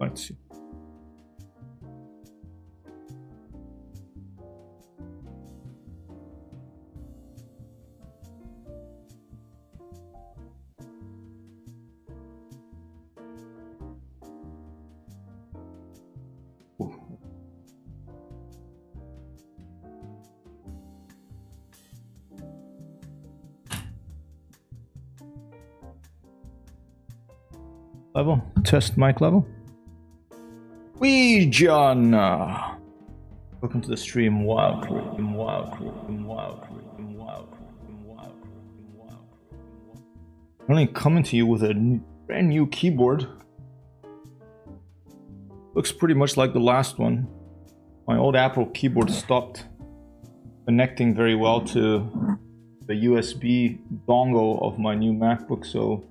Let's see. Level, test mic level. Widgeon! Welcome to the stream. Wow, Only coming to you with a brand new keyboard. Looks pretty much like the last one. My old Apple keyboard stopped connecting very well to the USB dongle of my new MacBook, so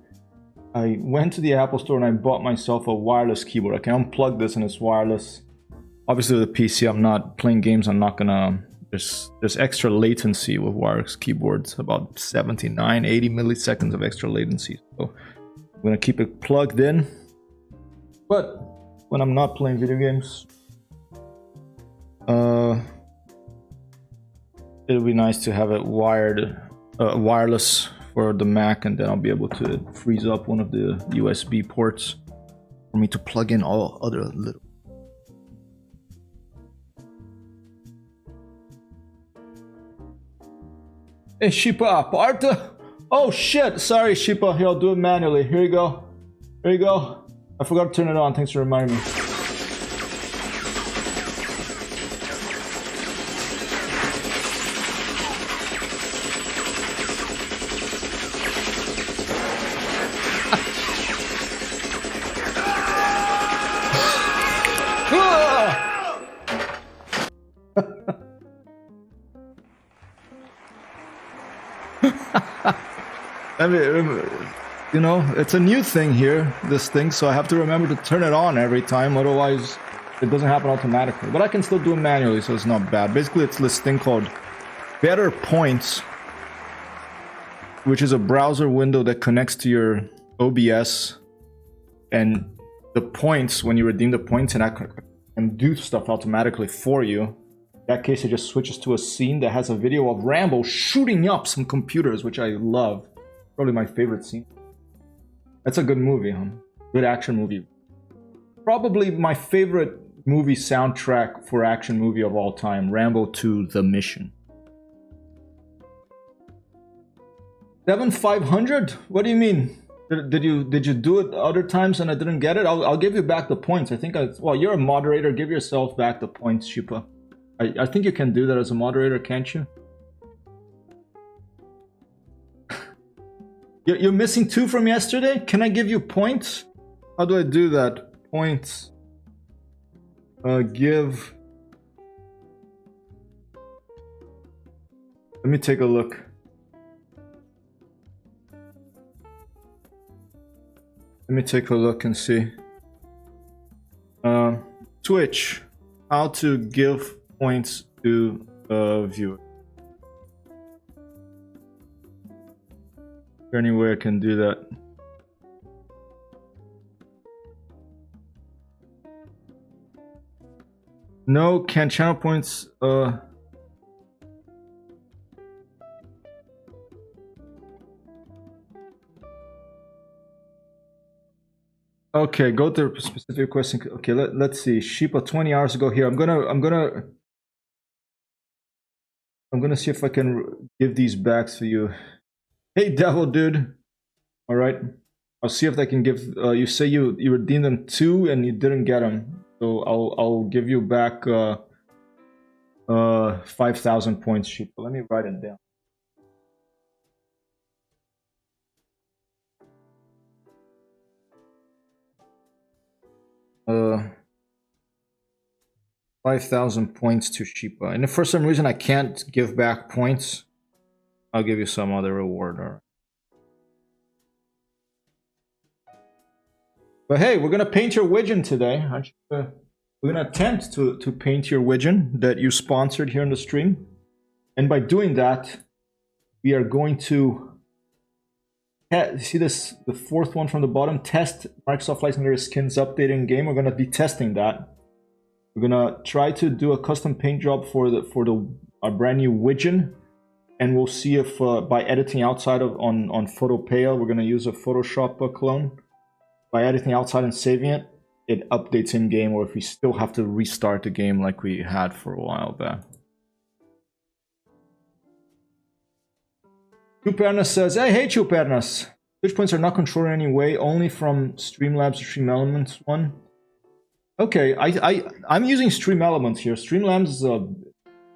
I went to the Apple store and I bought myself a wireless keyboard. I can unplug this and it's wireless. Obviously with the PC, I'm not playing games. I'm not gonna, there's extra latency with wireless keyboards, about 79, 80 milliseconds of extra latency. So I'm gonna keep it plugged in. But when I'm not playing video games, it'll be nice to have it wireless for the Mac, and then I'll be able to freeze up one of the USB ports for me to plug in all other little. Hey Shipa, Parta! Oh shit! Sorry Shipa, here I'll do it manually. Here you go. Here you go. I forgot to turn it on, thanks for reminding me. I mean, you know, it's a new thing here, this thing, so I have to remember to turn it on every time, otherwise it doesn't happen automatically. But I can still do it manually, so it's not bad. Basically, it's this thing called Better Points, which is a browser window that connects to your OBS, and the points, when you redeem the points, and do stuff automatically for you. In that case, it just switches to a scene that has a video of Rambo shooting up some computers, which I love. Probably my favorite scene. That's a good movie, huh? Good action movie. Probably my favorite movie soundtrack for action movie of all time, Rambo 2: The Mission. 7500? What do you mean? Did you do it other times and I didn't get it? I'll give you back the points. I think well, you're a moderator. Give yourself back the points, Shipa. I think you can do that as a moderator, can't you? You're missing 2 from yesterday? Can I give you points? How do I do that? Points. Give. Let me take a look. Let me take a look and see. Twitch. How to give points to a viewer. Is there any way I can do that? No, can channel points okay, go to a specific question. Okay, let's see. Shipa 20 hours ago here. I'm gonna see if I can give these back to you. Hey, devil dude. All right, I'll see if I can give. You say you redeemed them 2 and you didn't get them, so I'll give you back 5,000 points, Shipa. Let me write it down. Uh, 5,000 points to Shipa, and if for some reason I can't give back points, I'll give you some other reward. All right. But hey, we're gonna paint your Widgeon today. We're gonna attempt to paint your Widgeon that you sponsored here in the stream, and by doing that, we are going to see this, the fourth one from the bottom, test Microsoft Flight Simulator skins updating game. We're gonna be testing that. We're gonna try to do a custom paint job for our brand new Widgeon, and we'll see if by editing outside of on Photopea, we're gonna use a Photoshop clone. By editing outside and saving it, it updates in game, or if we still have to restart the game like we had for a while back. Chupernas says, hey Chupernas! Twitch points are not controlled in any way, only from Streamlabs or Stream Elements one. Okay, I'm using Stream Elements here. Streamlabs is a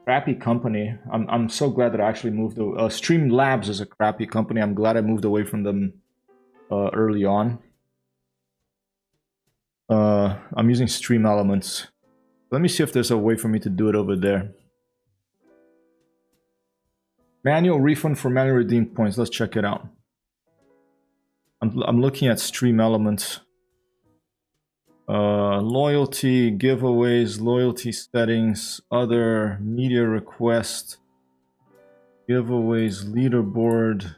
crappy company. I'm so glad that I actually moved. Streamlabs is a crappy company. I'm glad I moved away from them early on. I'm using Stream Elements. Let me see if there's a way for me to do it over there. Manual refund for manual redeemed points. Let's check it out. I'm looking at Stream Elements. Loyalty, giveaways, loyalty settings, other, media request, giveaways, leaderboard,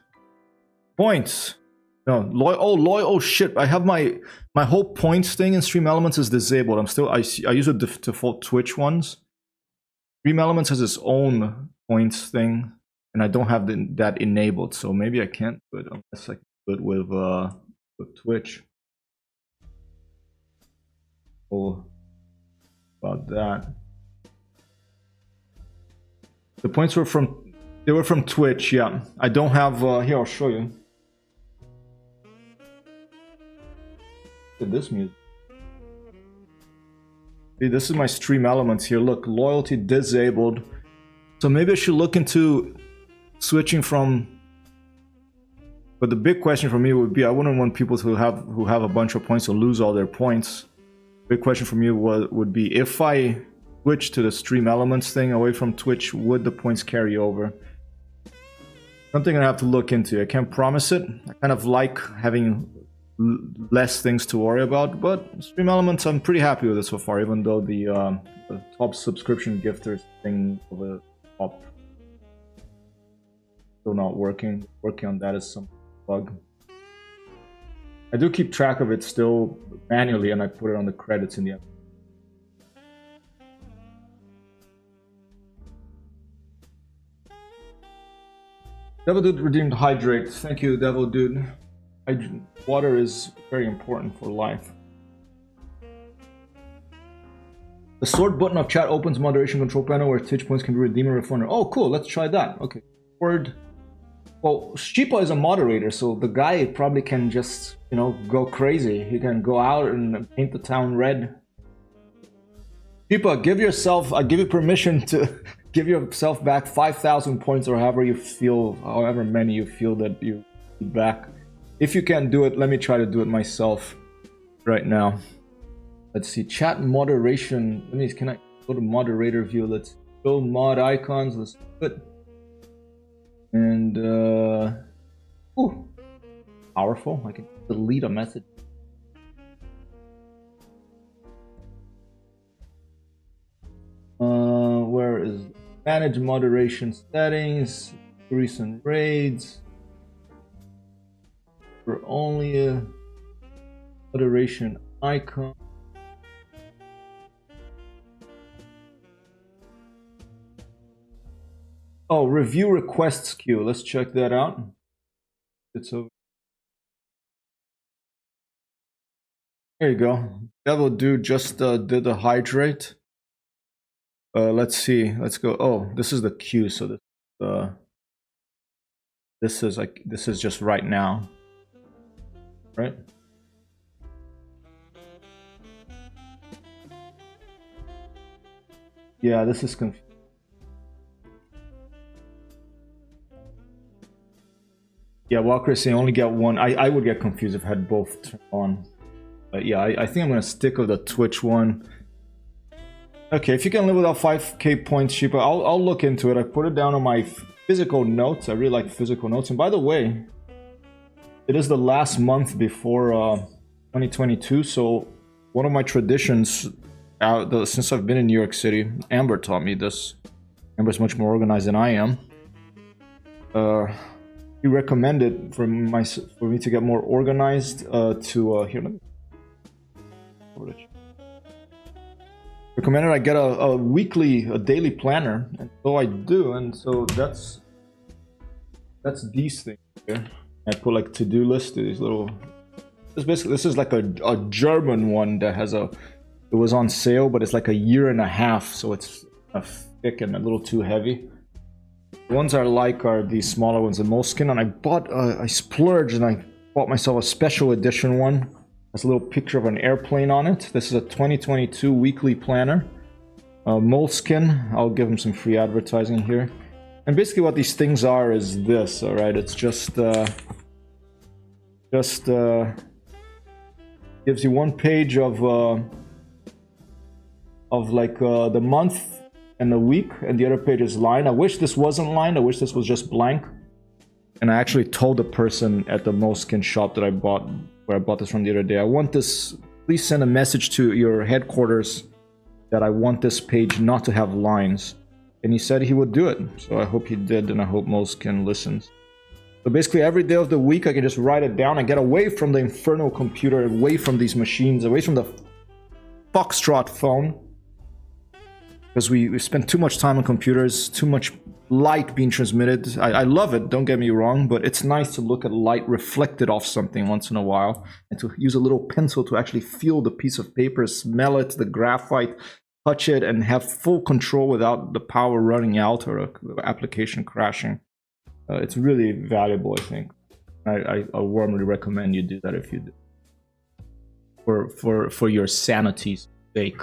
points. No, oh shit! I have my whole points thing in Stream Elements is disabled. I use the default Twitch ones. Stream Elements has its own points thing, and I don't have that enabled. So maybe I can't do it unless I can do it with Twitch. Oh, about that. The points were from Twitch. Yeah, I don't have. Here, I'll show you. Look at this music. See, this is my Stream Elements here. Look, loyalty disabled. So maybe I should look into switching from. But the big question for me would be, I wouldn't want people who have a bunch of points to lose all their points. Big question for me would be, if I switch to the Stream Elements thing away from Twitch, would the points carry over? Something I have to look into. I can't promise it. I kind of like having less things to worry about, but Stream Elements, I'm pretty happy with it so far, even though the top subscription gifters thing over the top still not working. Working on that is some bug. I do keep track of it still manually, and I put it on the credits in the episode. Devil Dude redeemed hydrate. Thank you, Devil Dude. Water is very important for life. The sword button of chat opens moderation control panel where Twitch points can be redeemed or refunded. Oh, cool. Let's try that. Okay. Word. Well, Sheepa is a moderator, so the guy probably can just, you know, go crazy. He can go out and paint the town red. Sheepa, give yourself, I give you permission to give yourself back 5,000 points or however you feel, however many you feel that you need back. If you can't do it, let me try to do it myself right now. Let's see, chat moderation. Can I go to moderator view? Let's go mod icons. Let's do it. And ooh, powerful. I can delete a message. Where is manage moderation settings? Recent raids. For only a moderation icon. Oh, review requests queue. Let's check that out. It's over. There you go. Devil Dude just did the hydrate. Let's see. Let's go. Oh, this is the queue. So this is just right now, right? Yeah, this is confusing. Yeah, Walker is saying only get one. I would get confused if I had both turned on. But yeah, I think I'm gonna stick with the Twitch one. Okay, if you can live without 5k points cheaper, I'll look into it. I put it down on my physical notes. I really like physical notes. And by the way, it is the last month before 2022. So one of my traditions, since I've been in New York City, Amber taught me this. Amber's much more organized than I am. he recommended for me to get more organized. Here, let me recommended I get a daily planner, and so I do, and so that's these things here. I put like to-do list, these little. This is like a German one that has it was on sale, but it's like 1.5 years, so it's thick and a little too heavy. The ones I like are these smaller ones, the Moleskine, and I splurged and I bought myself a special edition one. There's a little picture of an airplane on it. This is a 2022 weekly planner. Moleskine, I'll give them some free advertising here. And basically what these things are is this, alright? It's just gives you one page of like the month and the week, and the other page is lined. I wish this wasn't lined. I wish this was just blank. And I actually told the person at the Moleskine shop that where I bought this from the other day, I want this, please send a message to your headquarters that I want this page not to have lines. And he said he would do it. So I hope he did, and I hope Moleskine listens. So basically every day of the week I can just write it down and get away from the infernal computer, away from these machines, away from the Foxtrot phone. Because we spend too much time on computers, too much light being transmitted. I love it, don't get me wrong, but it's nice to look at light reflected off something once in a while, and to use a little pencil to actually feel the piece of paper, smell it, the graphite, touch it, and have full control without the power running out or the application crashing. It's really valuable, I think. I warmly recommend you do that if you do. For your sanity's sake.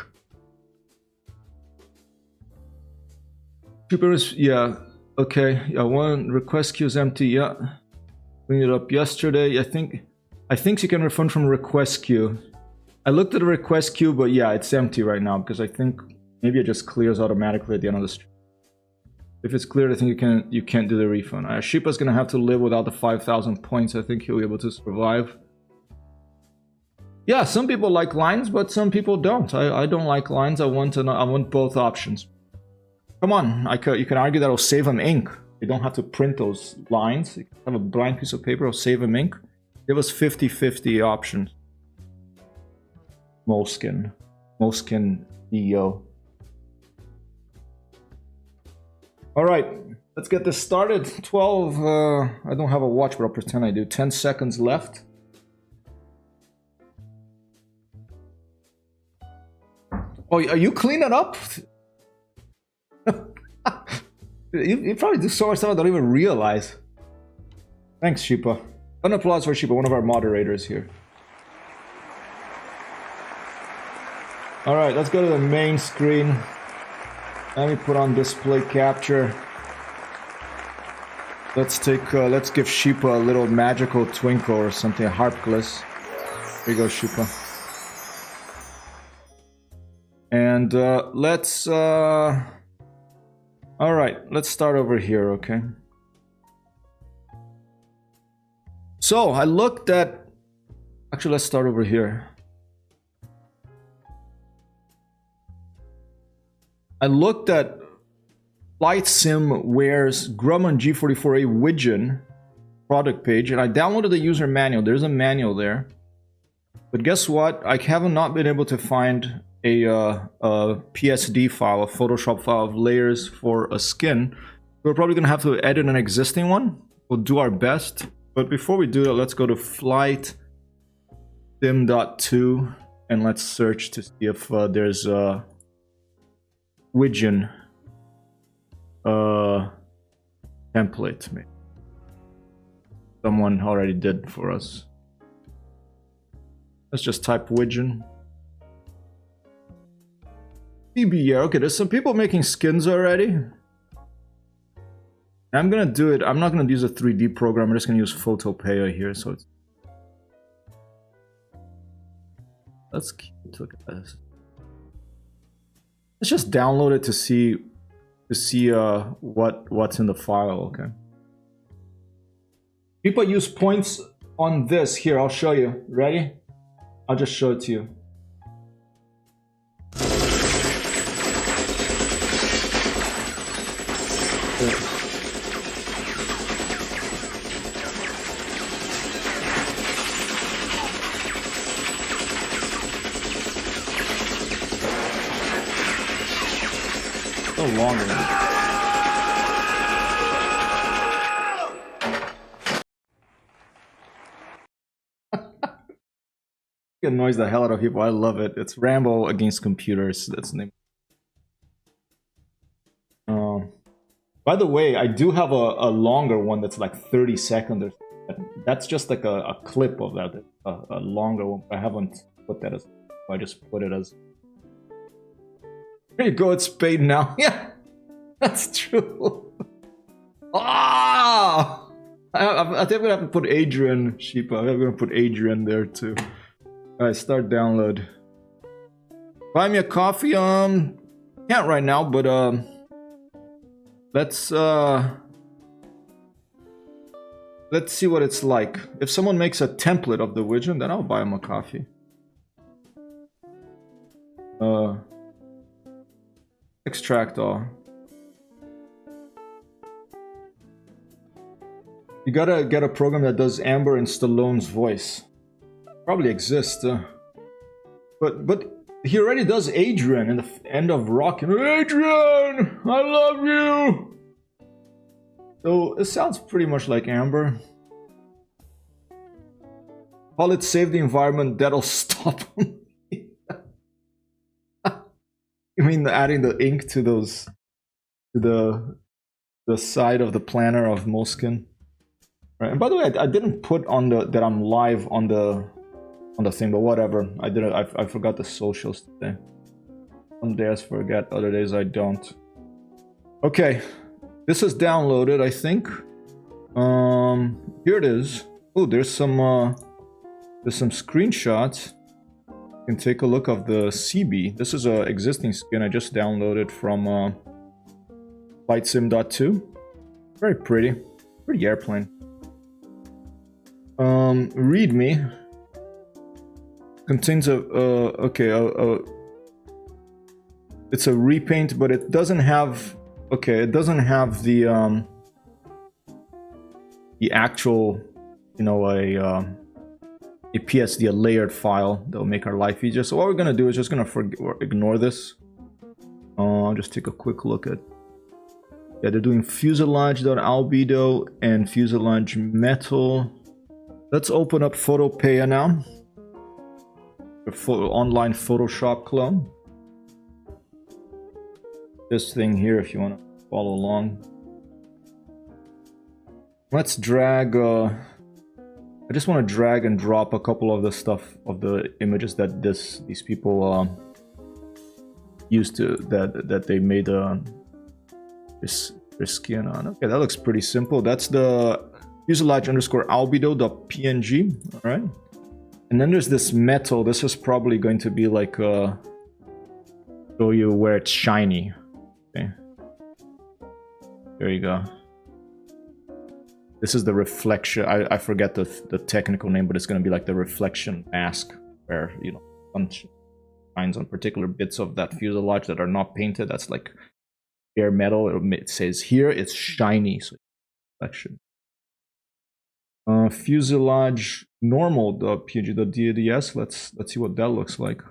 Yeah, okay. Yeah, one request queue is empty. Yeah, cleaned it up yesterday. I think you can refund from request queue. I looked at the request queue, but yeah, it's empty right now because I think maybe it just clears automatically at the end of the stream. If it's cleared, I think you can't do the refund. Shipa's gonna have to live without the 5,000 points. I think he'll be able to survive. Yeah, some people like lines, but some people don't. I don't like lines. I want both options. Come on, you can argue that it'll save them ink. You don't have to print those lines. You can have a blank piece of paper, it'll save them ink. Give us 50-50 options. Moleskine EO. Alright, let's get this started. 12, I don't have a watch, but I'll pretend I do. 10 seconds left. Oh, are you cleaning up? You probably do so much stuff I don't even realize. Thanks, Shipa. An applause for Shipa, one of our moderators here. Alright, let's go to the main screen. Let me put on display capture. Let's give Shipa a little magical twinkle or something, a harpglass. Here you go, Shipa. And let's alright, let's start over here, okay? So, I looked at... Actually, let's start over here. I looked at Flight Simware's Grumman G-44A Widgeon product page, and I downloaded the user manual. There's a manual there. But guess what? I haven't not been able to find a PSD file, a Photoshop file of layers for a skin. We're probably going to have to edit an existing one. We'll do our best. But before we do that, let's go to Flight Sim.2 and let's search to see if there's a Widgeon template. Maybe someone already did for us. Let's just type Widgeon. CBR. Okay, there's some people making skins already. I'm gonna do it. I'm not gonna use a 3D program. I'm just gonna use Photopea here. So it's. Let's look at this. Let's just download it to see what's in the file. Okay. People use points on this. Here, I'll show you. Ready? I'll just show it to you. No longer. It annoys the hell out of people. I love it. It's Rambo against computers. That's the name. By the way, I do have a longer one that's like 30 seconds. That's just like a clip of that. A longer one. I haven't put that as. I just put it as. There you go. It's paid now. Yeah, that's true. Ah! I think I'm gonna have to put Adrian Sheepa. I'm gonna put Adrian there too. Alright, start download. Buy me a coffee. Can't right now, but let's see what it's like. If someone makes a template of the Widgeon, then I'll buy him a coffee. Extract all. You gotta get a program that does Amber and Stallone's voice. Probably exists, but he already does Adrian in the end of Rocky. Adrian, I love you. So it sounds pretty much like Amber. Call it save the environment. That'll stop him. You mean adding the ink to those, to the side of the planner of Moleskine? Right. And by the way, I didn't put on that I'm live on the thing, but whatever. I didn't. I forgot the socials today. Some days I forget, other days I don't. Okay, this is downloaded, I think. Here it is. Oh, there's some screenshots. You can take a look of the CB. This is a existing skin I just downloaded from FlightSim.2. Very pretty airplane. README contains it's a repaint, but it doesn't have the actual, you know, a PSD, a layered file that will make our life easier. So what we're gonna do is just gonna ignore this. I'll just take a quick look at. Yeah, they're doing fuselage.albedo and fuselage metal. Let's open up Photopea now. The online Photoshop clone. This thing here, if you want to follow along. Let's drag. I just want to drag and drop a couple of the stuff of the images that these people used to that they made this skin on. Okay, that looks pretty simple. That's the fuselage_albedo.png. All right, and then there's this metal. This is probably going to be like show you where it's shiny. Okay, there you go. This is the reflection. I forget the technical name, but it's going to be like the reflection mask, where, you know, some shines on particular bits of that fuselage that are not painted. That's like bare metal. It says here it's shiny, so reflection. Fuselage normal.png.dads. Let's see what that looks like.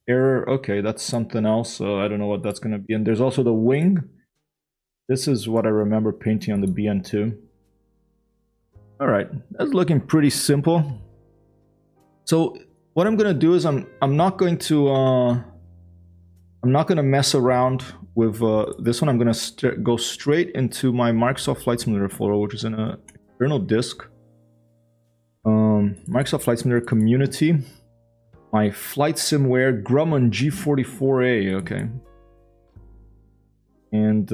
Error. Okay, that's something else. I don't know what that's going to be. And there's also the wing. This is what I remember painting on the BN2. All right, that's looking pretty simple. So what I'm gonna do is I'm not going to mess around with this one. I'm gonna go straight into my Microsoft Flight Simulator folder, which is in a external disk. Microsoft Flight Simulator Community, my Flight Simware Grumman G-44A. Okay, and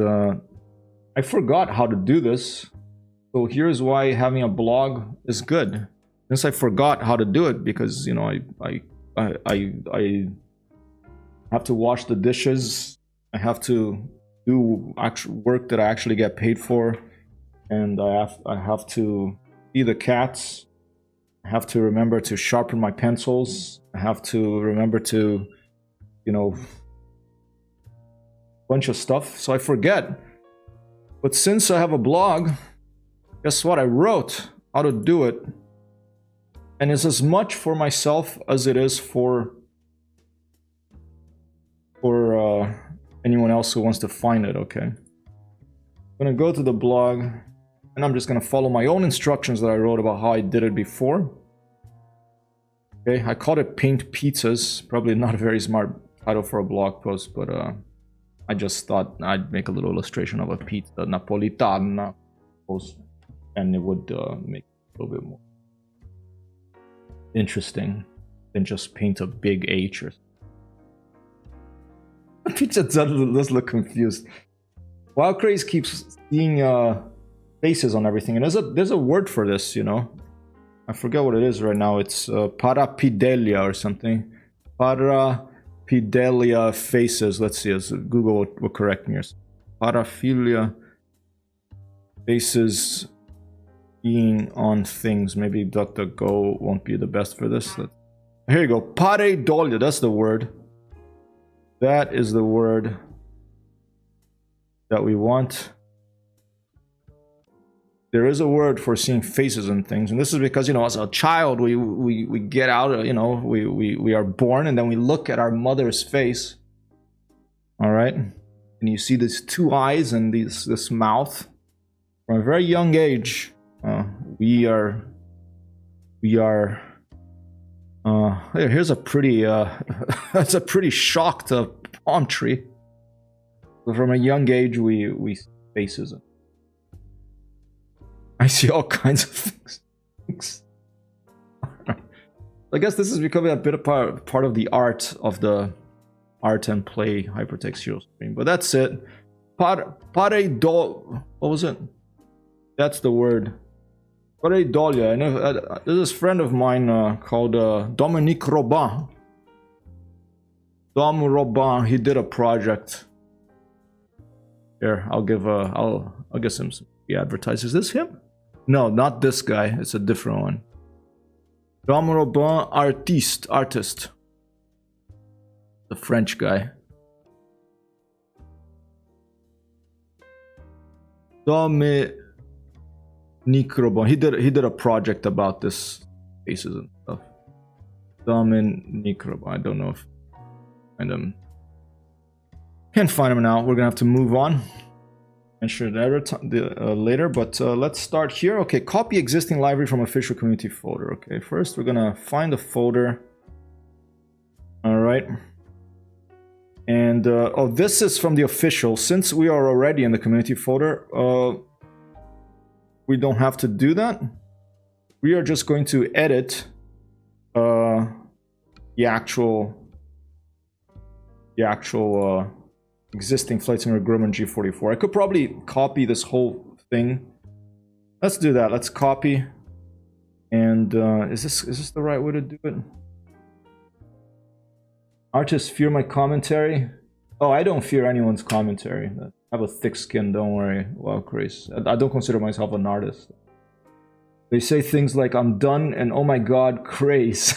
I forgot how to do this. So here's why having a blog is good. Since I forgot how to do it, because, you know, I have to wash the dishes, I have to do actual work that I actually get paid for, and I have to feed the cats. I have to remember to sharpen my pencils. I have to remember to, you know, bunch of stuff. So I forget. But since I have a blog, guess what? I wrote how to do it. And it's as much for myself as it is for anyone else who wants to find it, okay? I'm gonna go to the blog, and I'm just gonna follow my own instructions that I wrote about how I did it before. Okay, I called it Paint Pizzas. Probably not a very smart title for a blog post, but I just thought I'd make a little illustration of a pizza napolitana post, and it would make it a little bit more interesting than just paint a big H or something. Pizza does look confused. Wild Craze keeps seeing faces on everything, and there's a word for this, you know. I forget what it is right now. It's parapidelia or something. Parapidelia faces. Let's see. Google will correct me. Paraphilia faces being on things. Maybe DuckDuckGo won't be the best for this. Here you go. Pareidolia. That's the word. That is the word that we want. There is a word for seeing faces and things, and this is because, you know, as a child, we get out, you know, we are born, and then we look at our mother's face. All right, and you see these two eyes and this mouth. From a very young age, we are. Here's a pretty that's a pretty shocked palm tree. So from a young age, we see faces. I see all kinds of things. I guess this is becoming a bit of part of the art of the art and play hypertext hero stream. But that's it. Pareidolia. What was it? That's the word. Pareidolia. And there's this friend of mine called Dominique Robin. Dom Robin. He did a project. Here, I'll give him some advertise. Is this him? No, not this guy. It's a different one. Dom Robin, artist. The French guy. Dominique Robin. He did a project about this faces and stuff. Dominique Robin. I don't know if I find him. Can't find him now. We're gonna have to move on. Later, but let's start here. Okay, copy existing library from official community folder. Okay, first we're gonna find the folder. All right, and oh, this is from the official. Since we are already in the community folder, we don't have to do that. We are just going to edit the actual existing Flight Simulator Grumman G-44. I could probably copy this whole thing. Let's do that. Let's copy. And is this the right way to do it? Artists fear my commentary. Oh, I don't fear anyone's commentary. I have a thick skin, don't worry. Wow, Chris. I don't consider myself an artist. They say things like, I'm done and oh my god, craze.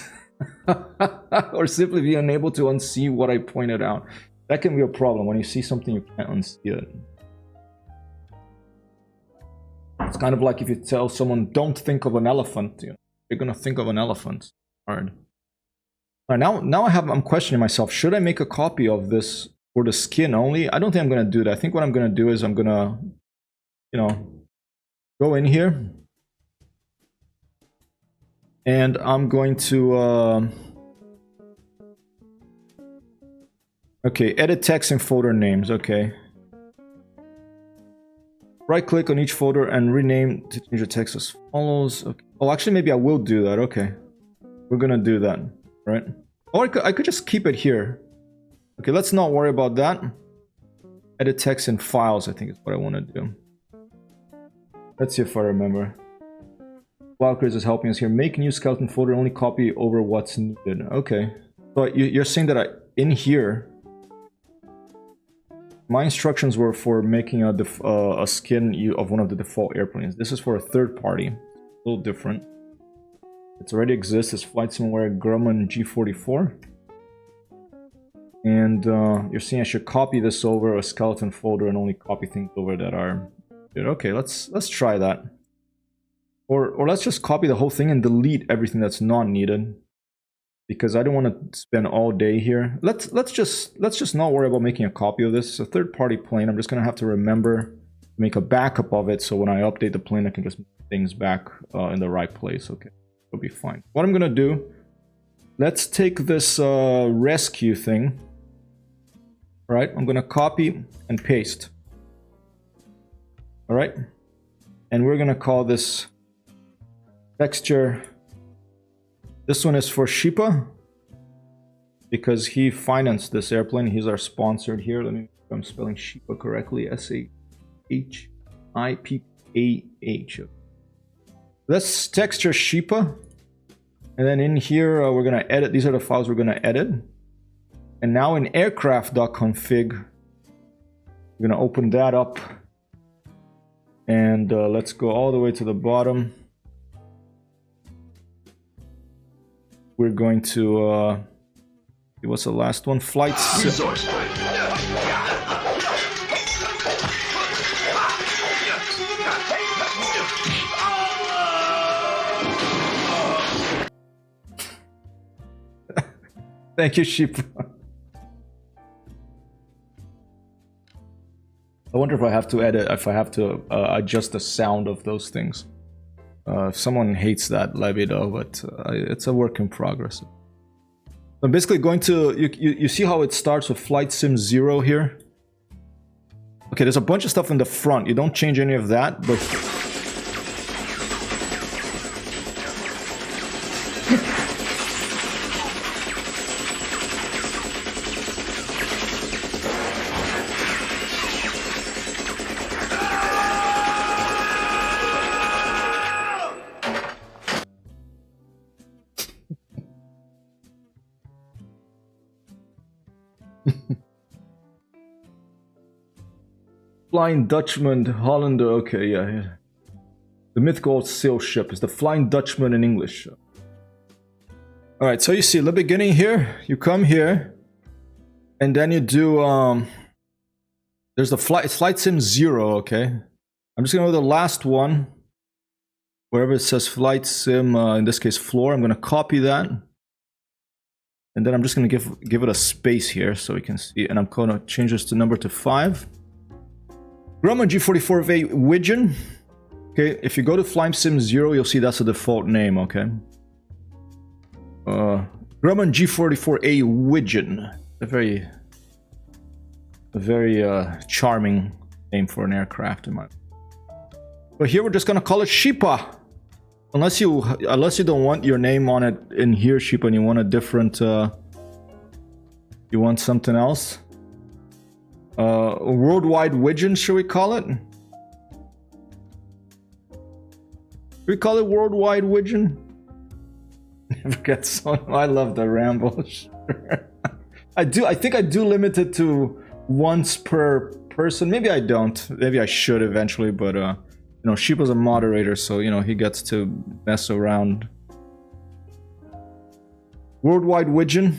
Or simply be unable to unsee what I pointed out. That can be a problem. When you see something, you can't unsee it. It's kind of like if you tell someone, don't think of an elephant. You know, you're going to think of an elephant. Hard. All right, now I'm questioning myself. Should I make a copy of this for the skin only? I don't think I'm going to do that. I think what I'm going to do is I'm going to, you know, go in here. And I'm going to... okay, edit text and folder names. Okay. Right click on each folder and rename to change the text as follows. Okay. Oh, actually, maybe I will do that. Okay. We're gonna do that, right? Or I could just keep it here. Okay, let's not worry about that. Edit text and files, I think is what I want to do. Let's see if I remember. Wildcraze is helping us here. Make new skeleton folder, only copy over what's needed. Okay. So you're saying that in here... My instructions were for making a skin of one of the default airplanes. This is for a third party. A little different. It already exists as Flight Simulator Grumman G-44. And you're saying I should copy this over a skeleton folder and only copy things over that are... Okay, let's try that. Or let's just copy the whole thing and delete everything that's not needed. because I don't want to spend all day here. Let's just not worry about making a copy of this. It's a third-party plane. I'm just gonna have to remember to make a backup of it, so when I update the plane, I can just move things back in the right place. Okay, it'll be fine. What I'm gonna do, let's take this rescue thing. All right, I'm gonna copy and paste. All right, and we're gonna call this texture. This one is for Shipa, because he financed this airplane. He's our sponsored here. Let me make sure I'm spelling Shipa correctly. S-A-H-I-P-A-H. Let's texture Shipa. And then in here, we're going to edit. These are the files we're going to edit. And now in aircraft.config, we're going to open that up. And let's go all the way to the bottom. We're going to, what's the last one? Flight sim. Thank you, Sheep. I wonder if I have to edit, if I have to adjust the sound of those things. If someone hates that, let me know, but it's a work in progress. I'm basically going to, you see how it starts with Flight Sim 0 here? Okay, there's a bunch of stuff in the front. You don't change any of that, but... Flying Dutchman, Hollander, okay, yeah. The mythical sail ship is the Flying Dutchman in English. Alright, so you see, the beginning here, you come here, and then you do, there's the Flight Sim 0, okay? I'm just gonna go to the last one, wherever it says Flight Sim, in this case floor, I'm gonna copy that. And then I'm just gonna give it a space here so we can see, and I'm gonna change this to number to 5. Grumman G-44A Widgeon. Okay, if you go to Flying Sim 0, you'll see that's the default name, okay? Grumman G-44A Widgeon. A very charming name for an aircraft in my... But here we're just gonna call it Shipa. Unless you don't want your name on it in here, Shipa, and you want a different... you want something else. Worldwide Widgeon, should we call it? Should we call it Worldwide Widgeon? Never get so... I love the ramble. I think I do limit it to once per person. Maybe I don't. Maybe I should eventually, but you know, Sheepa's a moderator, so you know, he gets to mess around. Worldwide Widgeon.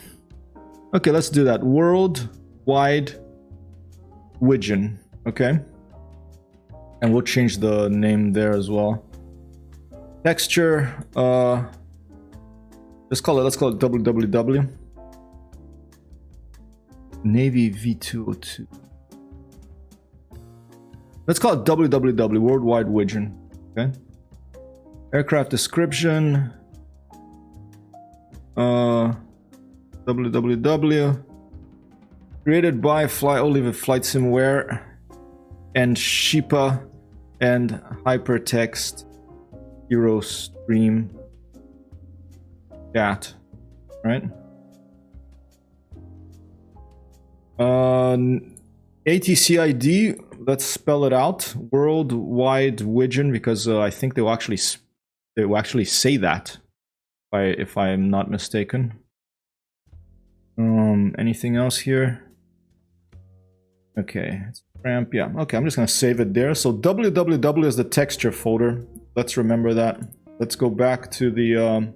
Okay, let's do that. Worldwide Widgeon, okay, and we'll change the name there as well. Texture, let's call it www. Navy V202. Let's call it www, Worldwide Widgeon, okay. Aircraft description, www. Created by Flight Simware and Shipa and Hypertext Hero Stream Chat, right? ATC ID, let's spell it out. Worldwide Widgeon, because I think they will actually say that, if I am not mistaken. Anything else here? Okay, it's ramp, yeah. Okay, I'm just gonna save it there. So www is the texture folder. Let's remember that. Let's go back to the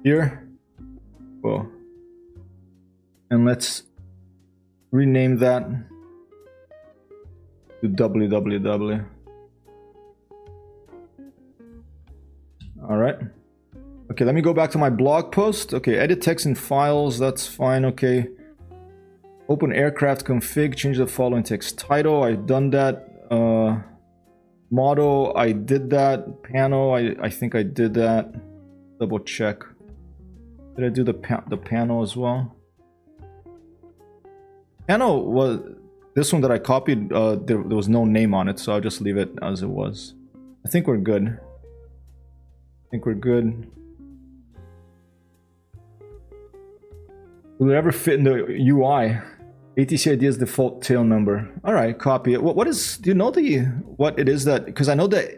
here. Whoa. And let's rename that to www. All right. Okay, let me go back to my blog post. Okay, edit text in files, that's fine, okay. Open aircraft config, change the following text title, I've done that. Model, I did that. Panel, I think I did that. Double check. Did I do the panel as well? Panel was this one that I copied. There was no name on it, so I'll just leave it as it was. I think we're good. I think we're good. Will it ever fit in the UI? ATC ID's default tail number. All right, copy it. What is? Do you know what it is that? Because I know that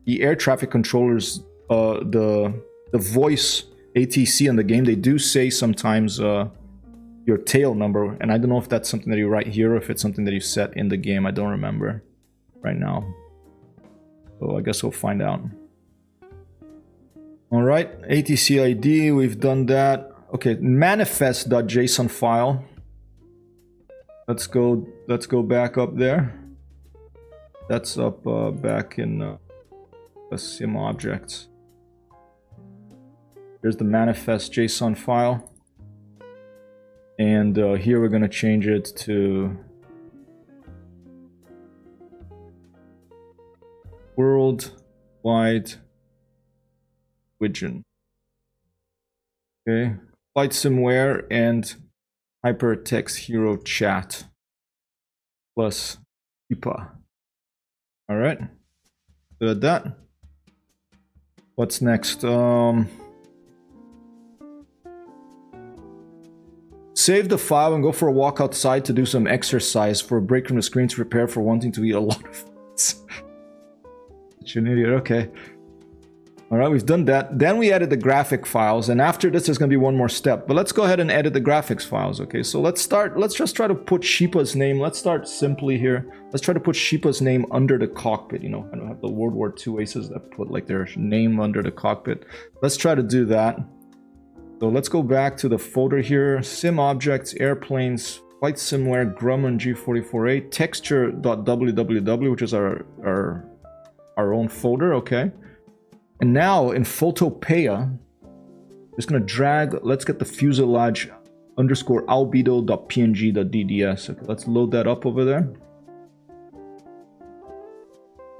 the air traffic controllers, the voice ATC in the game, they do say sometimes your tail number, and I don't know if that's something that you write here or if it's something that you set in the game. I don't remember right now. So I guess we'll find out. All right, ATC ID, we've done that. Okay, manifest.json file. Let's go back up there. That's up back in the sim objects. Here's the manifest JSON file. And here we're gonna change it to worldwide Widgeon. Okay, flight simware and hypertext hero chat plus IPA. All right, good at that. What's next? Save the file and go for a walk outside to do some exercise for a break from the screen to prepare for wanting to eat a lot of foods. Such an idiot. Okay. All right, we've done that. Then we added the graphic files, and after this, there's going to be one more step. But let's go ahead and edit the graphics files. Okay, so let's start. Let's just try to put Sheepa's name. Let's start simply here. Let's try to put Sheepa's name under the cockpit. You know, I don't have the World War II aces that put like their name under the cockpit. Let's try to do that. So let's go back to the folder here. Sim objects, airplanes, flight simware, Grumman G-44A, texture.www, which is our own folder. Okay. And now in Photopeia, I'm just gonna drag, let's get the fuselage underscore albedo.png.dds. Okay, let's load that up over there.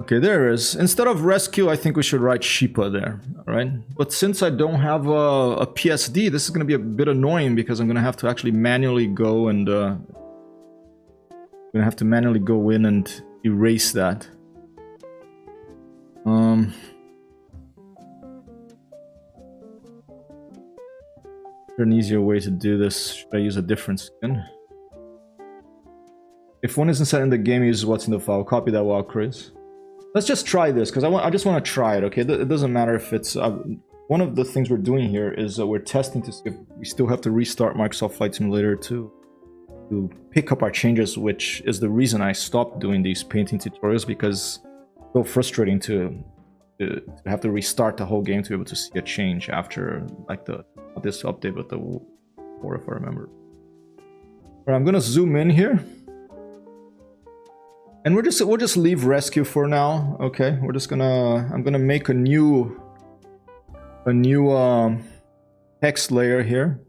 Okay, there it is. Instead of rescue, I think we should write Sheepa there, all right? But since I don't have a PSD, this is gonna be a bit annoying because I'm gonna have to actually manually go and in and erase that. An easier way to do this. Should I use a different skin? If one isn't set in the game, use what's in the file. Copy that while Chris. Let's just try this because I just want to try it. Okay, it doesn't matter if it's one of the things we're doing here is we're testing to see if we still have to restart Microsoft Flight Simulator to pick up our changes, which is the reason I stopped doing these painting tutorials because it's so frustrating to have to restart the whole game to be able to see a change after like this update with the 4, if I remember. All right, I'm gonna zoom in here, and we'll just leave rescue for now. Okay, I'm gonna make a new text layer here,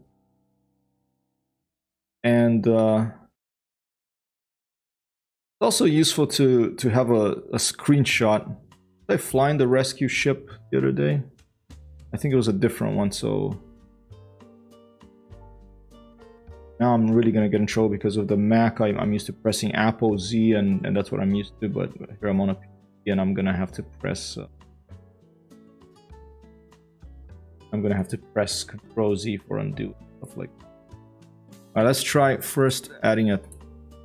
and it's also useful to have a screenshot. Did I flying the rescue ship the other day? I think it was a different one, so now I'm really gonna get in trouble because of the Mac. I'm used to pressing Apple Z, and that's what I'm used to. But here I'm on a PC, and I'm gonna have to press. Control Z for undo, stuff like that. All right, let's try first adding a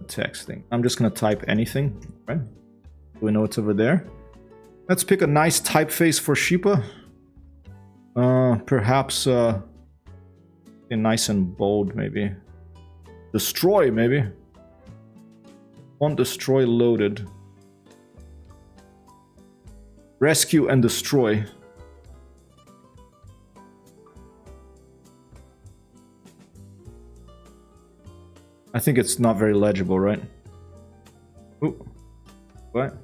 text thing. I'm just gonna type anything, right? So we know it's over there. Let's pick a nice typeface for Sheepa. Perhaps nice and bold, maybe. Destroy, maybe. Font destroy loaded. Rescue and destroy. I think it's not very legible, right? Ooh. What?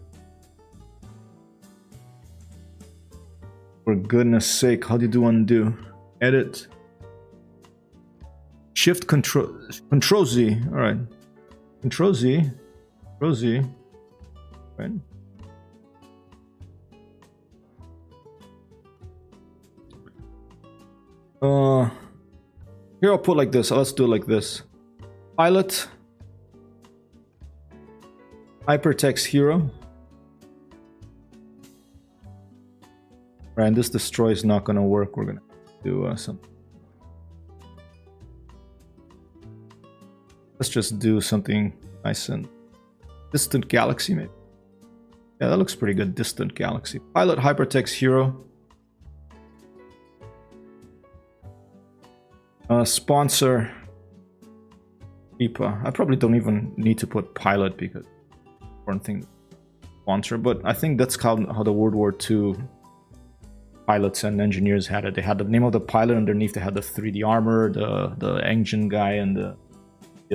For goodness sake, how do you do undo? edit, Shift Control Z. All right, Control Z, right. Here I'll put like this. Let's do it like this. Pilot, hypertext hero. Right, and this destroy is not gonna work. We're gonna do some. Let's just do something nice and distant galaxy, maybe. Yeah, that looks pretty good. Distant galaxy. Pilot, hypertext hero. Sponsor. IPA. I probably don't even need to put pilot because important thing. Sponsor, but I think that's how the World War II pilots and engineers had it. They had the name of the pilot underneath. They had the 3D armor, the engine guy, and the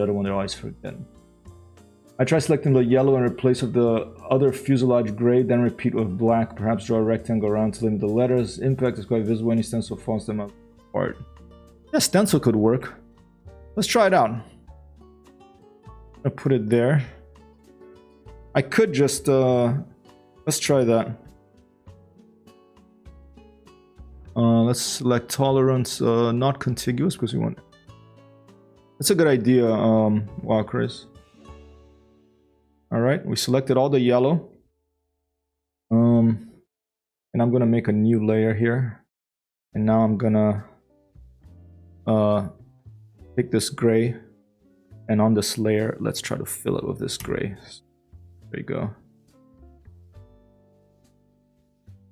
other one. They're always forgetting. I try selecting the yellow in place of the other fuselage gray, then repeat with black. Perhaps draw a rectangle around to limit the letters. Impact is quite visible. Any stencil fonts them apart. Yeah, stencil could work. Let's try it out. I'll put it there. I could just let's try that. Let's select tolerance, not contiguous, because we want. That's a good idea, Walkers. All right, we selected all the yellow. And I'm gonna make a new layer here, and now I'm gonna take this gray, and on this layer, let's try to fill it with this gray. There you go.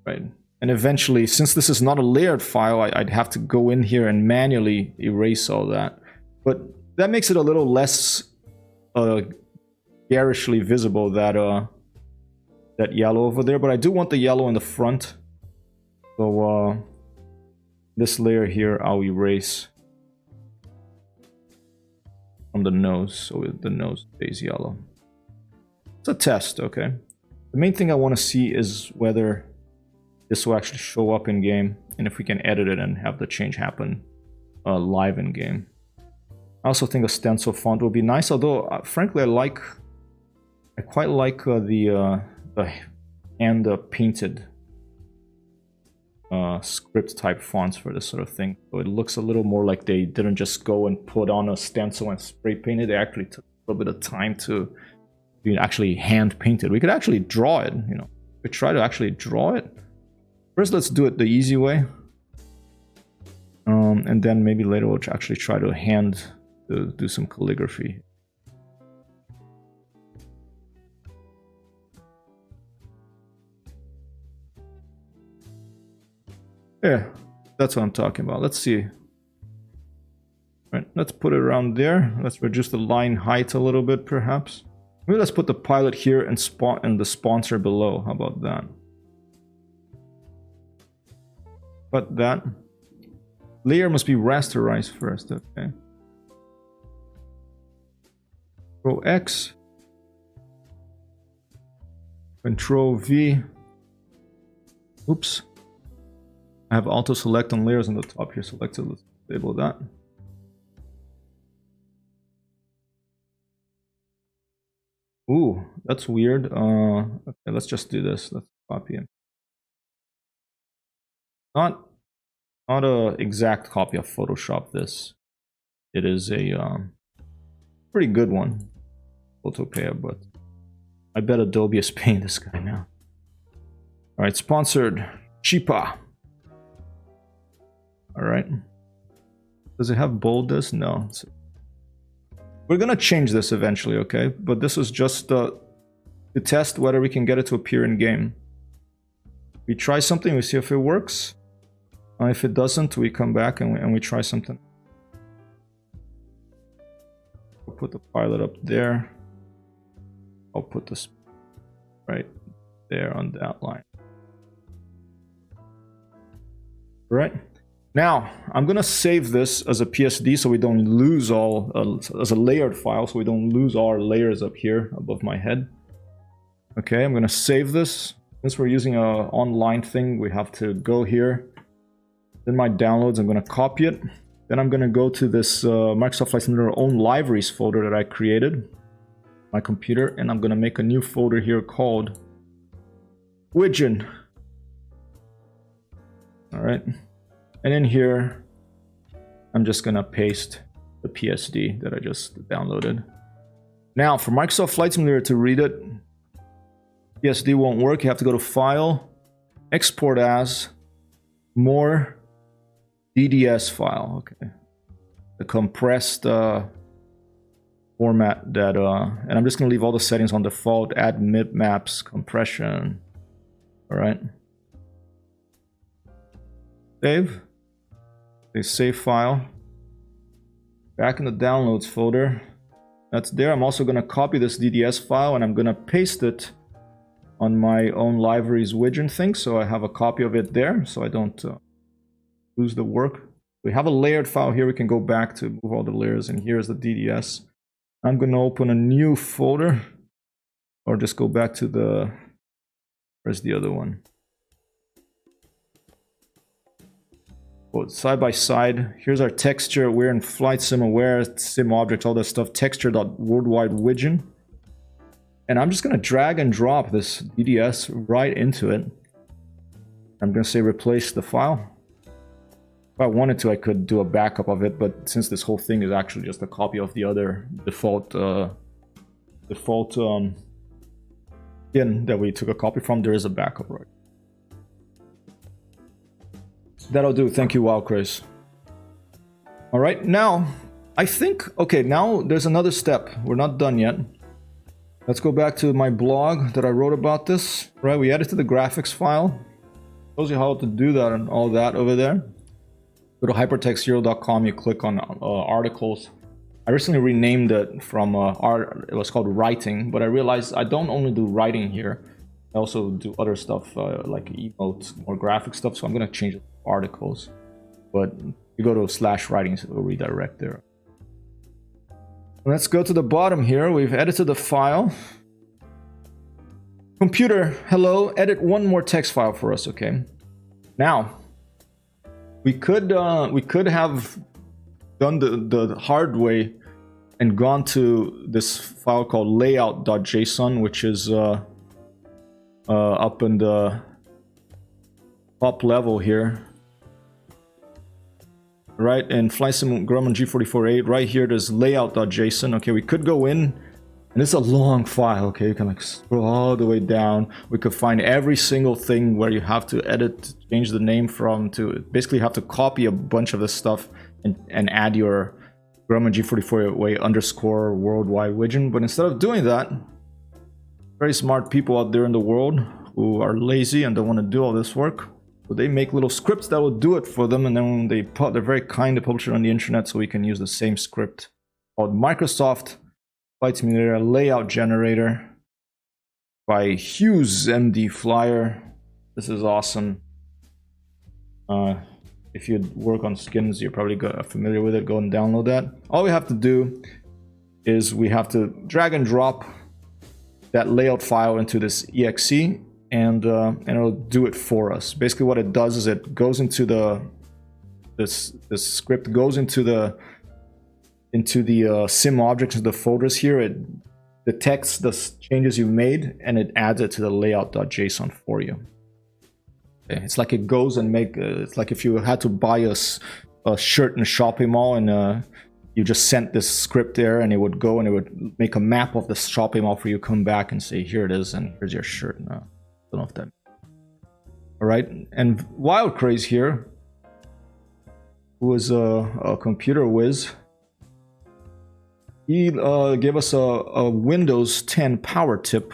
Right. And eventually, since this is not a layered file, I'd have to go in here and manually erase all that. But that makes it a little less garishly visible, that yellow over there. But I do want the yellow in the front. So this layer here, I'll erase from the nose, so the nose stays yellow. It's a test, okay? The main thing I want to see is whether this will actually show up in game, and if we can edit it and have the change happen live in game. I also think a stencil font will be nice, although frankly I quite like the hand painted script type fonts for this sort of thing. So it looks a little more like they didn't just go and put on a stencil and spray paint it. They actually took a little bit of time to actually hand paint it. We could actually draw it, you know. We could try to actually draw it. First, let's do it the easy way. And then maybe later we'll actually try to do some calligraphy. Yeah, that's what I'm talking about. Let's see. Right, let's put it around there. Let's reduce the line height a little bit, perhaps. Maybe let's put the pilot here and the sponsor below. How about that? But that layer must be rasterized first. Okay. Control X. Control V. Oops. I have auto select on layers on the top here selected. Let's disable that. Ooh, that's weird. Okay, let's just do this. Let's copy it. Not a exact copy of Photoshop. This. It is a pretty good one. Photopea, but I bet Adobe is paying this guy now. All right, sponsored. Cheaper. All right. Does it have boldness? No. We're gonna change this eventually, okay? But this is just to test whether we can get it to appear in game. We try something, we see if it works. If it doesn't, we come back and we try something. We'll put the pilot up there. I'll put this right there on that line. All right. Now, I'm going to save this as a PSD so we don't lose all, as a layered file, so we don't lose our layers up here above my head. Okay, I'm going to save this. Since we're using an online thing, we have to go here in my downloads. I'm going to copy it. Then I'm going to go to this Microsoft Flight Simulator own libraries folder that I created, my computer, and I'm going to make a new folder here called Widgeon. All right, and in here, I'm just going to paste the PSD that I just downloaded. Now, for Microsoft Flight Simulator to read it, PSD won't work. You have to go to File, Export As, More, DDS file. Okay, the compressed format that and I'm just gonna leave all the settings on default. Add MIP maps, compression. All right, save. They save file. Back in the downloads folder. That's there. I'm also gonna copy this DDS file and I'm gonna paste it on my own libraries Widgeon thing, so I have a copy of it there, so I don't lose the work. We have a layered file here. We can go back to move all the layers, and here's the DDS. I'm going to open a new folder, or just go back to the, where's the other one? Oh, side by side. Here's our texture. We're in Flight Sim Aware, Sim Objects, all that stuff. Texture.worldwide widgeon. And I'm just going to drag and drop this DDS right into it. I'm going to say replace the file. If I wanted to, I could do a backup of it, but since this whole thing is actually just a copy of the other default bin that we took a copy from, there is a backup, right? That'll do. Thank you, WildCraze. All right, now I think, okay, now there's another step. We're not done yet. Let's go back to my blog that I wrote about this, right? We edited the graphics file. Shows you how to do that and all that over there. Go to hypertexthero.com, you click on articles. I recently renamed it from it was called writing, but I realized I don't only do writing here. I also do other stuff like emotes, more graphic stuff, so I'm going to change it to articles. But you go to /writing, so it'll redirect there. Let's go to the bottom here. We've edited the file. Computer, hello, edit one more text file for us, okay? Now, we could have done the hard way and gone to this file called layout.json, which is up in the top level here, right? In Flight Sim Grumman G-44 right here, there's layout.json. Okay, we could go in, and it's a long file. Okay, you can like scroll all the way down. We could find every single thing where you have to edit, change the name from, to basically have to copy a bunch of this stuff and add your Grumman G-44 _ worldwide widgeon. But instead of doing that, very smart people out there in the world who are lazy and don't want to do all this work, so they make little scripts that will do it for them, and then they're very kind to publish it on the internet, so we can use the same script called Microsoft Flight Simulator Layout Generator by Hughes MD Flyer. This is awesome. If you work on skins, you're probably familiar with it. Go and download that. All we have to do is we have to drag and drop that layout file into this exe, and it'll do it for us. Basically, what it does is it goes into this script goes into the sim objects, the folders here. It detects the changes you made and it adds it to the layout.json for you. Okay. It's like it goes and it's like if you had to buy a shirt in a shopping mall, and you just sent this script there, and it would go and it would make a map of the shopping mall for you, come back and say, here it is, and here's your shirt. No, I don't know if that. All right, and WildCraze here, who is a computer whiz, he gave us a Windows 10 power tip,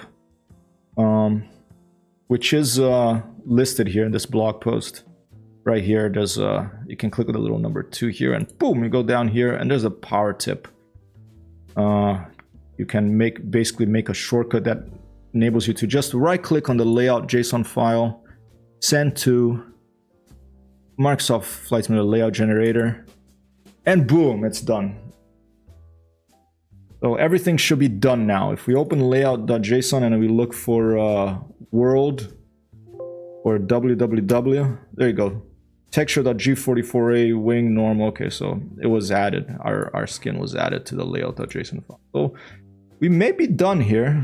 which is listed here in this blog post. Right here, there's you can click on the little number 2 here, and boom, you go down here, and there's a power tip. You can basically make a shortcut that enables you to just right-click on the layout.json file, send to Microsoft Flight Simulator Layout Generator, and boom, it's done. So everything should be done now. If we open layout.json and we look for world or www, there you go. texture.g44a wing norm. Okay, so it was added. Our skin was added to the layout.json file. So we may be done here.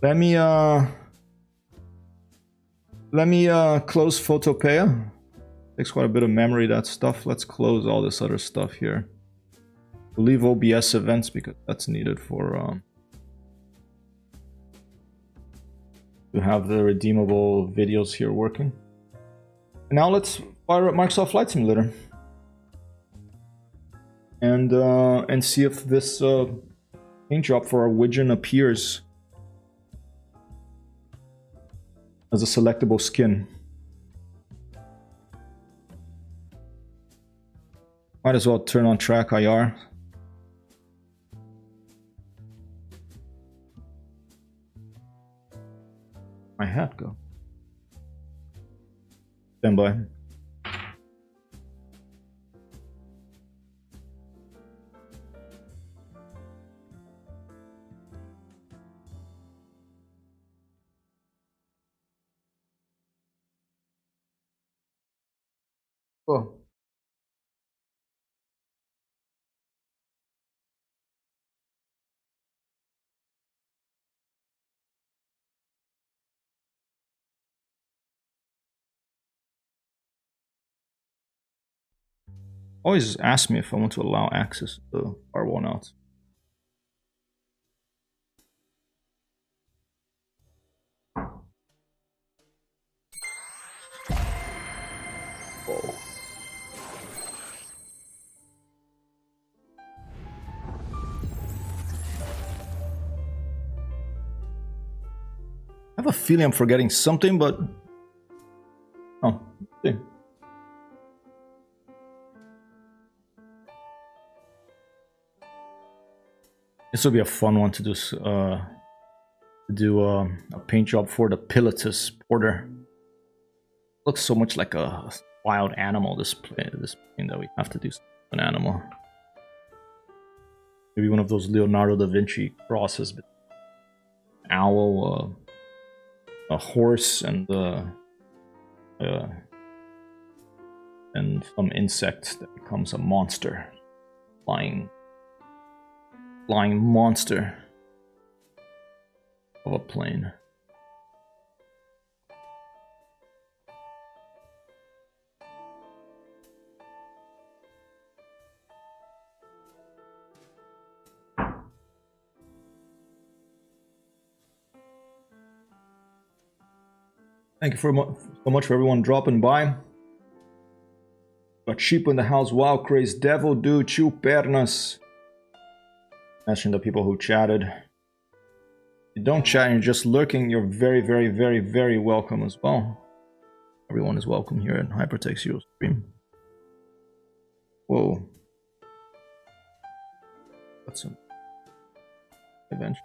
Let me close Photopea. Takes quite a bit of memory, that stuff. Let's close all this other stuff here. We'll leave OBS events because that's needed for to have the redeemable videos here working. And now let's fire up Microsoft Flight Simulator and see if this paint job for our Widgeon appears as a selectable skin. Might as well turn on track IR. My hat go. Stand by. Oh. Always ask me if I want to allow access to R1 out. Oh. I have a feeling I'm forgetting something, but oh, okay. This will be a fun one to do a paint job for the Pilatus Porter. Looks so much like a wild animal. This plane that we have to do an animal. Maybe one of those Leonardo da Vinci crosses, but owl, a horse, and some insect that becomes a monster, flying monster of a plane. Thank you so much for everyone dropping by. Got Sheep in the house, Wow Craze, Devil Dude, Chu Pernas. Mention the people who chatted. If you don't chat and you're just lurking, you're very, very, very, very welcome as well. Everyone is welcome here at Hypertext Hero Stream. Whoa. That's some adventure.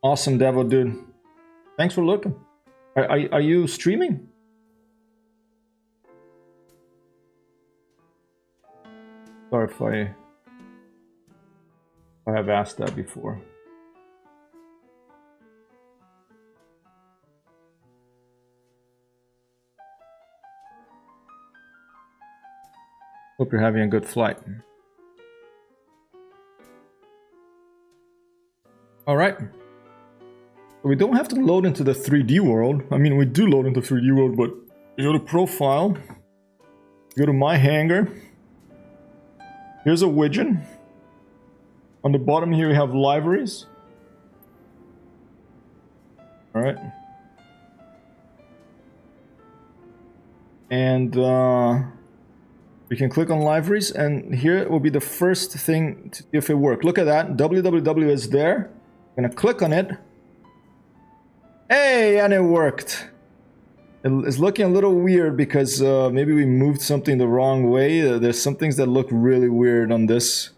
Awesome, Devil Dude. Thanks for looking. Are you streaming? Sorry if I have asked that before. Hope you're having a good flight. All right. We don't have to load into the 3D world. I mean, we do load into 3D world, but you go to Profile, you go to My Hangar. Here's a widget. On the bottom here, we have libraries. All right. And we can click on libraries, and here will be the first thing to see if it works. Look at that. www is there. I'm gonna click on it. Hey, and it worked. It's looking a little weird because maybe we moved something the wrong way. There's some things that look really weird on this.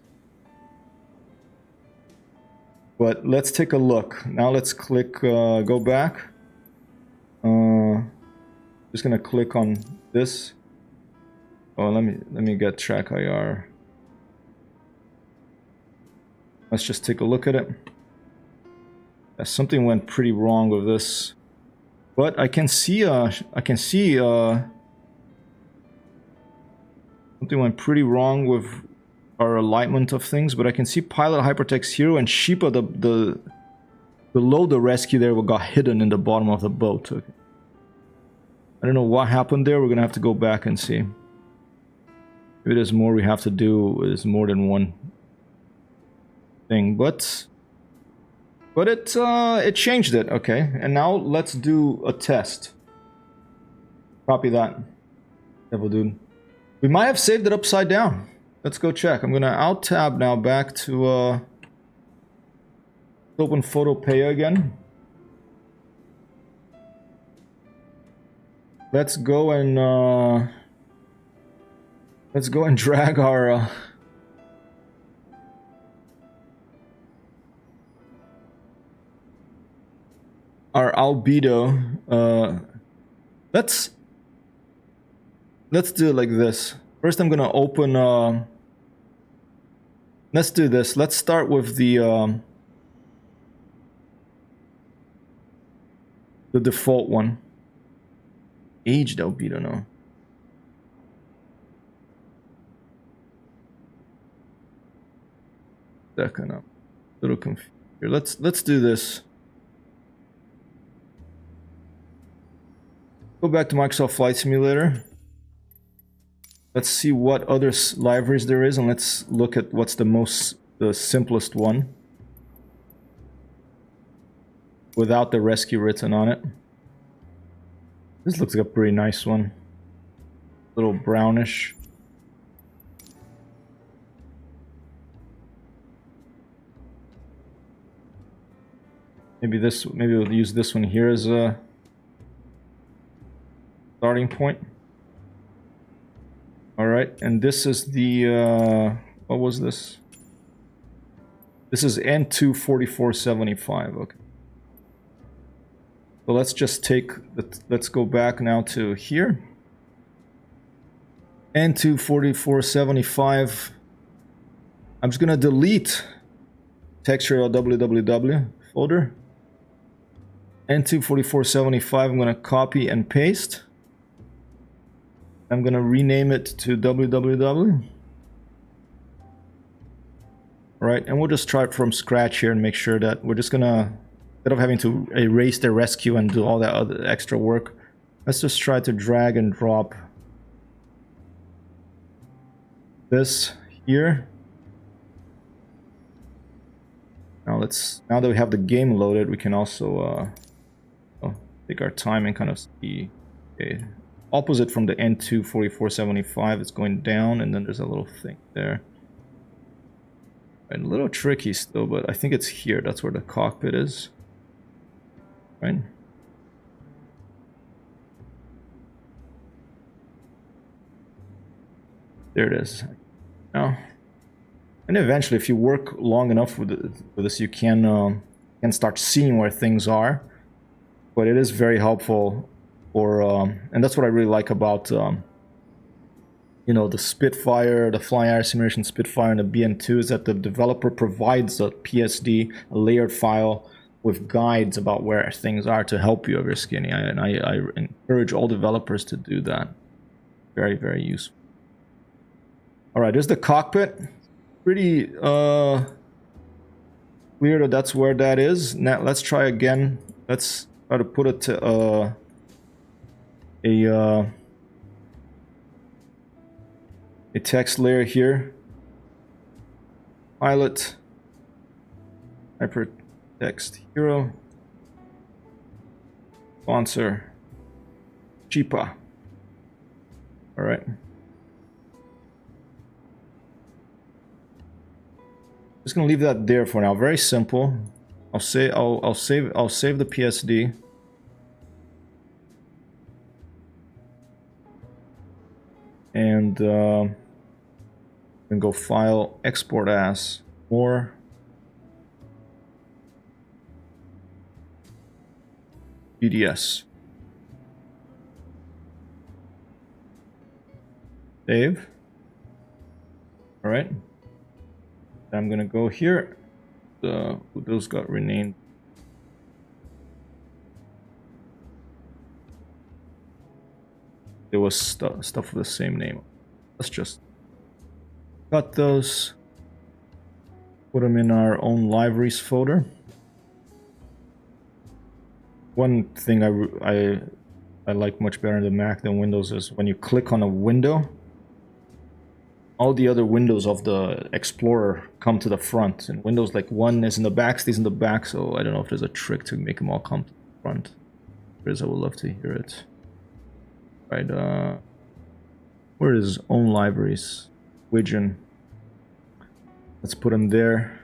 But let's take a look. Now let's click, go back. Just gonna click on this. Oh, let me get track IR. Let's just take a look at it. Yeah, something went pretty wrong with this, but I can see something went pretty wrong with our alignment of things. But I can see pilot, hypertext, hero, and Sheepa. The below the rescue there got hidden in the bottom of the boat. Okay. I don't know what happened there. We're gonna have to go back and see. Maybe there's more we have to do. There's more than one thing, but it changed it. Okay, and now let's do a test. Copy that, devil dude. We might have saved it upside down. Let's go check. I'm gonna alt tab now back to open Photopea again. Let's go and drag our albedo. Let's do it like this. First I'm gonna open let's do this. Let's start with the default one. Aged albedo, no. That kind of little confused here. Let's do this. Go back to Microsoft Flight Simulator. Let's see what other libraries there is, and let's look at what's the simplest one without the rescue written on it. This looks like a pretty nice one. A little brownish. Maybe we'll use this one here as a starting point. All right, and this is the what was this? This is N24475. Okay. So let's just let's go back now to here. N24475. I'm just gonna delete texture.www folder. N24475. I'm gonna copy and paste. I'm gonna rename it to www. All right, and we'll just try it from scratch here and make sure that we're just gonna, instead of having to erase the rescue and do all that other extra work, let's just try to drag and drop this here. Now now that we have the game loaded, we can also take our time and kind of see. Okay, opposite from the N24475, it's going down, and then there's a little thing there. And a little tricky still, but I think it's here. That's where the cockpit is. Right? There it is. Now, and eventually, if you work long enough with this, you can start seeing where things are. But it is very helpful for, and that's what I really like about, you know, the Spitfire, the Flying Air Simulation Spitfire, and the BN2 is that the developer provides a PSD, a layered file with guides about where things are to help you if you're skinny. And I encourage all developers to do that. Very, very useful. All right, there's the cockpit. Pretty clear that that's where that is. Now let's try again. Let's try to put it to a text layer here. Pilot, hypertext hero, sponsor, Cheapa. All right. Just gonna leave that there for now. Very simple. I'll save the PSD. And go file, export as, or GDS. Save. All right. I'm gonna go here. Those got renamed. There was stuff with the same name. Let's just cut those. Put them in our own libraries folder. One thing I like much better in the Mac than Windows is when you click on a window, all the other windows of the Explorer come to the front. And Windows, like, one is in the back, stays in the back. So I don't know if there's a trick to make them all come to the front. If there is, I would love to hear it. Right, where is own libraries? Widgeon. Let's put them there.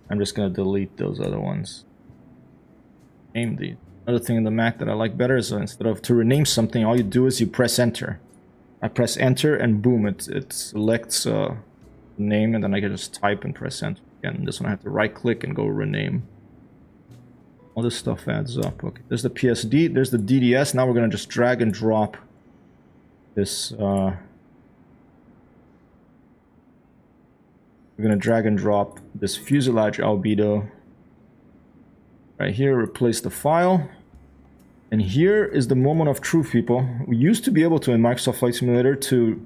I'm just gonna delete those other ones. Name these. Another thing in the Mac that I like better is instead of to rename something, all you do is you press enter. I press enter and boom, it selects the name, and then I can just type and press enter again. This one I have to right click and go rename. All this stuff adds up. Okay, there's the PSD, there's the DDS. Now we're gonna just drag and drop this. We're gonna drag and drop this fuselage albedo right here. Replace the file, and here is the moment of truth, people. We used to be able to in Microsoft Flight Simulator to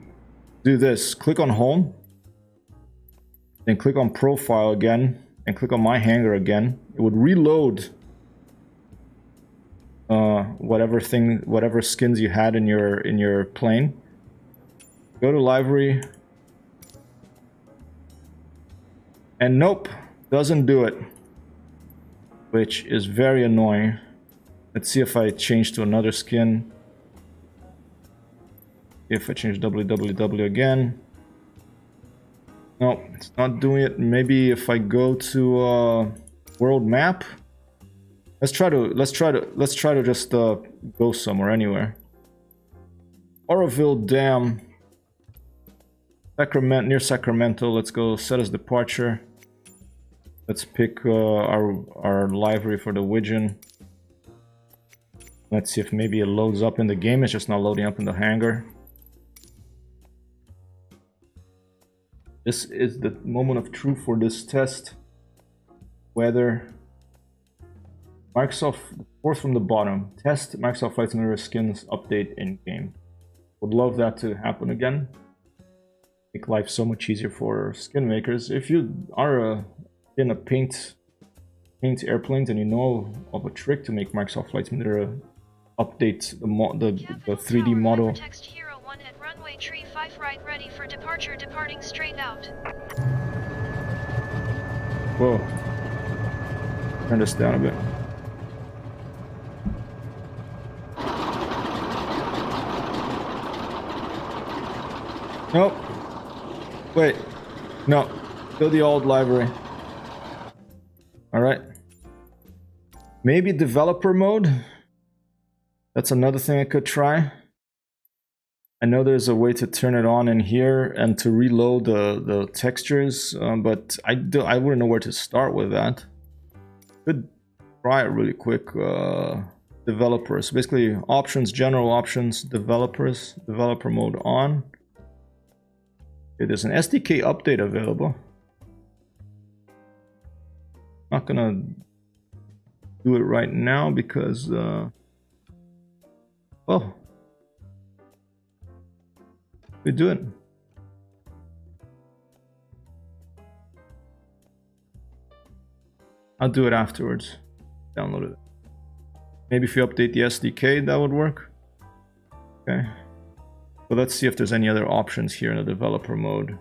do this: click on home, then click on profile again, and click on my hangar again. It would reload whatever skins you had in your plane. Go to library, and nope, doesn't do it, which is very annoying. Let's see if I change to another skin. If I change www again, no, it's not doing it. Maybe if I go to world map. Let's try to just go somewhere, anywhere. Oroville Dam, Sacramento, near Sacramento. Let's go set as departure. Let's pick our library for the Widgeon. Let's see if maybe it loads up in the game. It's just not loading up in the hangar. This is the moment of truth for this test. Whether Microsoft, fourth from the bottom, test Microsoft Flight Simulator skins update in game. Would love that to happen again. Make life so much easier for skin makers. If you are in a paint airplanes and you know of a trick to make Microsoft Flight Simulator update the 3D model. Text Hero 1 at runway tree 5 right, ready for departure, departing straight out. Whoa. Turn this down a bit. Nope. Wait. No. Go the old library. Alright. Maybe developer mode? That's another thing I could try. I know there's a way to turn it on in here and to reload the textures, but I wouldn't know where to start with that. Could try it really quick. Developers. Basically, options, general options, developers, developer mode on. Okay, there's an SDK update available. Not gonna do it right now because oh, we do it. I'll do it afterwards. Download it. Maybe if you update the SDK, that would work. Okay. But let's see if there's any other options here in the developer mode.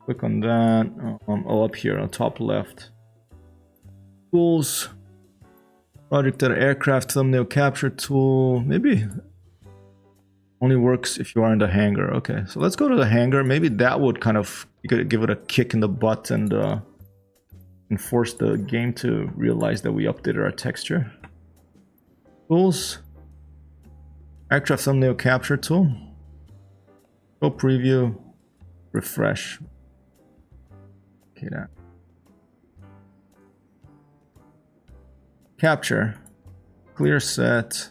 Click on that. Oh, up here on the top left. Tools. Project aircraft thumbnail capture tool. Maybe only works if you are in the hangar. Okay, so let's go to the hangar. Maybe that would kind of, you could give it a kick in the butt and force the game to realize that we updated our texture. Tools. Aircraft thumbnail capture tool. Go preview. Refresh. Okay, that. Capture. clear set,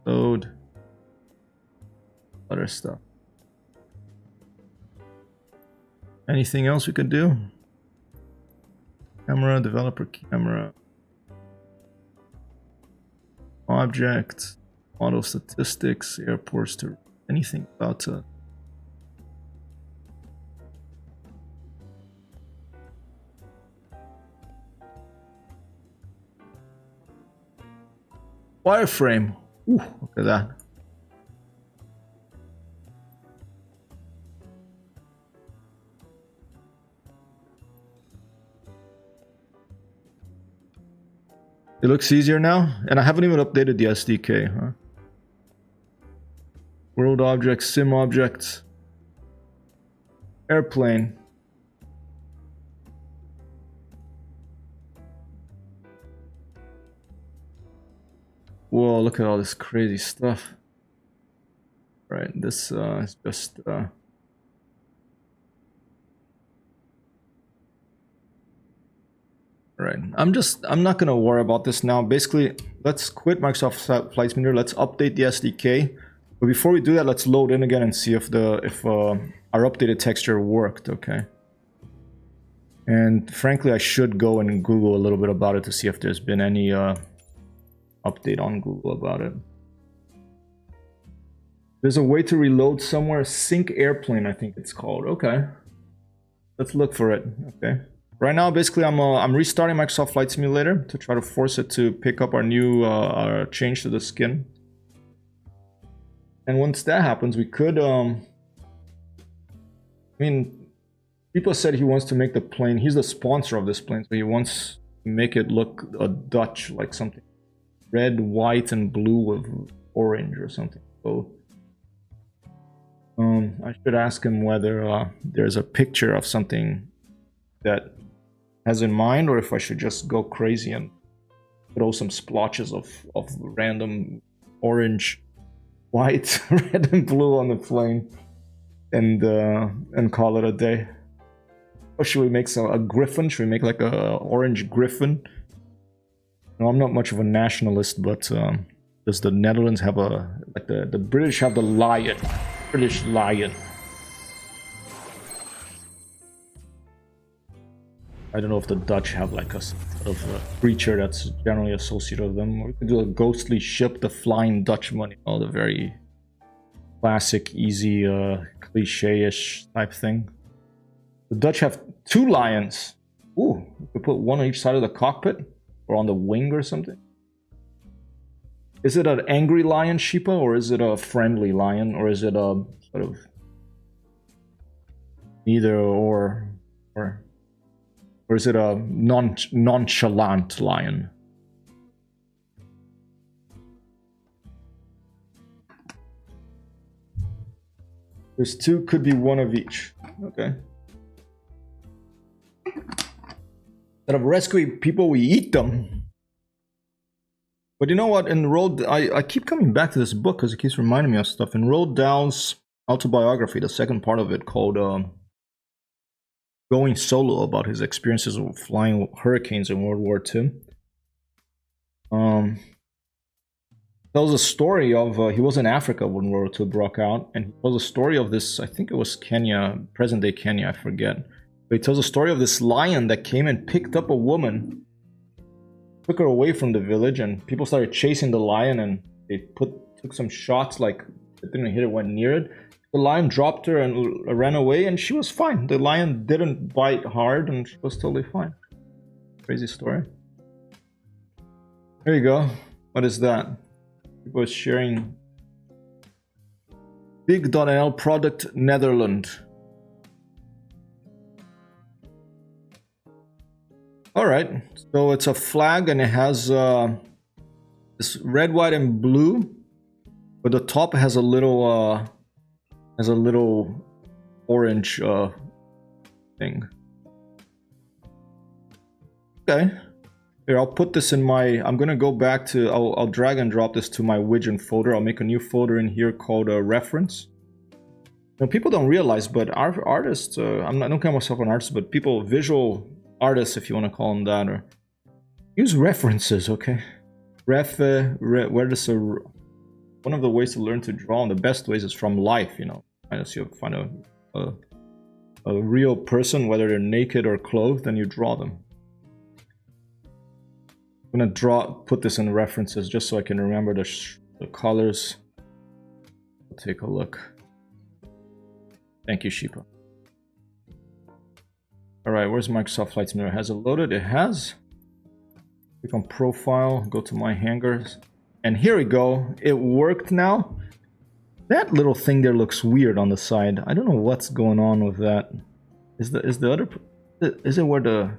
load, other stuff. Anything else we could do? Camera, developer camera, object, auto statistics, airports to anything about wireframe. Ooh, look at that. It looks easier now, and I haven't even updated the SDK, huh? World objects, sim objects, airplane. Whoa, look at all this crazy stuff. Right, this is just right. I'm not gonna worry about this now. Basically, let's quit Microsoft Flight Simulator. Let's update the SDK. But before we do that, let's load in again and see if our updated texture worked. Okay. And frankly, I should go and Google a little bit about it to see if there's been any update on Google about it. There's a way to reload somewhere. Sync airplane, I think it's called. Okay. Let's look for it. Okay. Right now, basically, I'm restarting Microsoft Flight Simulator to try to force it to pick up our new our change to the skin. And once that happens, we could. I mean, people said he wants to make the plane. He's the sponsor of this plane, so he wants to make it look Dutch, like something red, white, and blue with orange or something. So, I should ask him whether there's a picture of something that has in mind, or if I should just go crazy and throw some splotches of random orange, white, red, and blue on the plane, and call it a day. Or should we make a griffin? Should we make like a orange griffin? No, I'm not much of a nationalist, but does the Netherlands have the British have the lion? British lion. I don't know if the Dutch have like a sort of a creature that's generally associated with them. Or we could do a ghostly ship, the Flying Dutchman, you know, the very classic, easy, cliche-ish type thing. The Dutch have 2 lions. Ooh, we could put one on each side of the cockpit or on the wing or something. Is it an angry lion, Sheepa, or is it a friendly lion, or is it a sort of either or is it a nonchalant lion? There's 2, could be one of each. Okay. Instead of rescuing people, we eat them. But you know what? In I keep coming back to this book because it keeps reminding me of stuff. In Roald Dahl's autobiography, the second part of it, called Going Solo, about his experiences of flying hurricanes in World War II. Tells a story of he was in Africa when World War II broke out, and he tells a story of this. I think it was Kenya, present-day Kenya, I forget. But he tells a story of this lion that came and picked up a woman, took her away from the village, and people started chasing the lion, and they took some shots, like it didn't hit it, went near it. The lion dropped her and ran away, and she was fine. The lion didn't bite hard, and she was totally fine. Crazy story. There you go. What is that? People are sharing. Big.nl product Netherlands. All right, so it's a flag, and it has this red, white, and blue, but the top has a little orange thing. Okay, here, I'll put this in my. I'm gonna go back to. I'll drag and drop this to my Widgeon folder. I'll make a new folder in here called reference. Now, people don't realize, but our artists. I don't call myself an artist, but people, visual artists, if you want to call them that, or use references, okay? where does one of the ways to learn to draw, and the best ways is from life, you know. As you find a real person, whether they're naked or clothed, and you draw them. I'm gonna put this in references just so I can remember the colors. We'll take a look. Thank you, Sheepa. Alright, where's Microsoft Flight Simulator? Has it loaded? It has. Click on Profile, go to My Hangars. And here we go. It worked now. That little thing there looks weird on the side. I don't know what's going on with that. Is the other... Is it where the...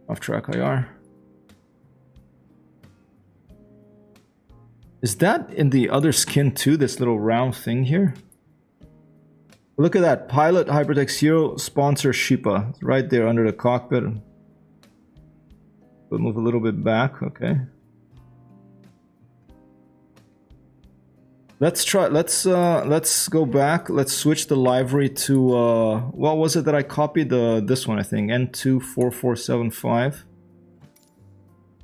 Off-track IR? Is that in the other skin too, this little round thing here? Look at that, Pilot Hypertext Hero sponsor Sheepa. It's right there under the cockpit. We'll move a little bit back, okay. Let's go back. Let's switch the livery to what was it that I copied? This one, I think, N24475.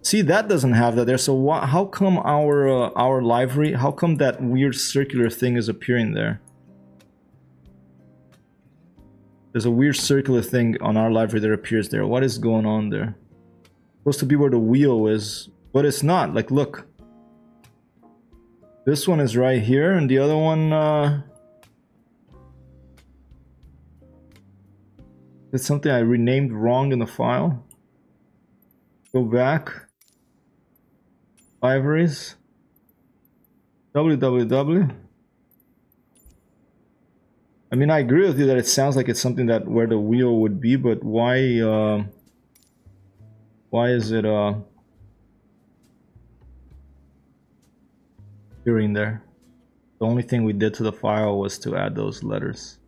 See, that doesn't have that there. So how come our livery? How come that weird circular thing is appearing there? There's a weird circular thing on our livery that appears there. What is going on there? Supposed to be where the wheel is, but it's not. Like, look. This one is right here, and the other one, it's something I renamed wrong in the file. Go back. Libraries. www. I mean, I agree with you that it sounds like it's something that where the wheel would be, but why is it appearing there? The only thing we did to the file was to add those letters.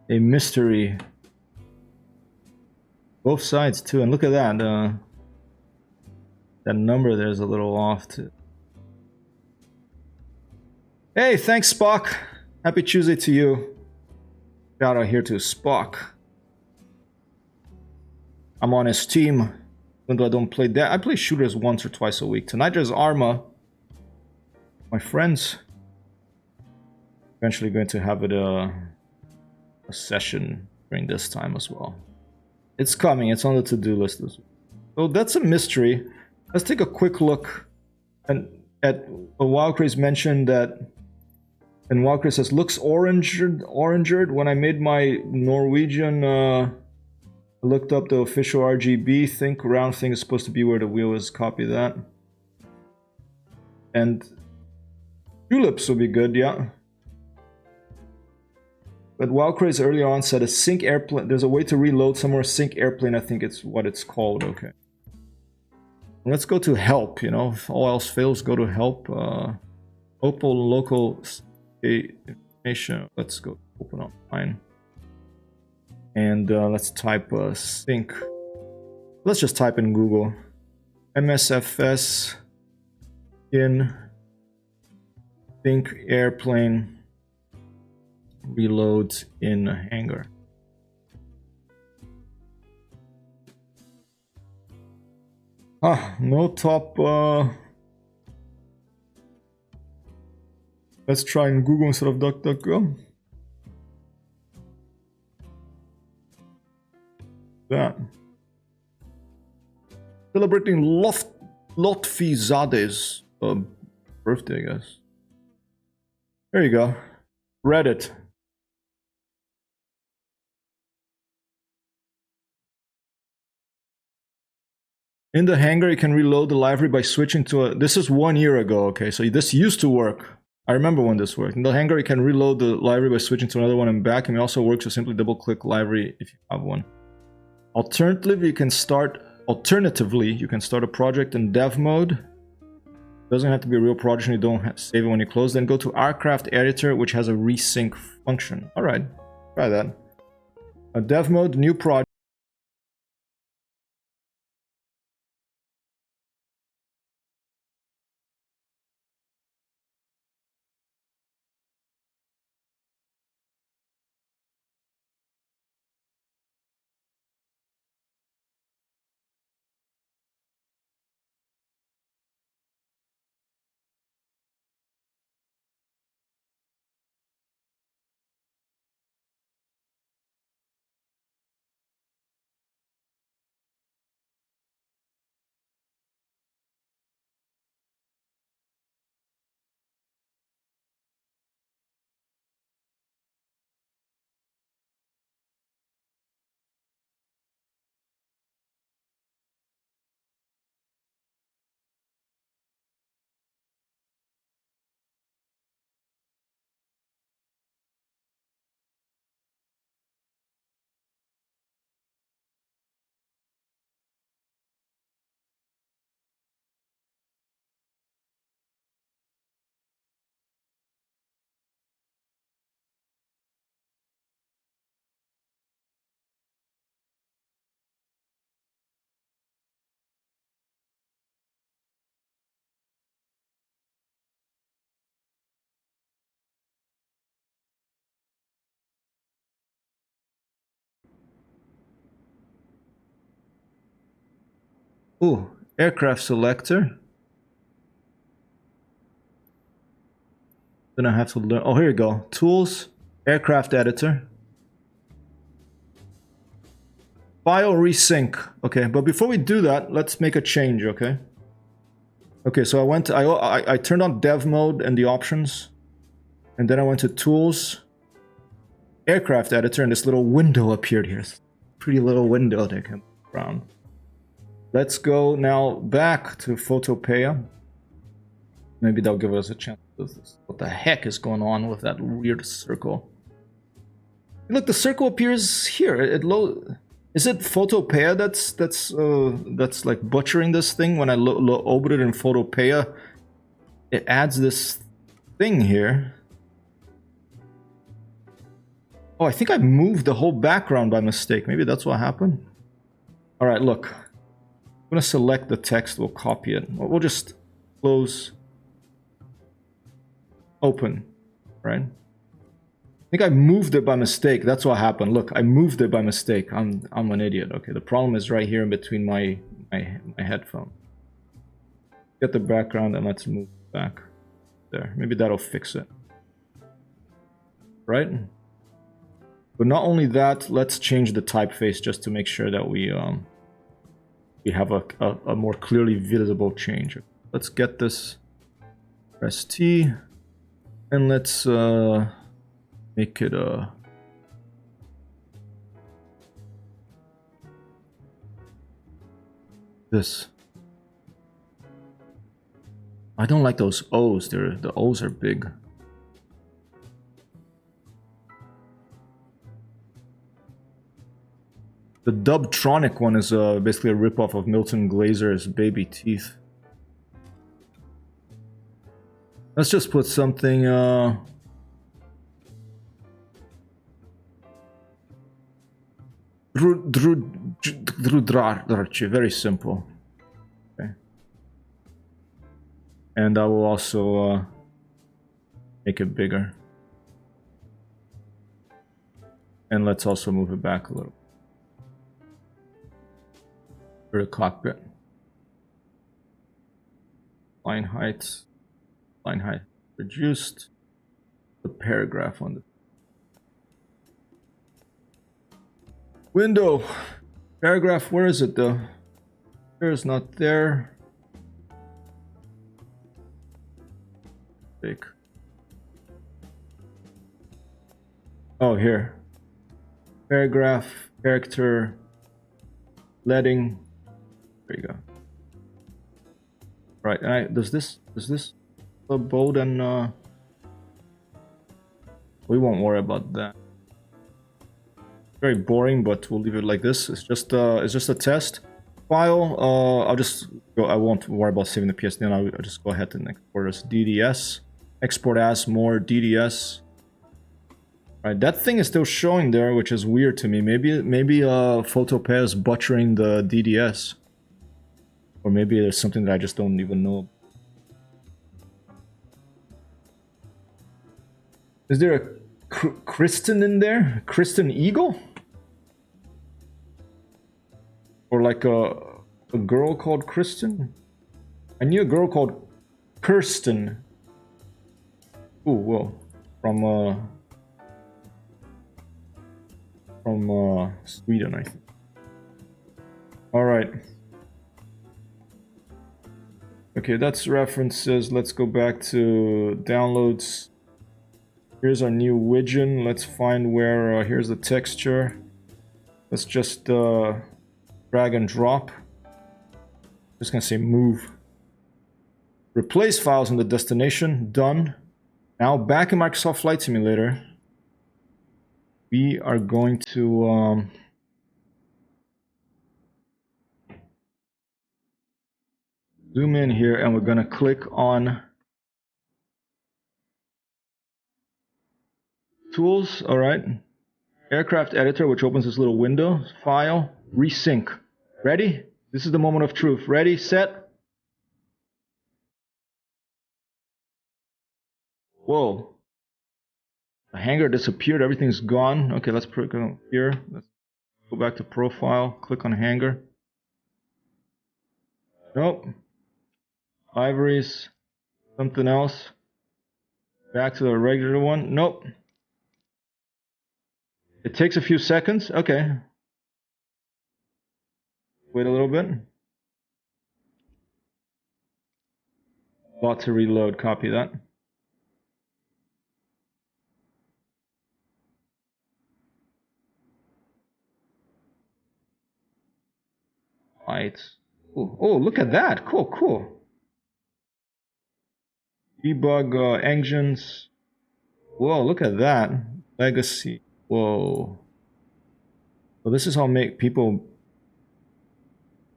A mystery. Both sides too, and look at that. That number there's a little off too. Hey, thanks Spock. Happy Tuesday to you. Shout out here to Spock. I'm on his team, even though I don't play that. I play shooters once or twice a week. Tonight there's Arma. My friends. Eventually going to have it a session during this time as well. It's coming. It's on the to-do list this week. So that's a mystery. Let's take a quick look at Wildcraze mentioned that, and Wildcraze says looks orangered. When I made my Norwegian, I looked up the official RGB. Think round thing is supposed to be where the wheel is. Copy that. And tulips will be good, yeah. But Wildcraze earlier on said a sync airplane. There's a way to reload somewhere. Sync airplane, I think it's what it's called. Okay. Let's go to help. You know, if all else fails, go to help. Opal local information. Let's go open up mine. And let's type sync. Let's just type in Google. MSFS in sync airplane reload in hangar. No top. Let's try in Google instead of DuckDuckGo. That. Celebrating Lotfizade's birthday, I guess. There you go. Reddit. In the hangar, you can reload the library by switching to a... This is 1 year ago, okay? So this used to work. I remember when this worked. In the hangar, you can reload the library by switching to another one and back. And it also works with simply double-click library if you have one. Alternatively, you can start a project in dev mode. It doesn't have to be a real project and you don't save it when you close. Then go to Aircraft Editor, which has a resync function. All right, try that. A dev mode, new project. Ooh, aircraft selector. Then I have to learn. Oh, here you go. Tools, aircraft editor. File resync. Okay, but before we do that, let's make a change, okay? Okay, so I turned on dev mode and the options. And then I went to tools, aircraft editor, and this little window appeared here. Pretty little window that came around. Let's go now back to Photopeia. Maybe that'll give us a chance to do this. What the heck is going on with that weird circle? Look, the circle appears here. Is it Photopeia that's like butchering this thing? When I open it in Photopeia, it adds this thing here. Oh, I think I moved the whole background by mistake. Maybe that's what happened. All right, look. I'm gonna select the text. We'll copy it. We'll just close. Open. Right? I think I moved it by mistake. That's what happened. Look, I moved it by mistake. I'm an idiot. Okay, the problem is right here in between my headphone. Get the background and let's move back there. Maybe that'll fix it. Right? But not only that, let's change the typeface just to make sure that we have a more clearly visible change. Let's get this. Press T, and let's make it this. I don't like those O's. The O's are big. The Dubtronic one is basically a ripoff of Milton Glazer's Baby Teeth. Let's just put something very simple. Okay. And I will also make it bigger. And let's also move it back a little. For the cockpit. Line height reduced. The paragraph on the window. Paragraph, where is it though? There is not there. Big. Oh, here. Paragraph, character, leading. There you go. Right, and does this bold and we won't worry about that. Very boring, but we'll leave it like this. It's just a test file. I'll just go. I won't worry about saving the PSD. I'll just go ahead and export as DDS. Export as more DDS. Right, that thing is still showing there, which is weird to me. Maybe Photopeia is butchering the DDS. Or maybe there's something that I just don't even know. Is there a Kristen in there? Kristen Eagle? Or like a girl called Kristen? I knew a girl called Kirsten. Ooh, whoa. From Sweden, I think. Alright. Okay, that's references. Let's go back to downloads. Here's our new Widgeon. Let's find where, here's the texture. Let's just drag and drop. Just gonna say move. Replace files in the destination, done. Now back in Microsoft Flight Simulator, we are going to zoom in here and we're gonna click on Tools, all right. Aircraft Editor, which opens this little window. File, resync. Ready? This is the moment of truth. Ready, set. Whoa. The hangar disappeared. Everything's gone. Okay, let's go here. Let's go back to profile. Click on hangar. Nope. Ivories. Something else. Back to the regular one. Nope. It takes a few seconds. Okay. Wait a little bit. About to reload. Copy that. Right. Oh, look at that. Cool, cool. Debug engines. Whoa, look at that. Legacy. Whoa. So this is how make people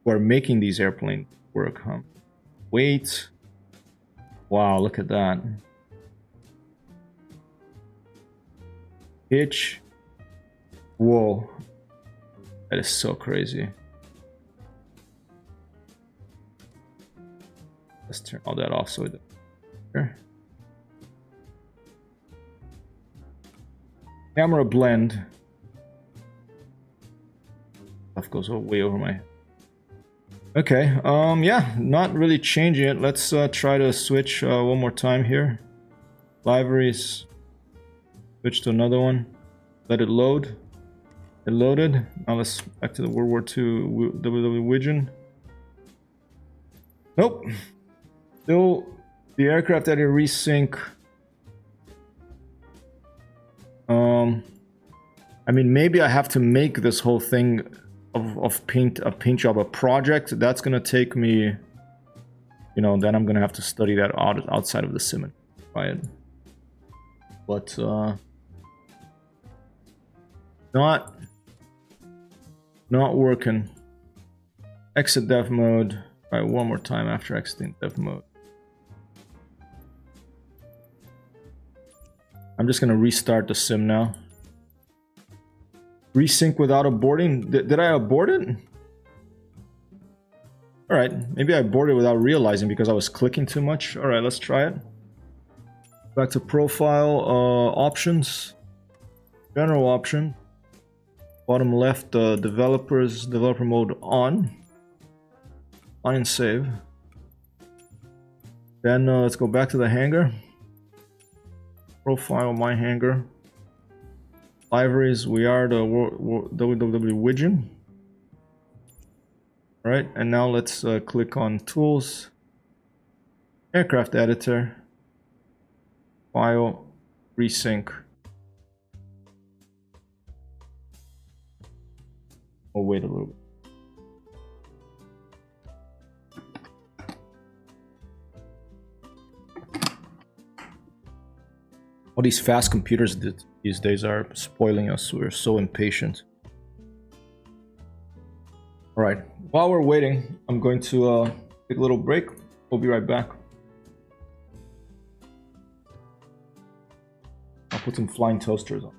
who are making these airplanes work, huh? Wait. Wow, look at that. Pitch. Whoa. That is so crazy. Let's turn all that off so it here. Camera blend. Stuff goes way over my head. Okay, yeah, not really changing it. Let's try to switch one more time here. Libraries. Switch to another one. Let it load. It loaded. Now let's back to the World War II Widgeon. Nope. Still the aircraft that it resync. I mean, maybe I have to make this whole thing of paint job a project. That's gonna take me, you know, then I'm gonna have to study that outside of the sim, right? But not working. Exit dev mode. All right, one more time after exiting dev mode. I'm just gonna restart the sim now. Resync without aborting. Did I abort it? All right, maybe I aborted without realizing because I was clicking too much. All right, let's try it. Back to profile, options, general option, bottom left, developer mode on and save. Then let's go back to the hangar. Profile, my hangar. Libraries, we are the WWW Widgeon. All right, and now let's click on Tools, Aircraft Editor, File, Resync. Oh, wait a little bit. All these fast computers these days are spoiling us. We're so impatient. All right, while we're waiting, I'm going to take a little break. We'll be right back. I'll put some flying toasters on.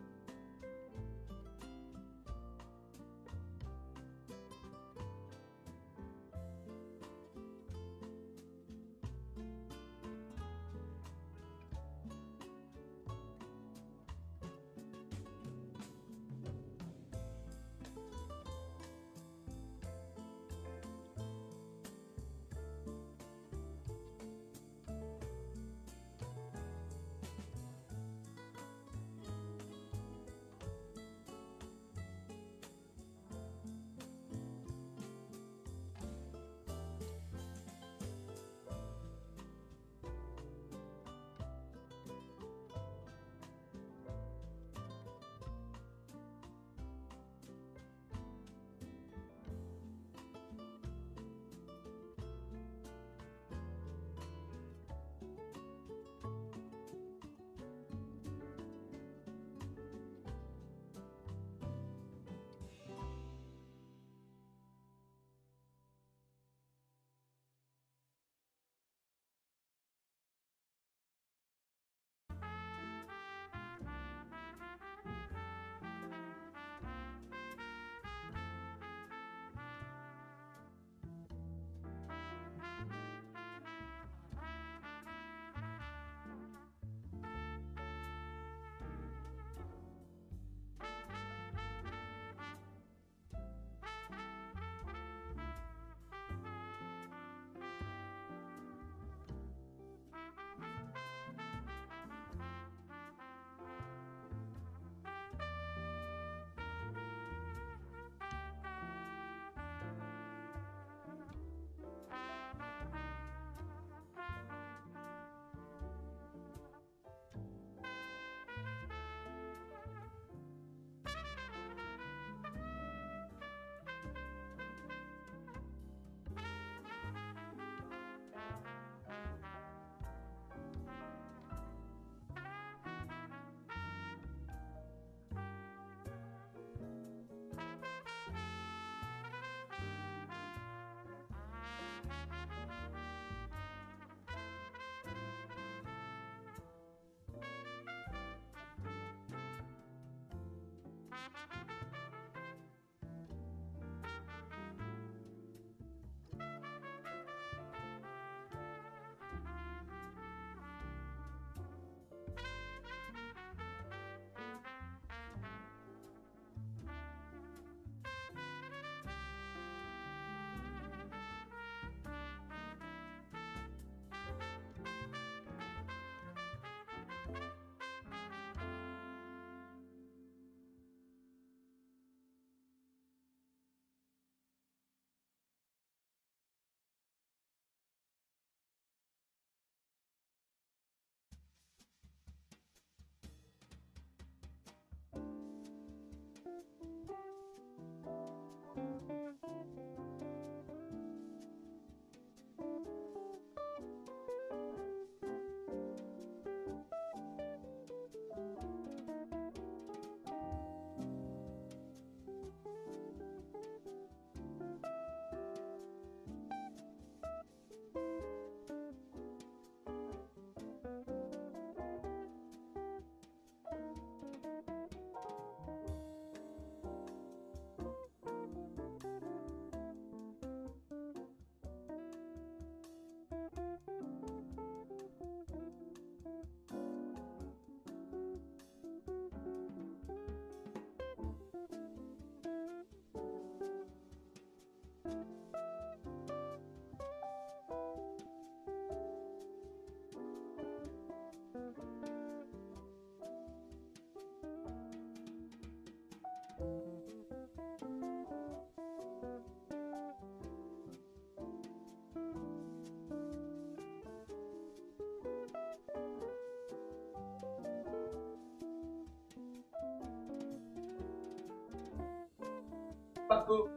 Alright,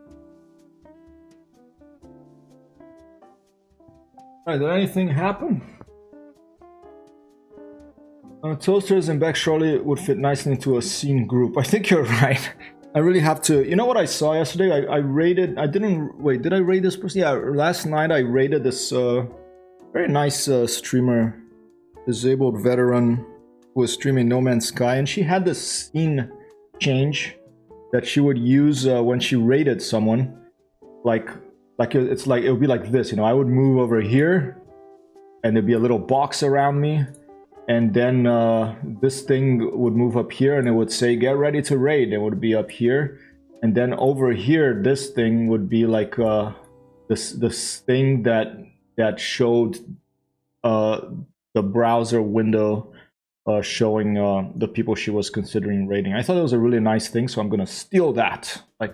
did anything happen? Toasters and back surely would fit nicely into a scene group. I think you're right. I really have to. You know what I saw yesterday? I raided. I didn't. Wait, did I raid this person? Yeah, last night I raided this very nice streamer, disabled veteran who was streaming No Man's Sky, and she had this scene change that she would use when she raided someone. It's like it would be like this. You know, I would move over here, and there'd be a little box around me. And then this thing would move up here and it would say, get ready to raid. It would be up here. And then over here, this thing would be like this thing that showed the browser window showing the people she was considering raiding. I thought it was a really nice thing, so I'm going to steal that. I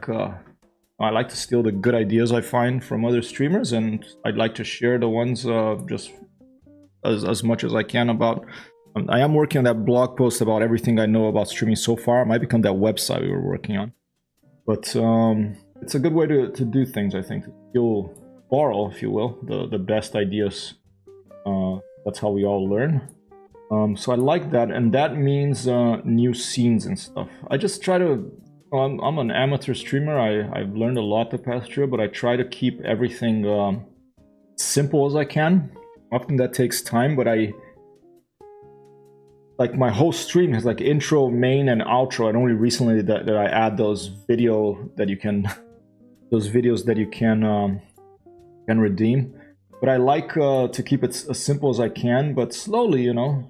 like to steal the good ideas I find from other streamers, and I'd like to share the ones just as much as I can about. I am working on that blog post about everything I know about streaming so far. It might become that website we were working on, but it's a good way to do things. I think you'll borrow, if you will, the best ideas. That's how we all learn. So I like that, and that means new scenes and stuff. I just try to. I'm an amateur streamer. I've learned a lot the past year, but I try to keep everything simple as I can. Often that takes time, but like my whole stream has like intro, main, and outro, and only recently that I add those videos that you can redeem. But I like to keep it as simple as I can, but slowly, you know,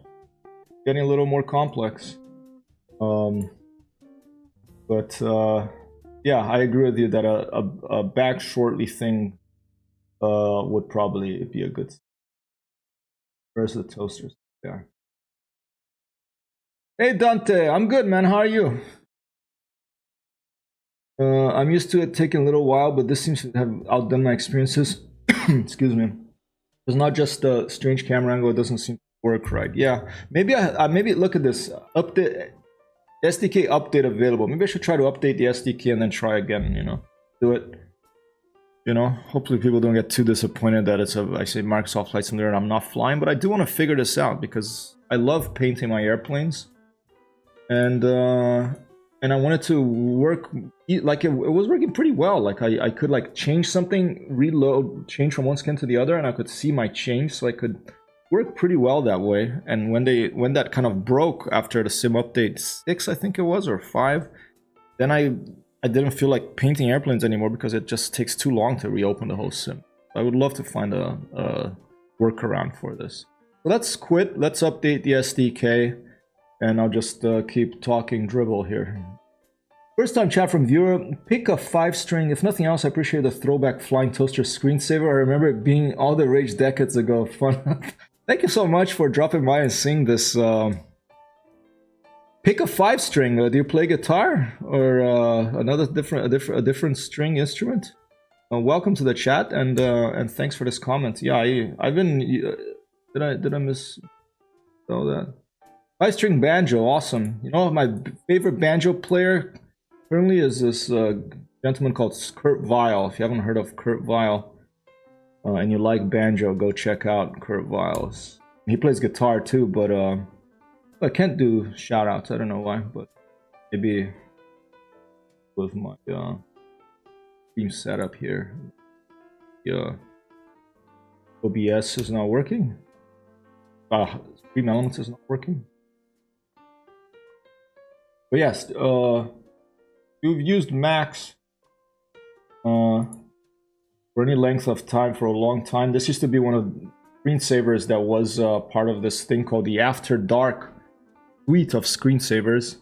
getting a little more complex. Yeah, I agree with you that a back shortly thing would probably be a good. Where's the toasters? There. Hey Dante, I'm good, man. How are you? I'm used to it taking a little while, but this seems to have outdone my experiences. Excuse me. It's not just a strange camera angle; it doesn't seem to work right. Yeah, maybe maybe look at this update. SDK update available. Maybe I should try to update the SDK and then try again. You know, do it. You know, hopefully people don't get too disappointed that it's I say Microsoft Flight Simulator and I'm not flying, but I do want to figure this out because I love painting my airplanes, and I wanted to work like it was working pretty well. Like I could like change something, reload, change from one skin to the other, and I could see my change, so I could work pretty well that way. And when that kind of broke after the sim update 6, I think it was, or 5, then I didn't feel like painting airplanes anymore because it just takes too long to reopen the whole sim. I would love to find a workaround for this. So let's quit. Let's update the SDK, and I'll just keep talking dribble here. First time chat from viewer. Pick a 5-string. If nothing else, I appreciate the throwback flying toaster screensaver. I remember it being all the rage decades ago. Fun. Thank you so much for dropping by and seeing this. Pick a 5-string. Do you play guitar or a different string instrument? Welcome to the chat, and thanks for this comment. Yeah, I've been. Did I miss all that? 5-string banjo, awesome. You know, my favorite banjo player currently is this gentleman called Kurt Vile. If you haven't heard of Kurt Vile and you like banjo, go check out Kurt Vile's. He plays guitar too, but I can't do shout outs. I don't know why, but maybe with my team setup here. Yeah, OBS is not working. Stream Elements is not working. But yes, you've used Max for any length of time for a long time. This used to be one of the screensavers that was part of this thing called the After Dark suite of screensavers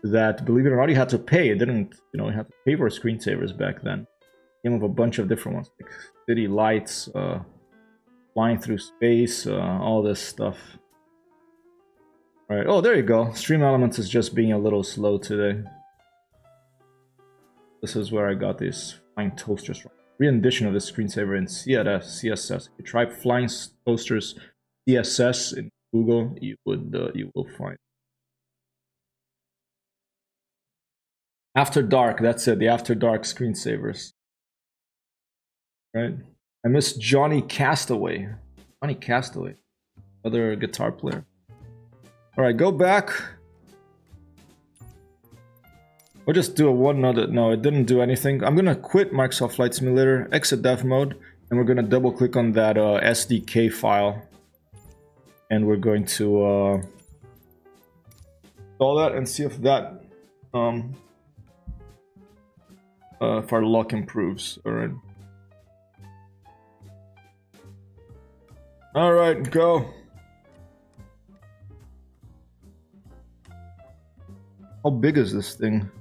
that, believe it or not, you had to pay. It didn't, you have to pay for screensavers back then. It came with a bunch of different ones, like city lights, flying through space, all this stuff. All right. Oh, there you go. Stream Elements is just being a little slow today. This is where I got these flying toasters from. Rendition of this screensaver in CSS. If you try flying toasters CSS in Google, you will find. After Dark, that's it. The After Dark screensavers. Right? I miss Johnny Castaway. Johnny Castaway. Other guitar player. Alright, go back. We'll just do a one other. No, it didn't do anything. I'm gonna quit Microsoft Flight Simulator, exit dev mode, and we're gonna double click on that SDK file. And we're going to install that and see if that if our luck improves. Alright. Alright, go. How big is this thing?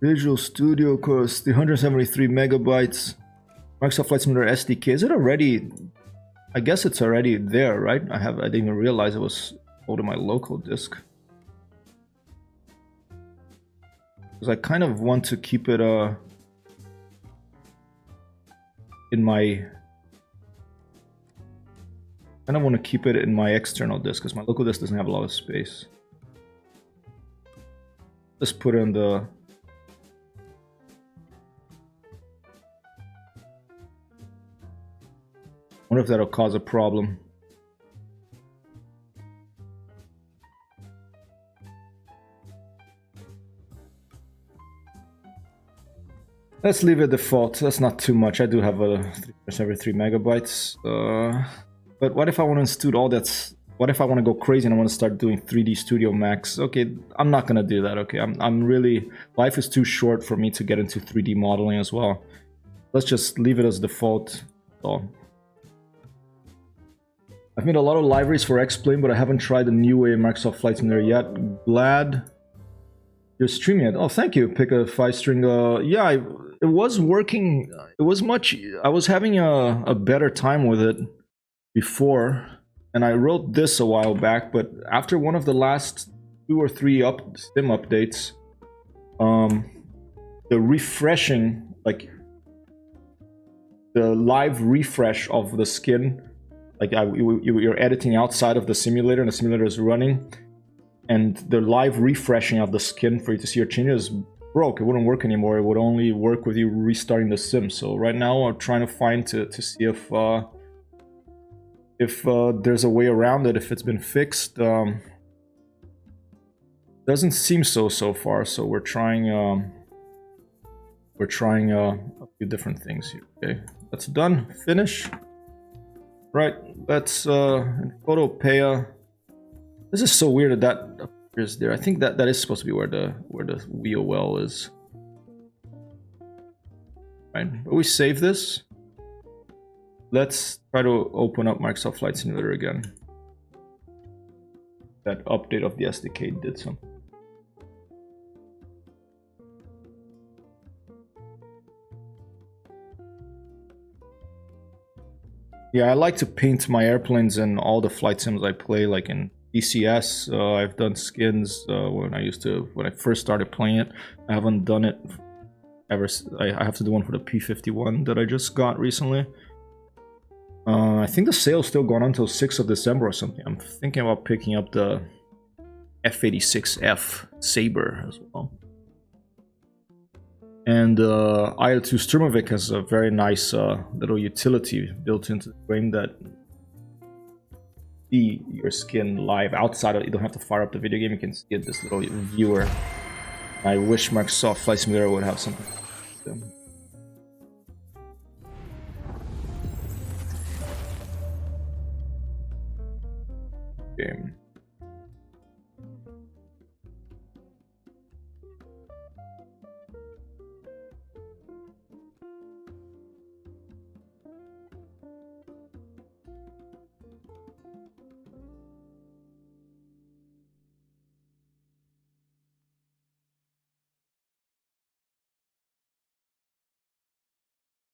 Visual Studio cost 173 megabytes. Microsoft Flight Simulator SDK. Is it already? I guess it's already there, right? I didn't even realize it was holding my local disk. Because I kind of want to keep it in my. I don't want to keep it in my external disk because my local disk doesn't have a lot of space. Let's put it in the. I wonder if that'll cause a problem. Let's leave it default. That's not too much. I do have a 3 megabytes. But what if I want to institute all that? What if I want to go crazy and I want to start doing 3D Studio Max? Okay, I'm not gonna do that. Okay, I'm really, life is too short for me to get into 3D modeling as well. Let's just leave it as default. So, I've made a lot of libraries for X-Plane, but I haven't tried the new way Microsoft Flight Simulator yet. Glad you're streaming it. Oh, thank you. Pick a 5-string. Yeah, it was working. It was much. I was having a better time with it before, and I wrote this a while back. But after one of the last 2 or 3 Stim updates, the refreshing, like the live refresh of the skin. Like you're editing outside of the simulator and the simulator is running, and the live refreshing of the skin for you to see your changes broke. It wouldn't work anymore. It would only work with you restarting the sim. So right now I'm trying to find to see if there's a way around it, if it's been fixed. Doesn't seem so far. So we're trying a few different things here. Okay, that's done. Finish. Right, let's Photopeia. This is so weird that appears there. I think that is supposed to be where the WOL is. Right, but we save this. Let's try to open up Microsoft Flight Simulator again. That update of the SDK did something. Yeah, I like to paint my airplanes in all the flight sims I play, like in DCS. I've done skins when I first started playing it. I haven't done it ever. I have to do one for the P-51 that I just got recently. I think the sale's still going on until 6th of December or something. I'm thinking about picking up the F-86F Sabre as well. And IL-2 Sturmovik has a very nice little utility built into the frame that see your skin live outside of it. You don't have to fire up the video game, you can see it, this little viewer. I wish Microsoft Flight Simulator would have something. Game.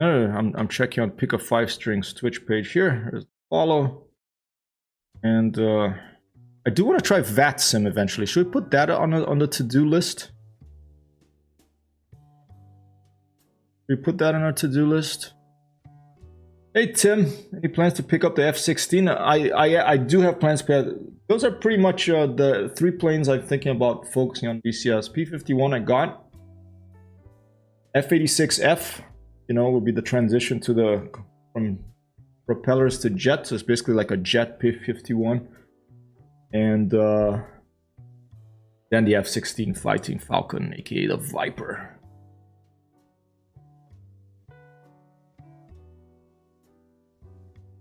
I'm checking on Pick a 5-strings Twitch page here. There's follow. And I do want to try VATSIM eventually. Should we put that on the to-do list? Should we put that on our to-do list? Hey Tim, any plans to pick up the F-16? I do have plans. Those are pretty much the 3 planes I'm thinking about focusing on BCS. P-51 I got. F-86F, you know, will be the transition to from propellers to jet. So it's basically like a jet P-51. And then the F-16 Fighting Falcon, aka the Viper.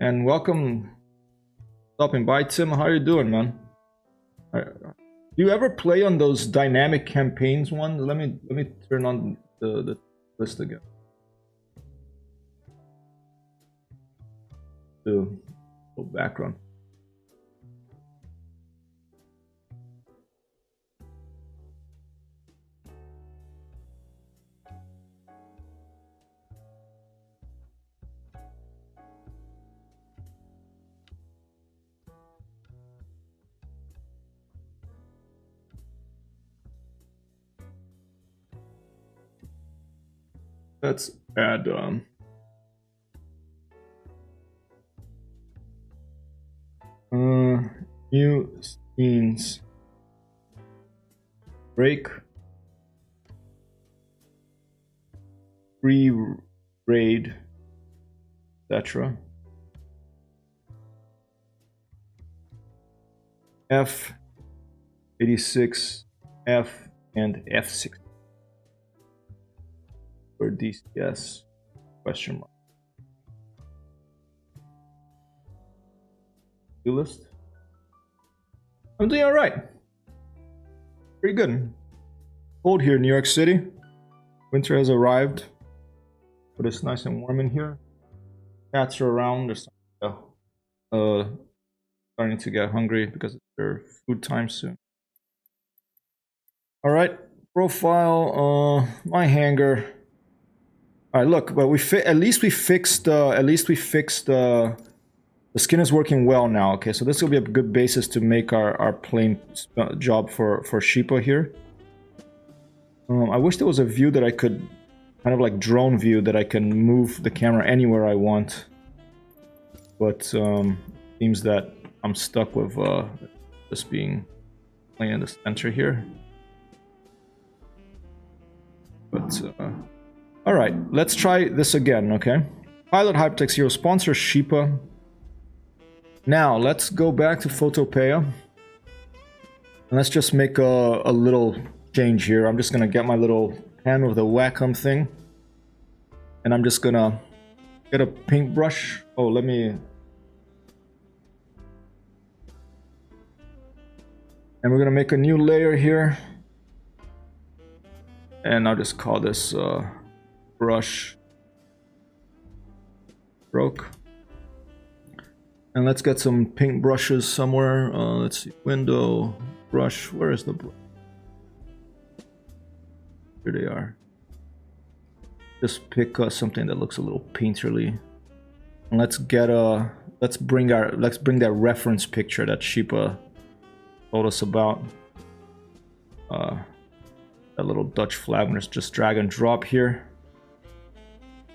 And welcome, stopping by, Tim. How you doing, man? Do you ever play on those dynamic campaigns one? Let me turn on the list again. The background. Let's add new scenes, break, free raid, etc. F-86, F, and F-6 for DCS, question mark. List. I'm doing all right. Pretty good. Cold here in New York City. Winter has arrived, but it's nice and warm in here. Cats are around. They're starting to get hungry because it's their food time soon. All right, profile. My hangar. All right, look, but at least we fixed. The skin is working well now, okay? So this will be a good basis to make our plane job for Sheepa here. I wish there was a view that I could, kind of like drone view, that I can move the camera anywhere I want. But seems that I'm stuck with this being plane in the center here. But, all right, let's try this again, okay? Pilot Hypertext Hero sponsor Sheepa. Now, let's go back to Photopeia. And let's just make a little change here. I'm just going to get my little hand with the Wacom thing. And I'm just going to get a paintbrush. Oh, let me... And we're going to make a new layer here. And I'll just call this brush stroke. And let's get some paint brushes somewhere. Let's see, window, brush, where is the brush? Here they are. Just pick something that looks a little painterly. And let's bring that reference picture that Sheepa told us about. That little Dutch flag, and just drag and drop here,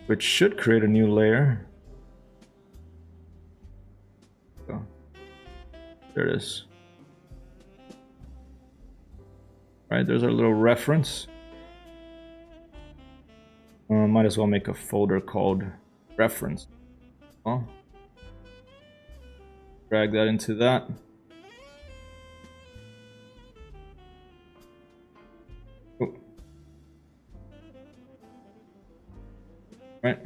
which should create a new layer. There it is. All right, there's our little reference. Might as well make a folder called reference. Oh. Drag that into that. Oh. Right.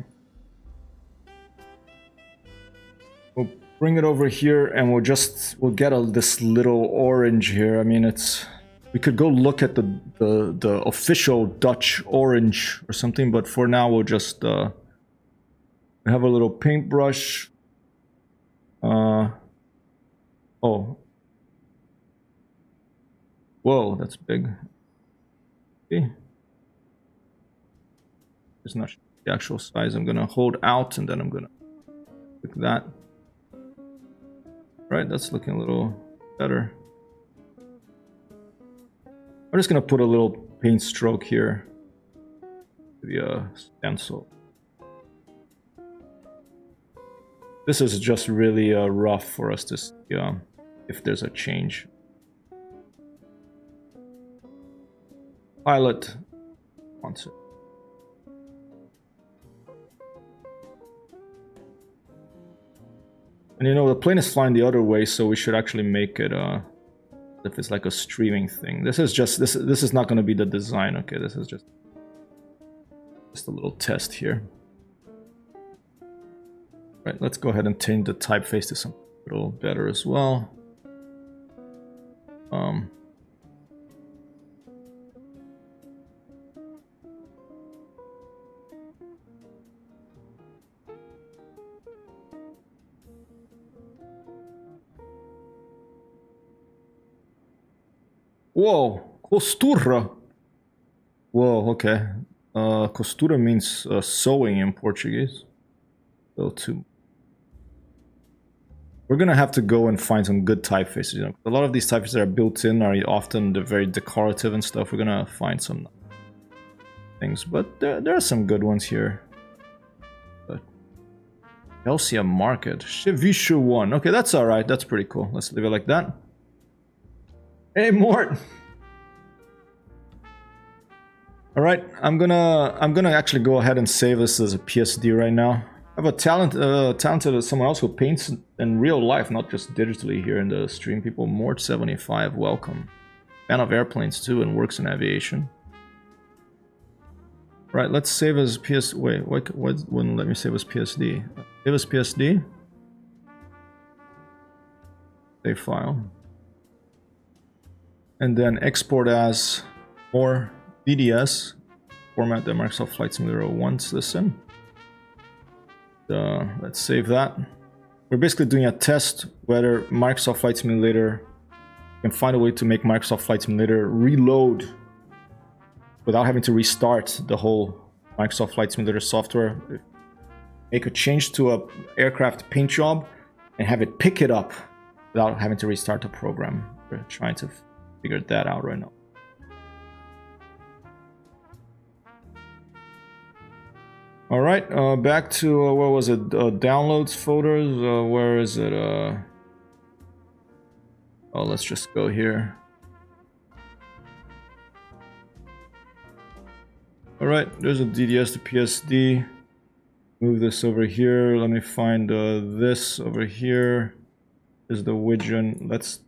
We'll bring it over here, and we'll get this little orange here. I mean, we could go look at the official Dutch orange or something, but for now we'll just have a little paintbrush. Oh, whoa, that's big. Okay. It's not the actual size. I'm gonna hold out, and then I'm gonna click that. Right, that's looking a little better. I'm just gonna put a little paint stroke here. Maybe a stencil. This is just really rough for us to see if there's a change. Pilot sponsor. And you know, the plane is flying the other way, so we should actually make it if it's like a streaming thing. This is just this is not going to be the design. Okay, this is just a little test here. Right, let's go ahead and change the typeface to something a little better as well. Whoa, costura. Whoa, okay. Costura means sewing in Portuguese. So we're gonna have to go and find some good typefaces. You know, a lot of these typefaces that are built in are often very decorative and stuff. We're gonna find some things, but there are some good ones here. But Chelsea Market, Chevishu 1. Okay, that's all right. That's pretty cool. Let's leave it like that. Hey, Mort. All right, I'm gonna actually go ahead and save this as a PSD right now. I have a talented someone else who paints in real life, not just digitally here in the stream. People, Mort75, welcome. Fan of airplanes too, and works in aviation. Right, let's save as PS. Wait, what wouldn't let me save as PSD? Save as PSD. Save file. And then export as or DDS format that Microsoft Flight Simulator wants this in. Let's save that. We're basically doing a test whether Microsoft Flight Simulator can find a way to make Microsoft Flight Simulator reload without having to restart the whole Microsoft Flight Simulator software. Make a change to a aircraft paint job and have it pick it up without having to restart the program. We're trying to figure that out right now. All right, back to where was it? Downloads folders. Where is it? Oh, let's just go here. All right, there's a DDS to PSD. Move this over here. Let me find this over here. Is the Widgeon. Let's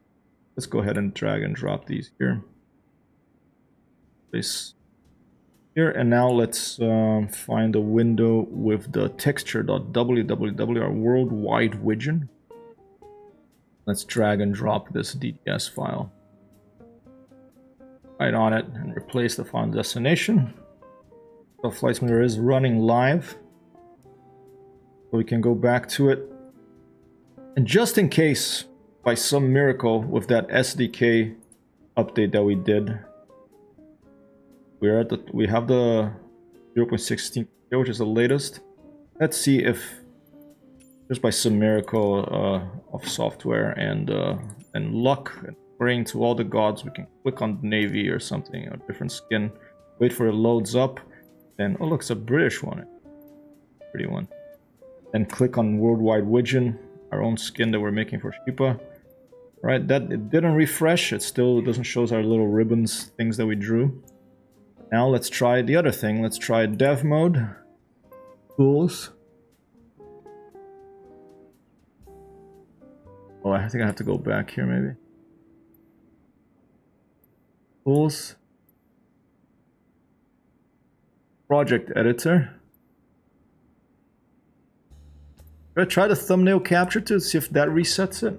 go ahead and drag and drop these here. Place here, and now let's find a window with the texture.www, our worldwide Widgeon. Let's drag and drop this DDS file right on it and replace the file destination. So Flight Simulator is running live, so we can go back to it. And just in case, by some miracle, with that SDK update that we did, we have the 0.16, which is the latest. Let's see if just by some miracle of software and luck and praying to all the gods, we can click on Navy or something, a different skin, wait for it loads up, then oh look, it's a British one, pretty one. Then click on Worldwide Widgeon, our own skin that we're making for Shipa. Right, that it didn't refresh. It still doesn't show us our little ribbons, things that we drew. Now let's try the other thing. Let's try dev mode, tools. Oh, I think I have to go back here maybe. Tools. Project editor. Should I try the thumbnail capture to see if that resets it?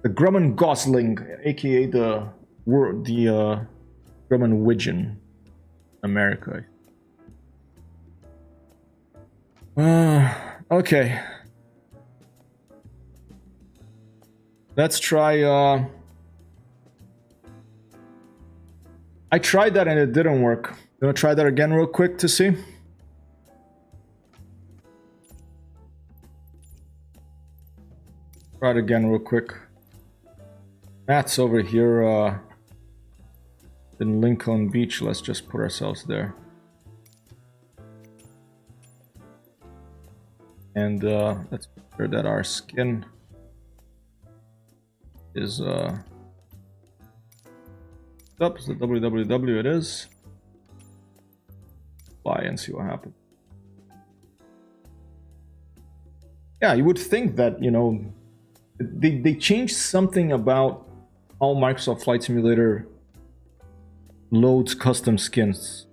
The Grumman Gosling, aka the Grumman Widgeon, America. Okay. Let's try. I tried that and it didn't work. Gonna try that again real quick to see. Try it again real quick. Matt's over here in Lincoln Beach. Let's just put ourselves there. And let's make sure that our skin is up. So www it is. Apply and see what happens. Yeah, you would think that, you know, they changed something about how Microsoft Flight Simulator loads custom skins.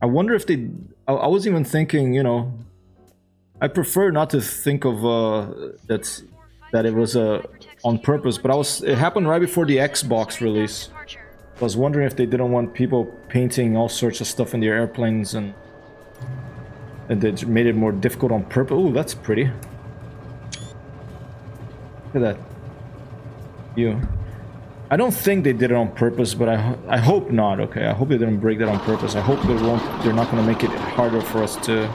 I wonder if they... I was even thinking, you know, I prefer not to think of that it was on purpose, but it happened right before the Xbox release. I was wondering if they didn't want people painting all sorts of stuff in their airplanes and they made it more difficult on purpose. Oh, that's pretty. Look at that view. I don't think they did it on purpose, but I hope not. Okay, I hope they didn't break that on purpose. I hope they're not going to make it harder for us to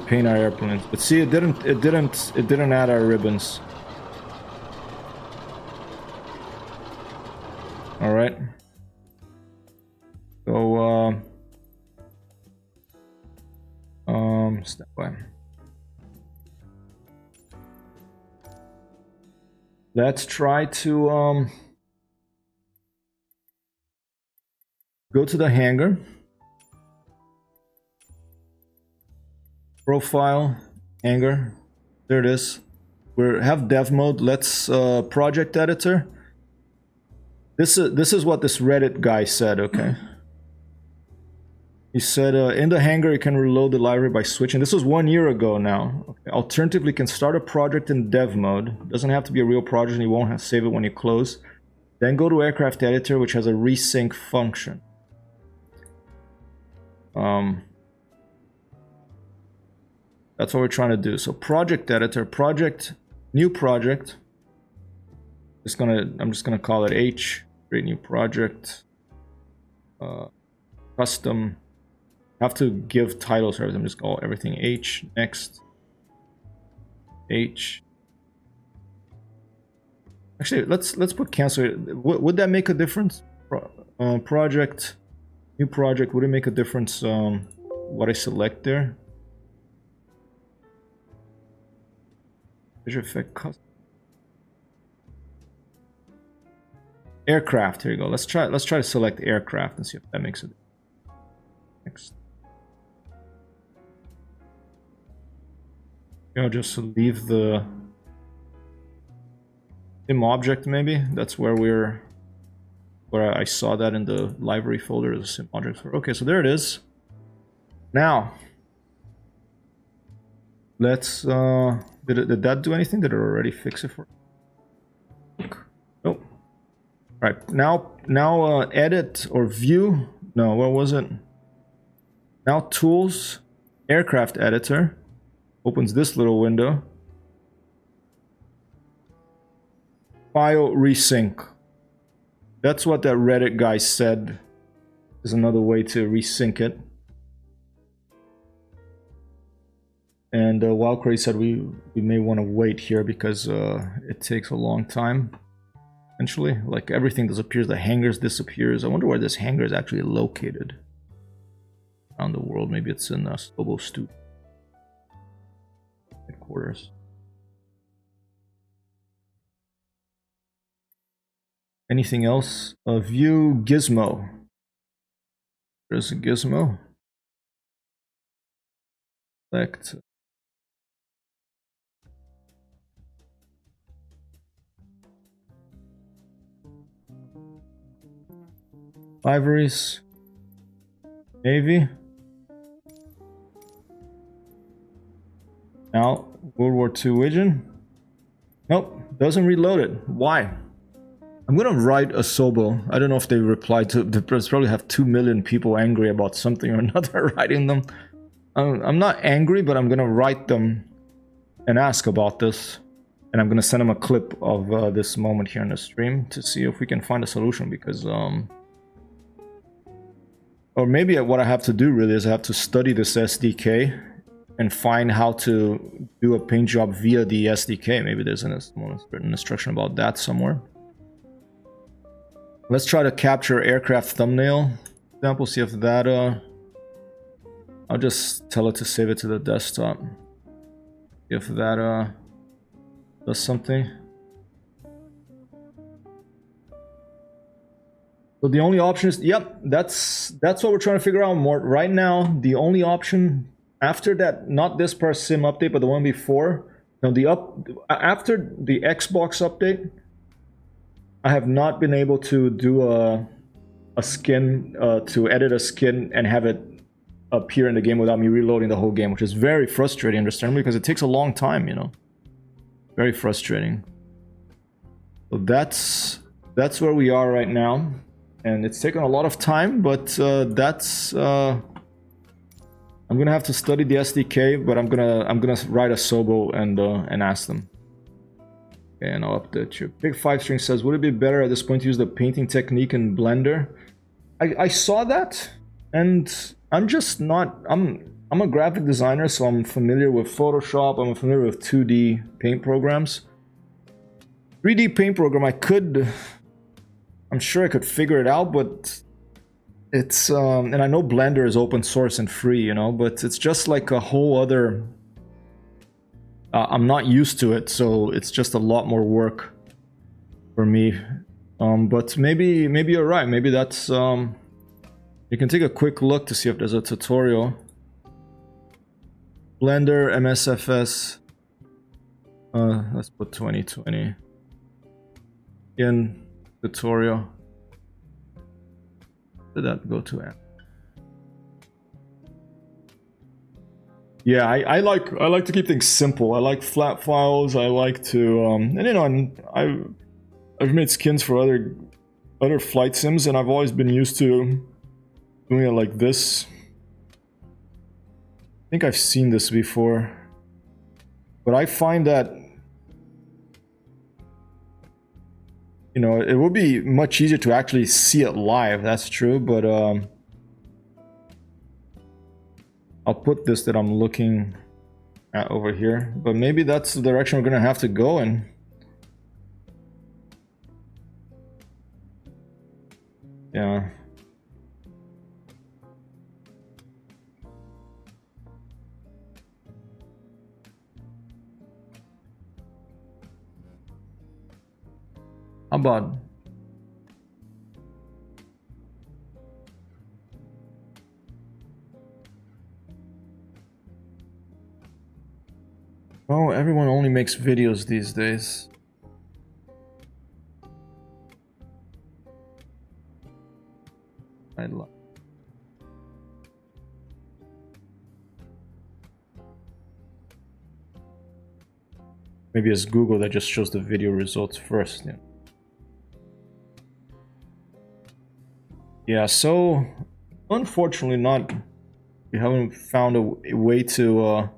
paint our airplanes. But see, it didn't add our ribbons. All right. So step by. Let's try to go to the hangar. Profile, hangar. There it is. We have dev mode. Let's project editor. This is what this Reddit guy said. Okay. He said, in the hangar, you can reload the library by switching. This was 1 year ago now. Okay. Alternatively, you can start a project in dev mode. It doesn't have to be a real project, and you won't have to save it when you close. Then go to aircraft editor, which has a resync function. That's what we're trying to do. So project editor, new project. I'm just gonna call it H. Create new project. Custom. Have to give titles for everything. Just call everything H. Next. H. Actually, let's put cancel. Would that make a difference? Project, new project. Would it make a difference? What I select there. Visual effect custom. Aircraft. Here you go. Let's try to select aircraft and see if that makes it. Next. I'll just leave the sim object. Maybe that's where I saw that in the library folder. The sim object. Okay, so there it is. Now, let's. Did that do anything? Did it already fix it for? Nope. All right. Now edit or view. No, what was it? Now tools, aircraft editor. Opens this little window. File resync. That's what that Reddit guy said is another way to resync it. And Wildcray said we may want to wait here because it takes a long time. Essentially, like everything disappears, the hangars disappears. I wonder where this hangar is actually located around the world. Maybe it's in Slobo Stu headquarters. Anything else? View gizmo. There's a gizmo. Select. Libraries. Navy. Now, World War II Widgeon. Nope, doesn't reload it. Why? I'm gonna write a Sobo. I don't know if they replied to. They probably have 2 million people angry about something or another writing them. I'm not angry, but I'm gonna write them and ask about this. And I'm gonna send them a clip of this moment here in the stream to see if we can find a solution because or maybe what I have to do really is I have to study this SDK and find how to do a paint job via the SDK. Maybe there's a certain instruction about that somewhere. Let's try to capture aircraft thumbnail example, see if that I'll just tell it to save it to the desktop. If that does something. So the only option is, yep, that's what we're trying to figure out more right now. The only option after that, not this per sim update, but the one before. Now after the Xbox update, I have not been able to do a skin, to edit a skin and have it appear in the game without me reloading the whole game, which is very frustrating, understandably, because it takes a long time, you know. Very frustrating. So that's where we are right now, and it's taken a lot of time, but that's I'm gonna have to study the SDK, but I'm gonna write a Sobo and ask them. Okay, and I'll update you. Big 5 string says, would it be better at this point to use the painting technique in Blender? I saw that, and I'm just not. I'm a graphic designer, so I'm familiar with Photoshop. I'm familiar with 2D paint programs. 3D paint program, I'm sure I could figure it out, but it's and I know Blender is open source and free, you know, but it's just like a whole other. I'm not used to it, so it's just a lot more work for me. But maybe you're right. Maybe that's you can take a quick look to see if there's a tutorial. Blender MSFS. Let's put 2020 in tutorial. Did that go to app? Yeah, I like to keep things simple. I like flat files. I like to and you know, I've made skins for other flight sims, and I've always been used to doing it like this. I think I've seen this before, but I find that, you know, it would be much easier to actually see it live. That's true, but I'll put this that I'm looking at over here, but maybe that's the direction we're gonna have to go in. Yeah. How about oh, everyone only makes videos these days. I love. Maybe it's Google that just shows the video results first. Yeah. Yeah, so unfortunately we haven't found a way to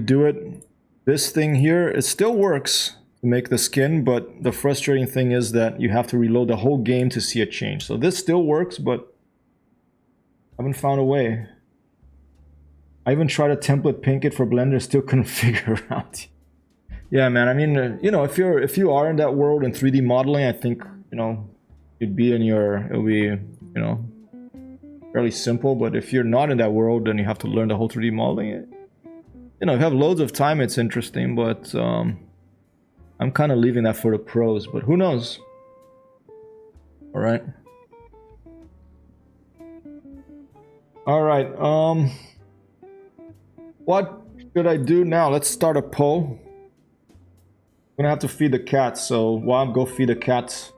do it. This thing here, it still works to make the skin, but the frustrating thing is that you have to reload the whole game to see a change. So this still works, but I haven't found a way. I even tried to template pink it for Blender, still couldn't figure out. Yeah, man, I mean, you know, if you are in that world in 3D modeling, I think, you know, it'll be, you know, fairly simple. But if you're not in that world, then you have to learn the whole 3D modeling. You know, if you have loads of time, it's interesting, but I'm kind of leaving that for the pros, but who knows? All right. All right. What should I do now? Let's start a poll. I'm gonna have to feed the cats, so while I go feed the cats,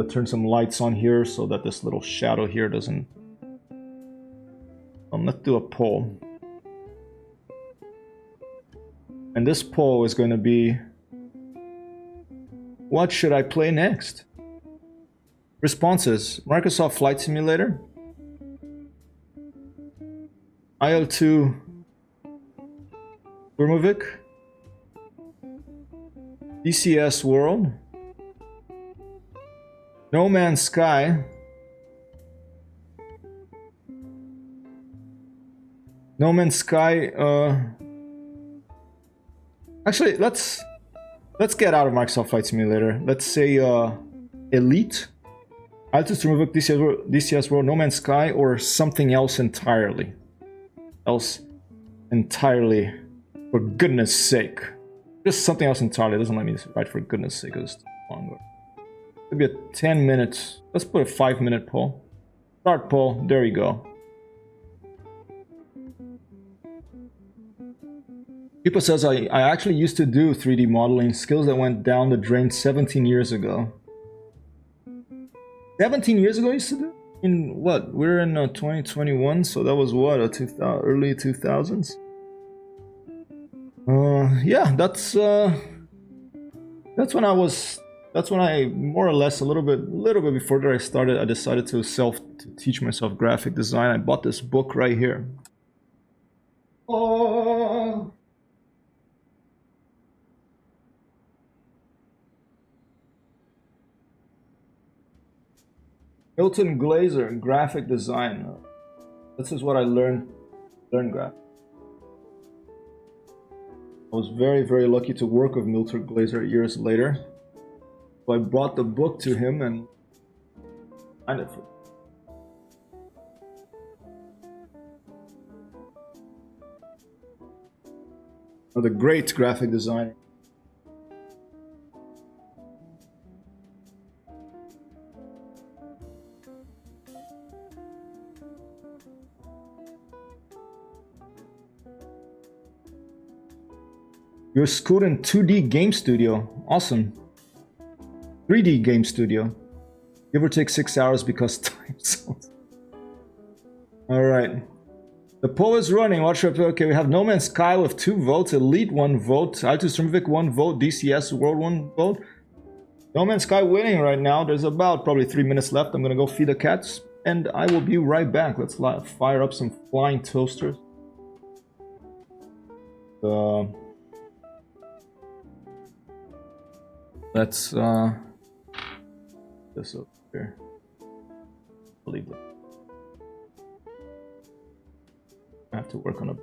turn some lights on here so that this little shadow here doesn't. Let's do a poll. And this poll is going to be, what should I play next? Responses: Microsoft Flight Simulator, IL-2 Burmovik, DCS World, No Man's Sky, No Man's Sky, actually, let's get out of Microsoft Flight Simulator. Let's say Elite, Altus to remove DCS World, No Man's Sky, or something else entirely. For goodness sake. Just something else entirely. It doesn't let me write for goodness sake, because it's too long. Maybe a 10 minutes. Let's put a 5-minute poll. Start poll. There you go. People says I actually used to do 3D modeling, skills that went down the drain 17 years ago. 17 years ago I used to do? In what? We're in 2021, so that was what? Early 2000s? Yeah, that's when I more or less a little bit before that I decided to teach myself graphic design. I bought this book right here. Oh. Milton Glaser, graphic design. This is what I learned graphic. I was very, very lucky to work with Milton Glaser years later. So I brought the book to him and signed it for him. The great graphic designer. You're schooled in 2D game studio. Awesome. 3D game studio. Give or take 6 hours because time zones. Alright. The poll is running. Watch up. Okay, we have No Man's Sky with 2 votes, Elite 1 vote, Altus Trimvik 1 vote, DCS World 1 vote. No Man's Sky winning right now. There's about probably 3 minutes left. I'm gonna go feed the cats and I will be right back. Let's fire up some flying toasters. Let's this up here. I'll leave it. I have to work on a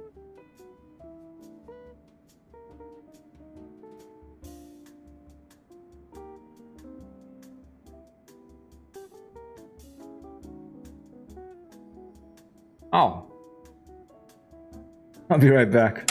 Ow. I'll be right back.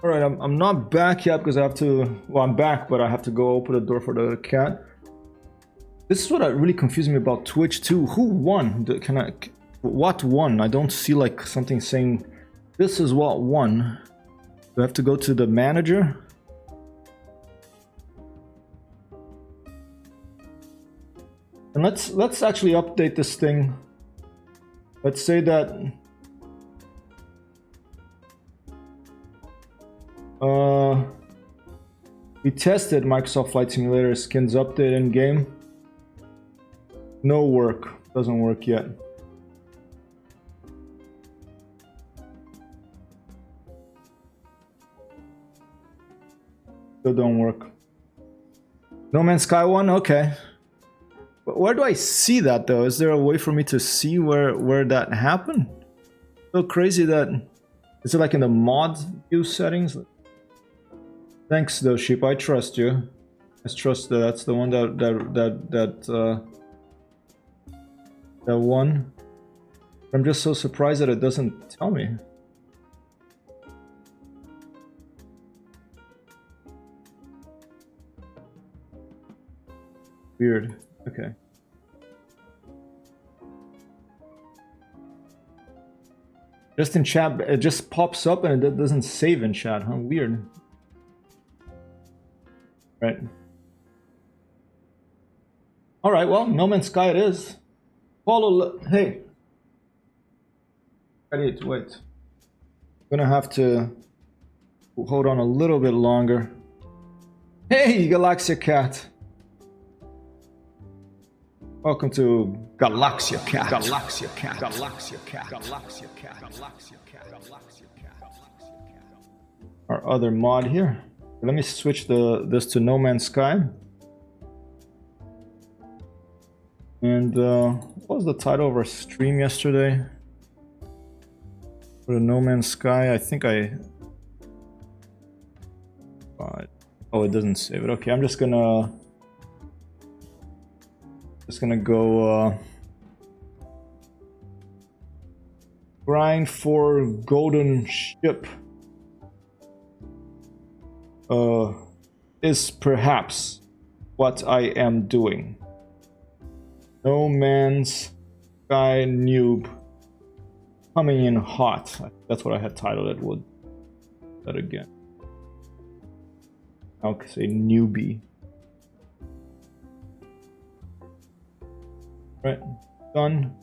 All right, I'm not back yet because I have to. Well, I'm back, but I have to go open the door for the cat. This is what really confused me about Twitch too. Who won? What won? I don't see like something saying this is what won. Do I have to go to the manager? And let's actually update this thing. Let's say that we tested Microsoft Flight Simulator skins update in game. No work. Doesn't work yet. Still don't work. No Man's Sky 1? Okay. But where do I see that though? Is there a way for me to see where that happened? So crazy that... Is it like in the mod view settings? Thanks though, Sheep. I trust you. I trust that that's the one that won. I'm just so surprised that it doesn't tell me. Weird. Okay. Just in chat, it just pops up and it doesn't save in chat, huh? Weird. Right. Alright, well, No Man's Sky it is. Follow, hey. Wait. I'm gonna have to hold on a little bit longer. Hey, Galaxia Cat. Welcome to Galaxia Cat. Galaxia Cat. Galaxia Cat. Galaxia Cat. Galaxia Cat. Galaxia Cat. Our other mod here. Let me switch this to No Man's Sky. And what was the title of our stream yesterday? For the No Man's Sky, I think I... oh, it doesn't save it. Okay, I'm just gonna go grind for golden ship. Is perhaps what I am doing. No Man's Sky noob coming in hot. That's what I had titled it. Would that again? I'll say newbie. Right, done.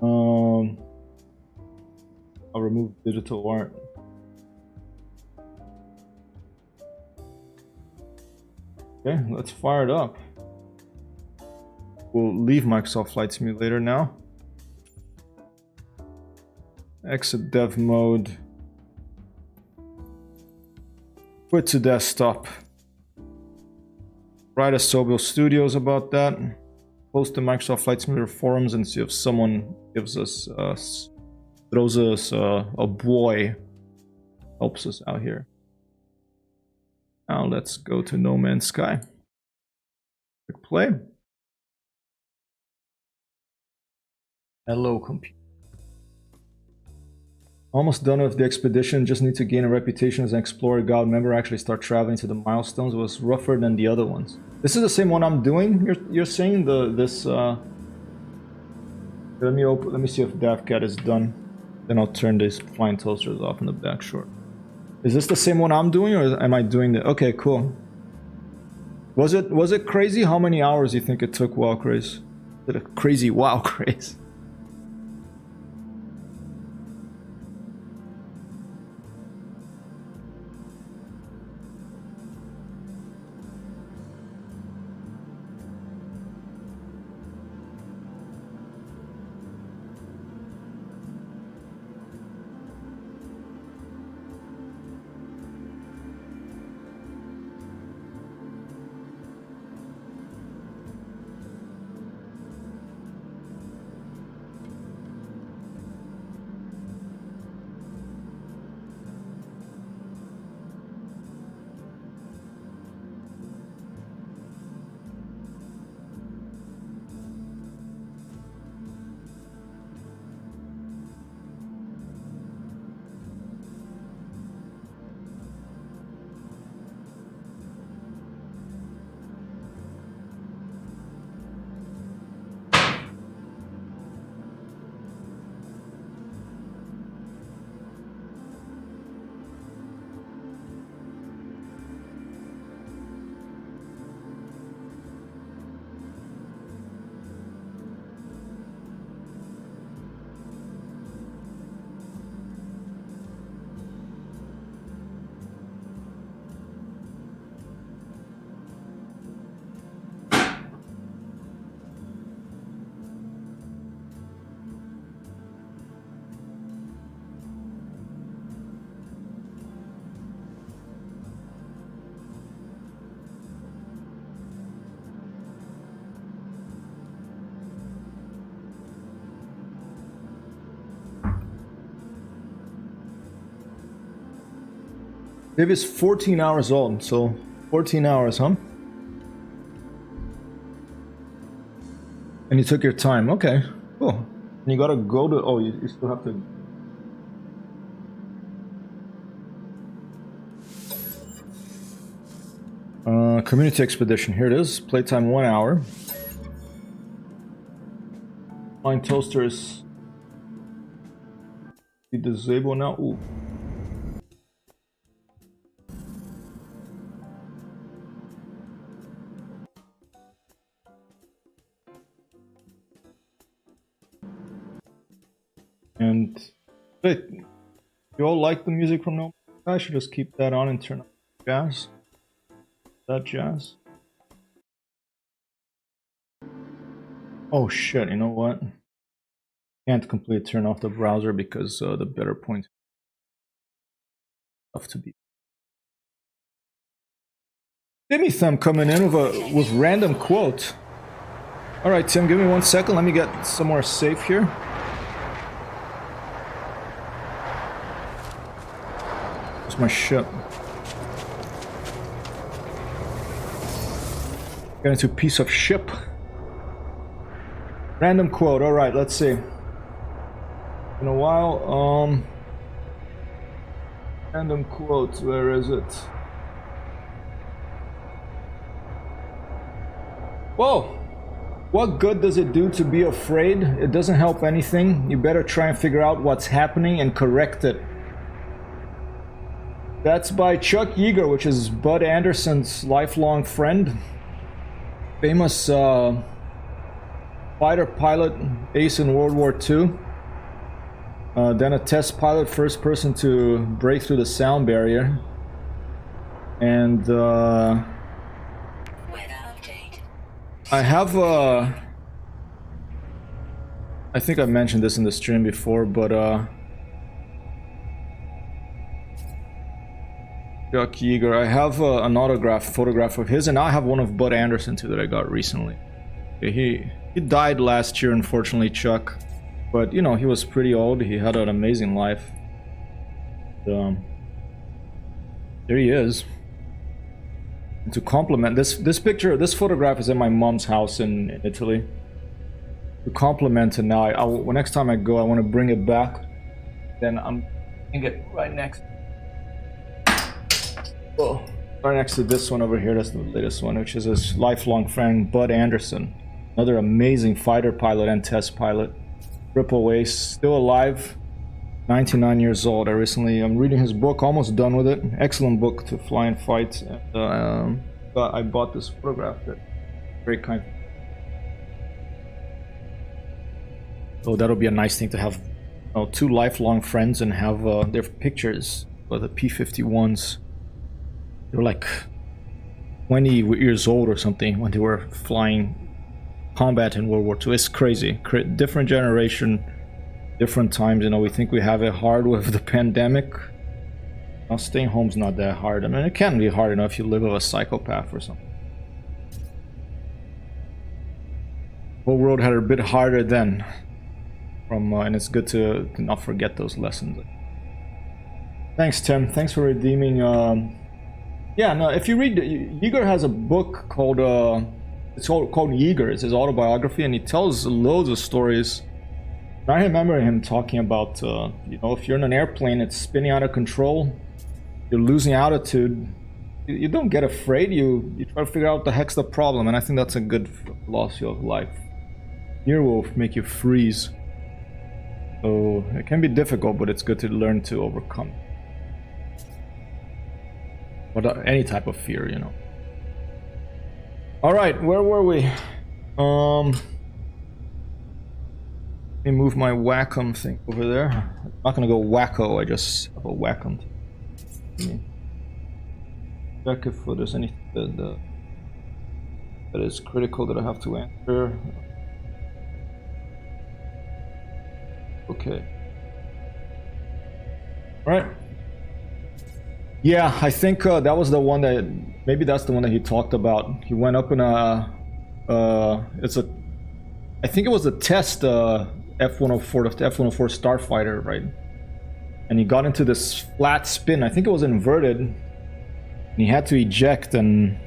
I'll remove digital art. Okay, let's fire it up. We'll leave Microsoft Flight Simulator now. Exit dev mode. Quit to desktop. Write a Sobel Studios about that. Post the Microsoft Flight Simulator forums and see if someone gives us, throws us a boy, helps us out here. Now let's go to No Man's Sky. Click play. Hello, computer. Almost done with the expedition. Just need to gain a reputation as an explorer guide member. Actually start traveling to the milestones. It was rougher than the other ones. This is the same one I'm doing. You're saying this. Let me see if DavCat is done. Then I'll turn these flying toasters off in the back short. Is this the same one I'm doing, or am I doing the? Okay, cool. Was it crazy? How many hours do you think it took WoW Craze? Is it a crazy WoW Craze? Baby's 14 hours old, so 14 hours, huh? And you took your time. Okay, cool. And you gotta go to... Oh, you still have to... Community expedition. Here it is. Playtime 1 hour. Flying toaster is... disabled now. Ooh. And wait, you all like the music from No? I should just keep that on and turn up jazz. That jazz. Oh shit! You know what? Can't completely turn off the browser because the better point stuff to be. Timmy Thumb coming in with random quote. All right, Tim, give me 1 second. Let me get somewhere safe here. Where's my ship? Get into a piece of ship. Random quote. All right, let's see. In a while, random quote. Where is it? Whoa! What good does it do to be afraid? It doesn't help anything. You better try and figure out what's happening and correct it. That's by Chuck Yeager, which is Bud Anderson's lifelong friend. Famous fighter pilot, ace in World War II. Then a test pilot, first person to break through the sound barrier. And I have I think I mentioned this in the stream before, but Chuck Yeager, I have an autographed photograph of his, and I have one of Bud Anderson too that I got recently. He died last year, unfortunately, Chuck, but you know, he was pretty old. He had an amazing life. There he is. And to compliment this picture, this photograph is in my mom's house in Italy. To compliment it now, next time I go, I want to bring it back. Then I'm gonna get right next. Oh, right next to this one over here. That's the latest one, which is his lifelong friend Bud Anderson, another amazing fighter pilot and test pilot. Triple Ace, still alive, 99 years old. I'm reading his book, almost done with it. Excellent book to fly and fight. And, I bought this photograph. Very kind. So that'll be a nice thing to have, you know, two lifelong friends and have their pictures of the P-51s. They were like 20 years old or something when they were flying combat in World War II. It's crazy. Different generation, different times. You know, we think we have it hard with the pandemic. Now, staying home's not that hard. I mean, it can be hard enough if you live with a psychopath or something. The whole world had it a bit harder then. And it's good to not forget those lessons. Thanks, Tim. Thanks for redeeming. Yeah, no, if you read, Yeager has a book called, it's called Yeager. It's his autobiography, and he tells loads of stories. And I remember him talking about, you know, if you're in an airplane, it's spinning out of control, you're losing altitude, you don't get afraid, you try to figure out what the heck's the problem, and I think that's a good philosophy of life. Fear will make you freeze. So it can be difficult, but it's good to learn to overcome. But any type of fear, you know. All right, where were we? Let me move my Wacom thing over there. I'm not gonna go wacko. I just have a Wacom. Check if there's anything that is critical that I have to answer. Okay. All right. Yeah, I think that was the one that, maybe that's the one that he talked about. He went up in I think it was a test F-104, the F-104 Starfighter, right? And he got into this flat spin. I think it was inverted. he had to eject, and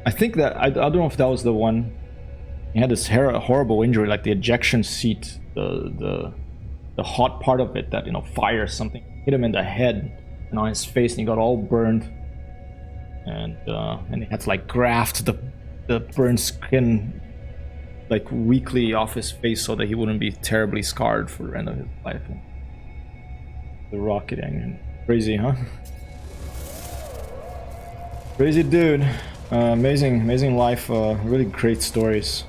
I think that I don't know if that was the one. He had this horrible injury, like the ejection seat, the hot part of it that, you know, fires something, hit him in the head and on his face, and he got all burned, and he had to like graft the burned skin like weakly off his face so that he wouldn't be terribly scarred for the end of his life. The rocket engine, crazy, huh? Crazy dude. Amazing life. Really great stories.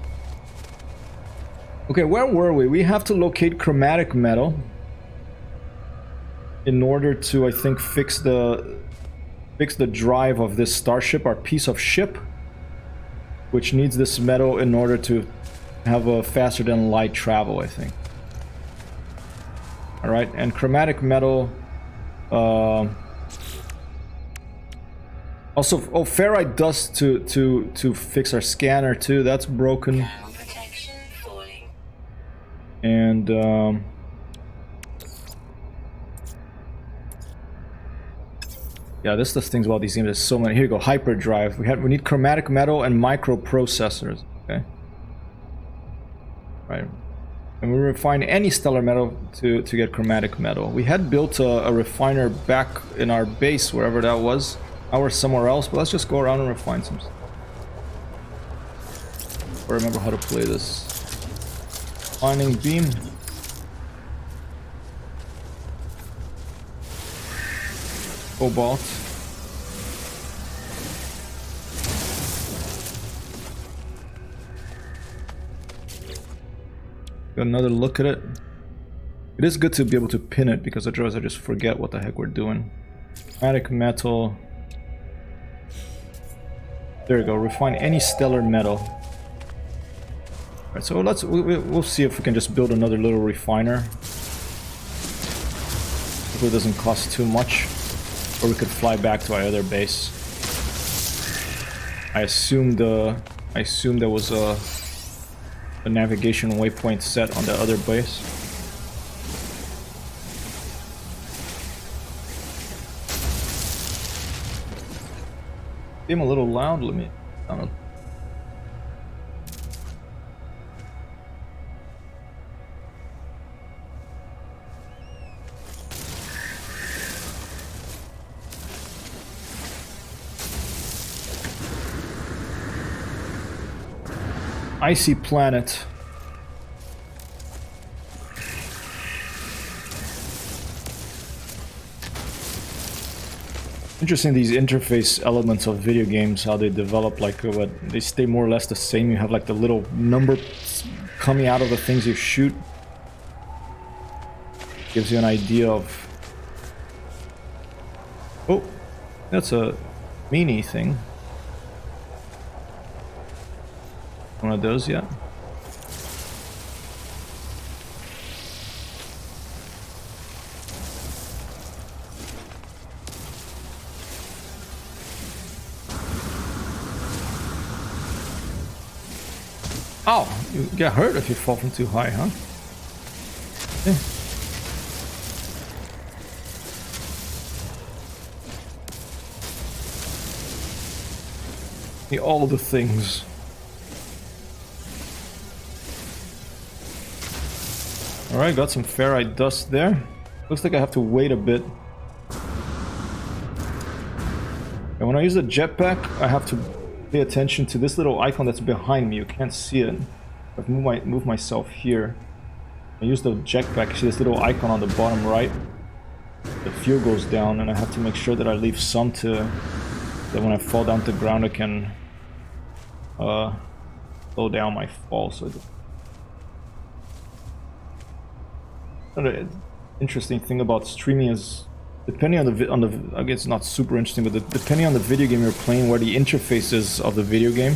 Okay, where were we? We have to locate chromatic metal in order to, I think, fix the drive of this starship, our piece of ship, which needs this metal in order to have a faster than light travel, I think. All right, and chromatic metal. Also, oh, ferrite dust to fix our scanner too. That's broken. And yeah, this does things about these games. There's so many. Here you go, hyperdrive. We need chromatic metal and microprocessors. Okay. Right. And we refine any stellar metal to get chromatic metal. We had built a refiner back in our base, wherever that was. Now we're somewhere else, but let's just go around and refine some stuff. I remember how to play this. Refining beam. Cobalt. Got another look at it. It is good to be able to pin it, because otherwise I just forget what the heck we're doing. Chromatic metal. There we go. Refine any stellar metal. Alright, so we'll see if we can just build another little refiner. Hopefully it doesn't cost too much. Or we could fly back to our other base. I assumed there was a navigation waypoint set on the other base. Became a little loud. Let me. I don't know. Icy planet. Interesting, these interface elements of video games, how they develop, like what they stay more or less the same. You have like the little number coming out of the things you shoot. Gives you an idea of. Oh, that's a mini thing. One of those, yeah. Oh, you get hurt if you fall from too high, huh? Yeah. All the things. Alright, got some ferrite dust there. Looks like I have to wait a bit. And when I use the jetpack, I have to pay attention to this little icon that's behind me. You can't see it. I've move myself here. I use the jetpack. See this little icon on the bottom right? The fuel goes down, and I have to make sure that I leave some to... that when I fall down to the ground, I can slow down my fall. So another interesting thing about streaming is, depending on the I guess it's not super interesting, but depending on the video game you're playing, where the interface is of the video game,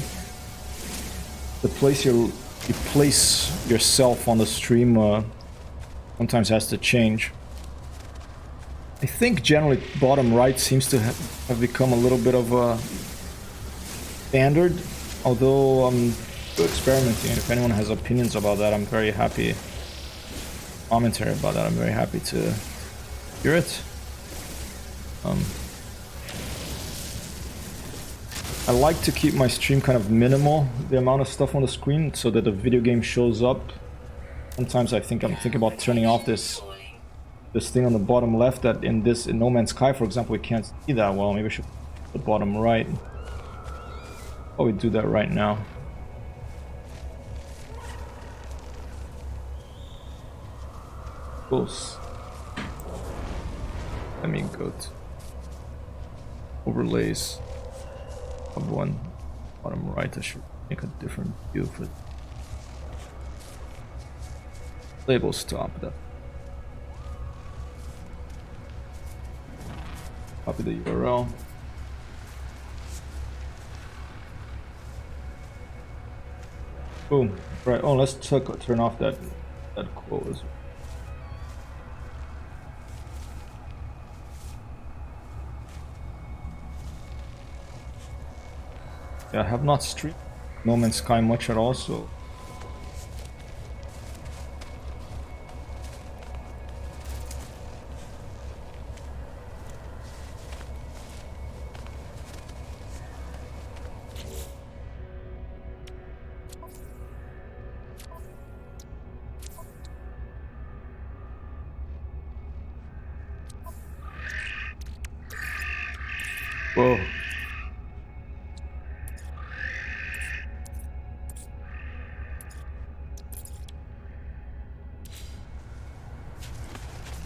the place you place yourself on the stream sometimes has to change. I think generally bottom right seems to have become a little bit of a standard, although I'm still experimenting, and if anyone has opinions about that, I'm very happy. Commentary about that, I'm very happy to hear it. I like to keep my stream kind of minimal, the amount of stuff on the screen, so that the video game shows up. Sometimes I'm thinking about turning off this thing on the bottom left that in No Man's Sky, for example, we can't see that well. Maybe I should put the bottom right. Oh, we do that right now. Close. Let me go to overlays. Of one bottom right. I should make a different view of it. Label stop that. Copy the URL. Boom. Right. Oh, let's turn off that quote as well. Yeah, I have not streamed No Man's Sky much at all, so whoa.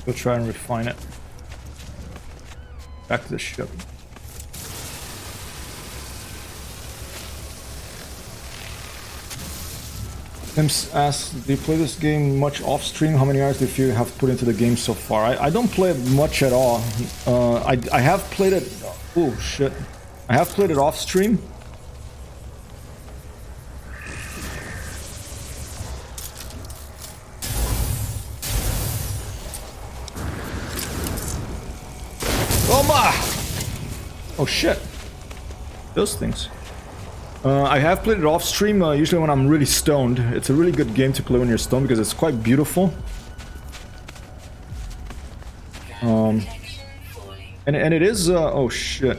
We'll try and refine it. Back to the ship. Tim's asked, do you play this game much off stream? How many hours do you have put into the game so far? I don't play it much at all. I have played it. Oh shit. I have played it off stream. Oh shit. Those things. I have played it off stream, usually when I'm really stoned. It's a really good game to play when you're stoned because it's quite beautiful. And it is, oh shit.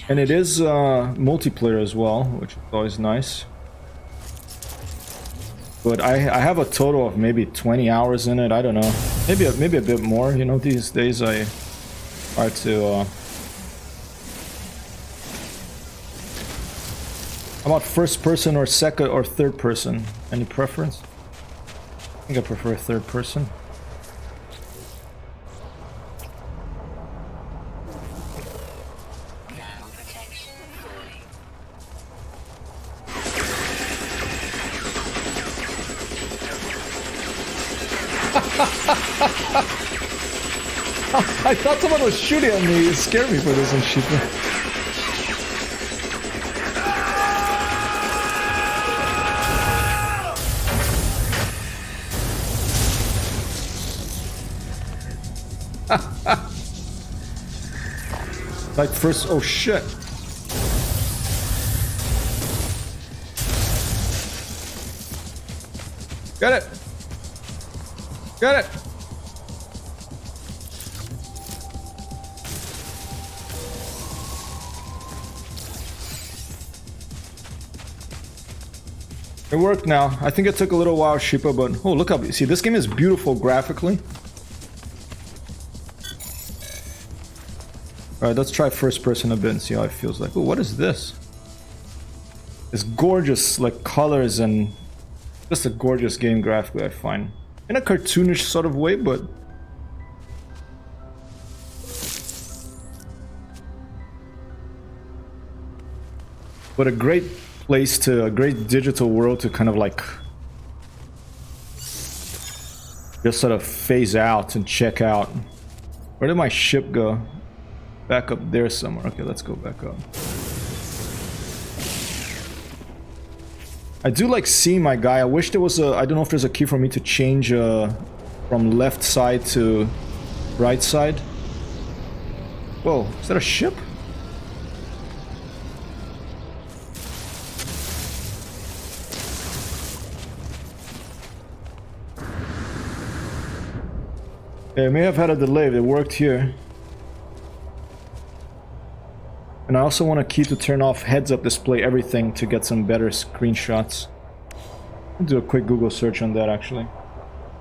And it is multiplayer as well, which is always nice. But I have a total of maybe 20 hours in it. I don't know. Maybe a bit more. You know, these days I try to. How about first person or second or third person? Any preference? I think I prefer third person. I thought someone was shooting at me. It scared me for this one, shooting. Like first, oh shit. Got it. Got it. It worked now. I think it took a little while, Shippa, but oh, look up. See, this game is beautiful graphically. Alright, let's try first person a bit and see how it feels like. Oh, what is this? It's gorgeous, like colors and just a gorgeous game graphically, I find. In a cartoonish sort of way, but a great place to, a great digital world to kind of like just sort of phase out and check out. Where did my ship go? Back up there somewhere. Okay, let's go back up. I do like seeing my guy. I wish there was a, I don't know if there's a key for me to change from left side to right side. Whoa, is that a ship? Yeah, it may have had a delay. It worked here. And I also want a key to turn off heads-up display everything to get some better screenshots. I'll do a quick Google search on that, actually.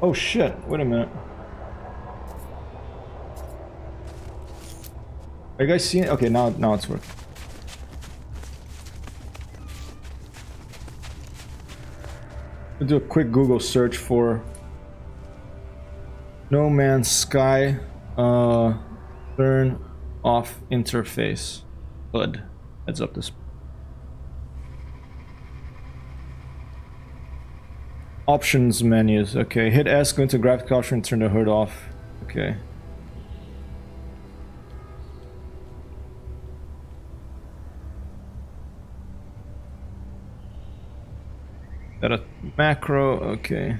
Oh shit, wait a minute. Are you guys seeing it? Okay, now it's working. I'll do a quick Google search for No Man's Sky turn off interface HUD heads up display. Options menus. Okay, hit S, go into graphic option, turn the HUD off. Okay. That a macro. Okay.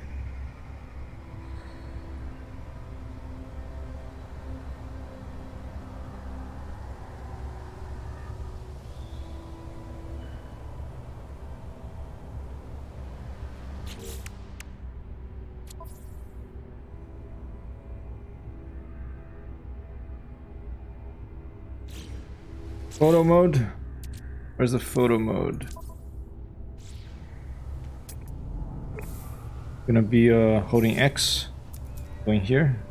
Photo mode? Where's the photo mode? Gonna be holding X. Going here.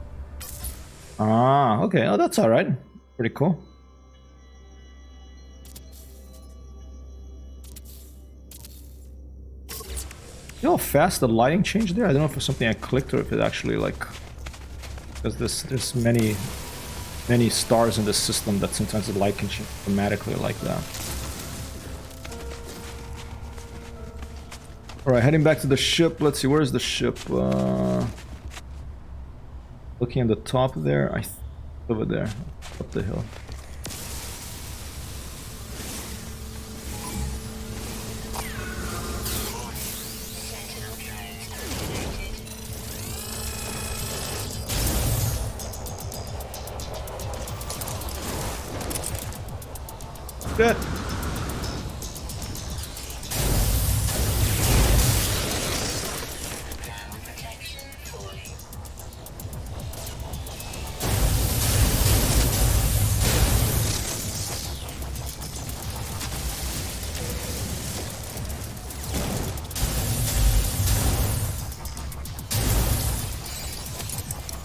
Ah, okay. Oh, that's alright. Pretty cool. You know how fast the lighting changed there? I don't know if it's something I clicked or if it actually like... Because there's many stars in the system that sometimes the light can change dramatically like that. Alright, heading back to the ship. Let's see, where's the ship? Looking at the top there. Over there, up the hill. Good.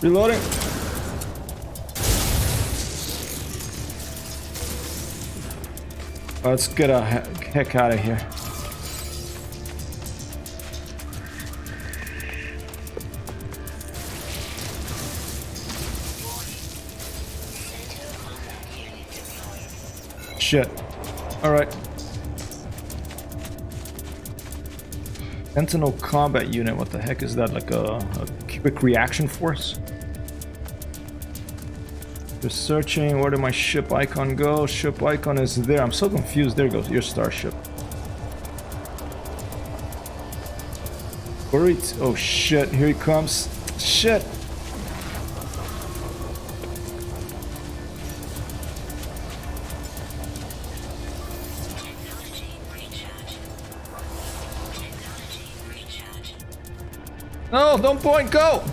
Reloading. Let's get a heck out of here. Shit. Alright. Sentinel combat unit, what the heck is that? Like a quick reaction force? Just searching, where did my ship icon go? Ship icon is there. I'm so confused. There goes your starship. Worried? Oh shit, here he comes. Shit! No, don't point, go!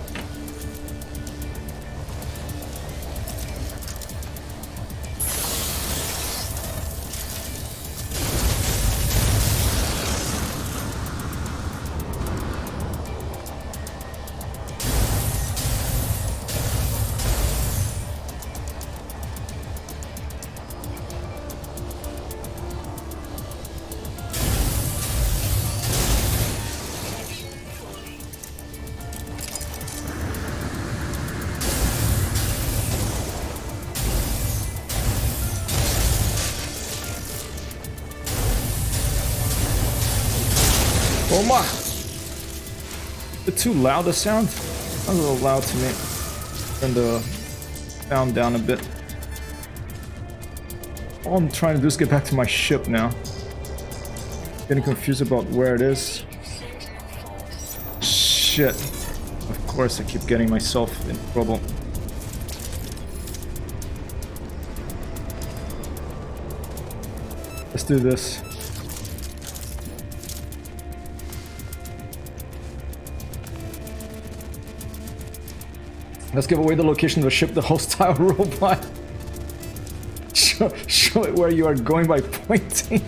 Oh my! Is it too loud, the sound? Sounds a little loud to me. Turn the sound down a bit. All I'm trying to do is get back to my ship now. Getting confused about where it is. Shit. Of course I keep getting myself in trouble. Let's do this. Let's give away the location of the ship, the hostile robot. Show it where you are going by pointing.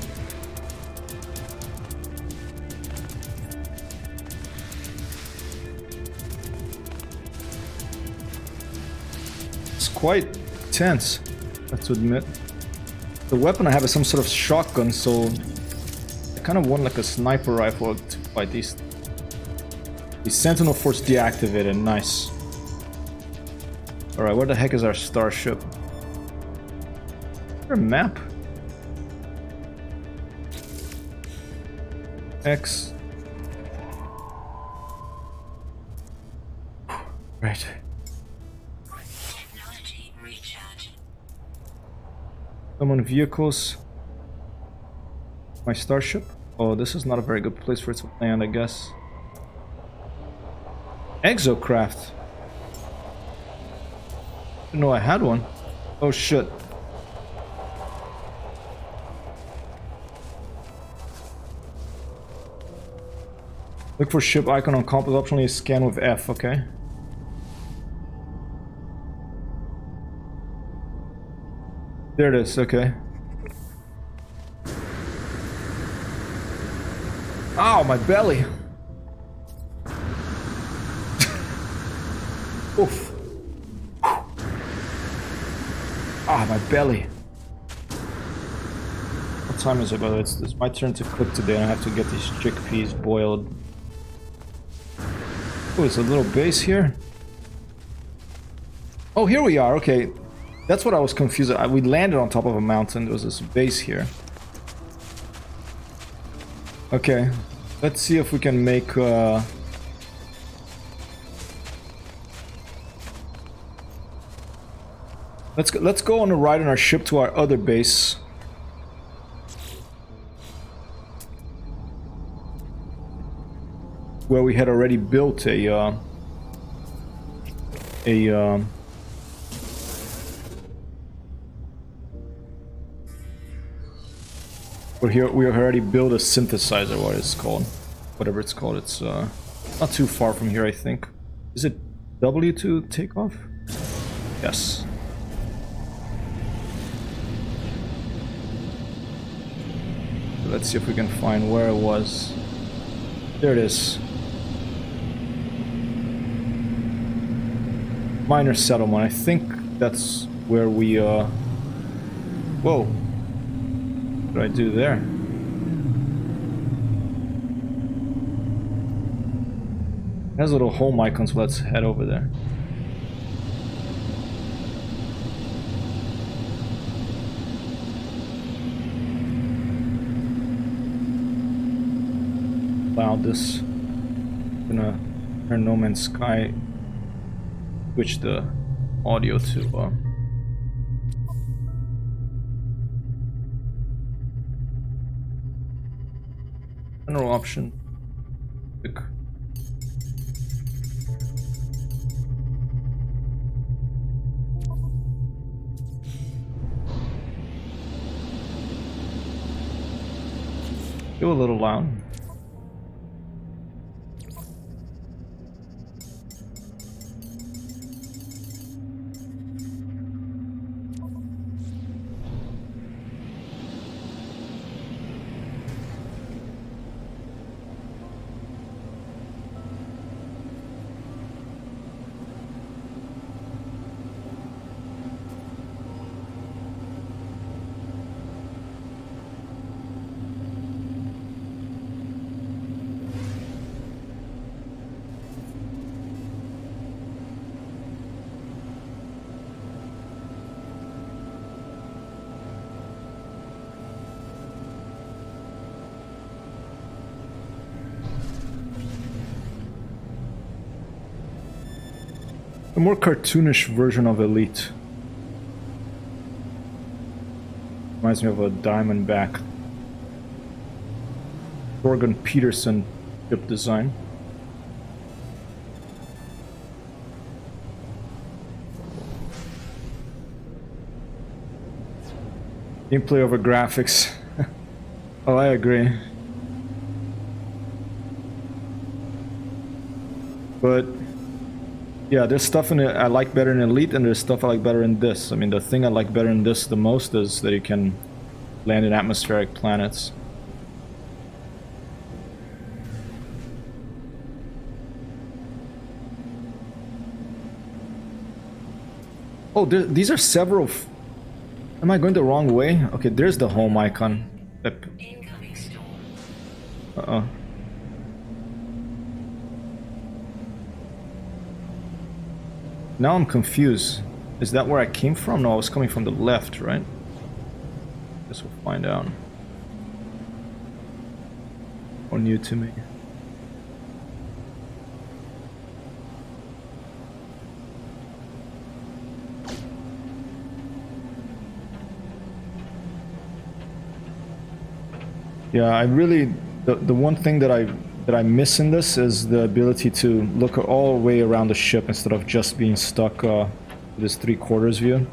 It's quite tense, I have to admit. The weapon I have is some sort of shotgun, so I kind of want like a sniper rifle to fight these. The Sentinel Force deactivated, nice. Alright, where the heck is our starship? Is there a map? X. Right. Technology recharge. Summon vehicles. My starship? Oh, this is not a very good place for it to land, I guess. Exocraft. Didn't know I had one. Oh shit. Look for ship icon on compass, optionally scan with F, okay. There it is, okay. Ow, my belly! Oof. Ah, my belly. What time is it, by the way? It's my turn to cook today and I have to get these chickpeas boiled. Oh, it's a little base here. Oh, here we are, okay. That's what I was confused. We landed on top of a mountain. There was this base here. Okay, let's see if we can make Let's go on a ride on our ship to our other base. Where we had already built we already built a synthesizer, what it's called. Whatever it's called. It's not too far from here, I think. Is it W to take off? Yes. Let's see if we can find where it was. There it is. Minor settlement. I think that's where we whoa. What did I do there? It has a little home icon, so let's head over there. Allow this. I'm gonna turn No Man's Sky. Switch the audio to general option. Click. Go a little loud. A more cartoonish version of Elite. Reminds me of a Diamondback. Jorgen Peterson ship design. Gameplay over graphics. Oh, I agree. But Yeah, there's stuff in it I like better in Elite, and there's stuff I like better in this. I mean, the thing I like better in this the most is that you can land in atmospheric planets. Oh, these are several... Am I going the wrong way? Okay, there's the home icon. Uh-oh. Now I'm confused. Is that where I came from? No, I was coming from the left, right? Guess we'll find out. Or new to me. Yeah, I really... The one thing that I miss in this is the ability to look all the way around the ship instead of just being stuck with this 3/4 view.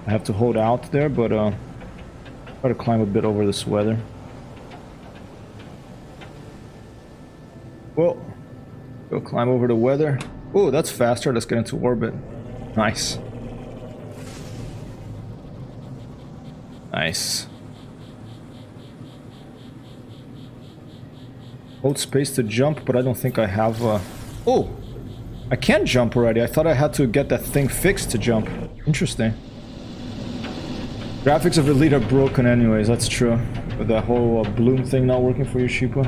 I have to hold out there, but try to climb a bit over this weather. Whoa. Go climb over the weather. Oh, that's faster. Let's get into orbit. Nice. Nice. Hold space to jump, but I don't think I have... Oh! I can jump already. I thought I had to get that thing fixed to jump. Interesting. Graphics of Elite are broken anyways, that's true. With that whole bloom thing not working for you, Sheepa.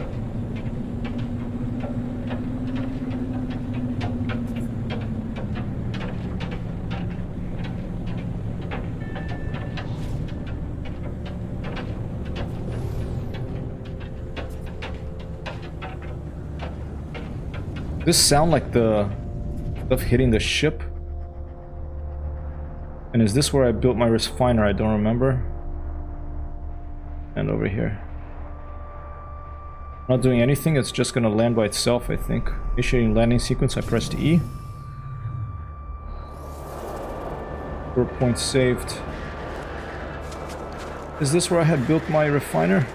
Does this sound like the stuff hitting the ship? And is this where I built my refiner? I don't remember. And over here. Not doing anything, it's just gonna land by itself, I think. Initiating landing sequence, I pressed E. 4 points saved. Is this where I had built my refiner?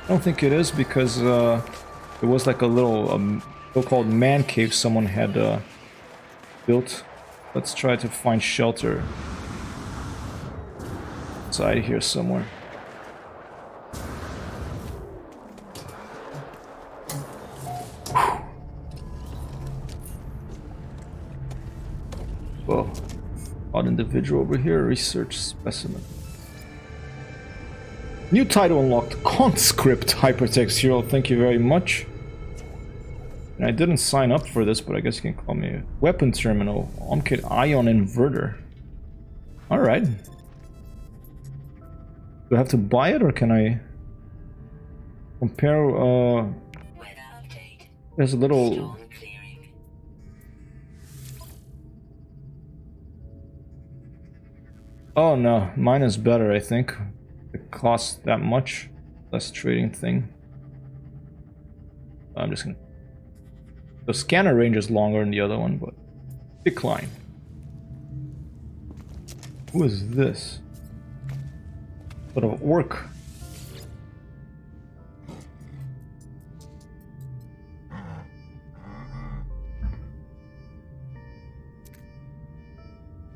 I don't think it is, because it was like a little so-called man cave someone had built. Let's try to find shelter inside here somewhere. Whoa. Odd individual over here, research specimen. New title unlocked, Conscript Hypertext Hero, thank you very much. And I didn't sign up for this, but I guess you can call me Weapon Terminal, OMKit Ion Inverter. Alright. Do I have to buy it, or can I compare, there's a little... Oh no, mine is better, I think. It costs that much. Less trading thing. I'm just gonna... The scanner range is longer than the other one, but... Decline. Who is this? Sort of orc.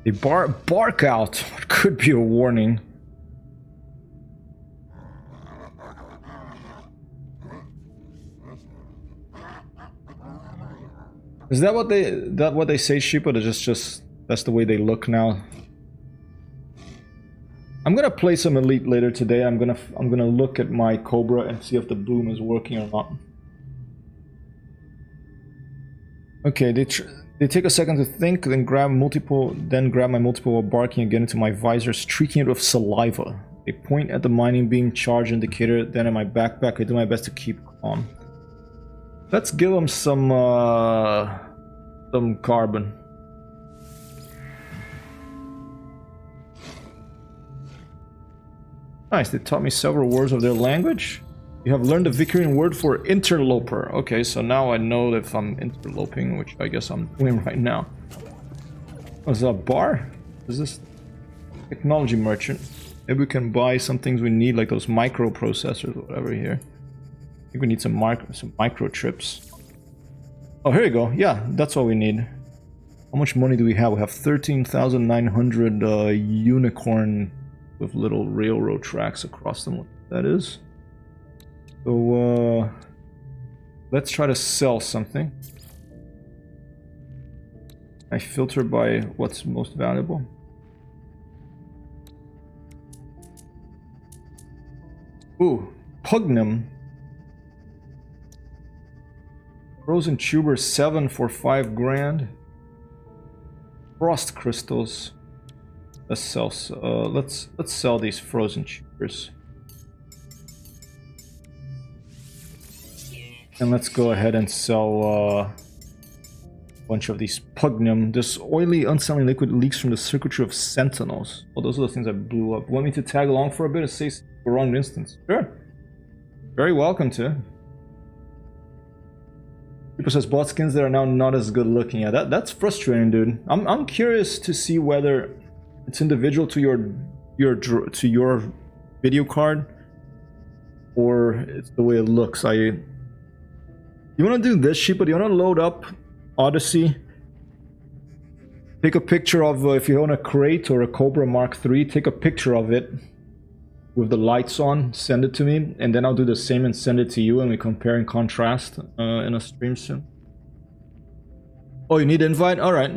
They bark out. It could be a warning. Is that what they say, Sheepa? It's just that's the way they look now. I'm gonna play some Elite later today. I'm gonna look at my Cobra and see if the boom is working or not. Okay, they take a second to think, then grab my multiple while barking again into my visor, streaking it with saliva. They point at the mining beam charge indicator, then at my backpack. I do my best to keep calm. Let's give them some carbon. Nice, they taught me several words of their language. You have learned the Vicarian word for interloper. Okay, so now I know if I'm interloping, which I guess I'm doing right now. Oh, is that a bar? Is this technology merchant? Maybe we can buy some things we need, like those microprocessors or whatever here. I think we need some microchips. Oh, here you go. Yeah, that's what we need. How much money do we have? We have 13,900 unicorn with little railroad tracks across them. What that is. So let's try to sell something. I filter by what's most valuable. Ooh, Pugnum. Frozen tuber 7 for 5 grand. Frost crystals. Let's sell. Let's sell these frozen tubers. And let's go ahead and sell a bunch of these Pugnum. This oily, unsettling liquid leaks from the circuitry of sentinels. Oh, those are the things I blew up. Want me to tag along for a bit and say for wrong instance? Sure. Very welcome to. People says bought skins that are now not as good looking. Yeah, that's frustrating, dude. I'm curious to see whether it's individual to your video card or it's the way it looks. You want to do this shit, but you want to load up Odyssey. Take a picture of if you own a crate or a Cobra Mark III. Take a picture of it with the lights on, send it to me, and then I'll do the same and send it to you, and we compare and contrast in a stream soon. Oh, you need invite? Alright.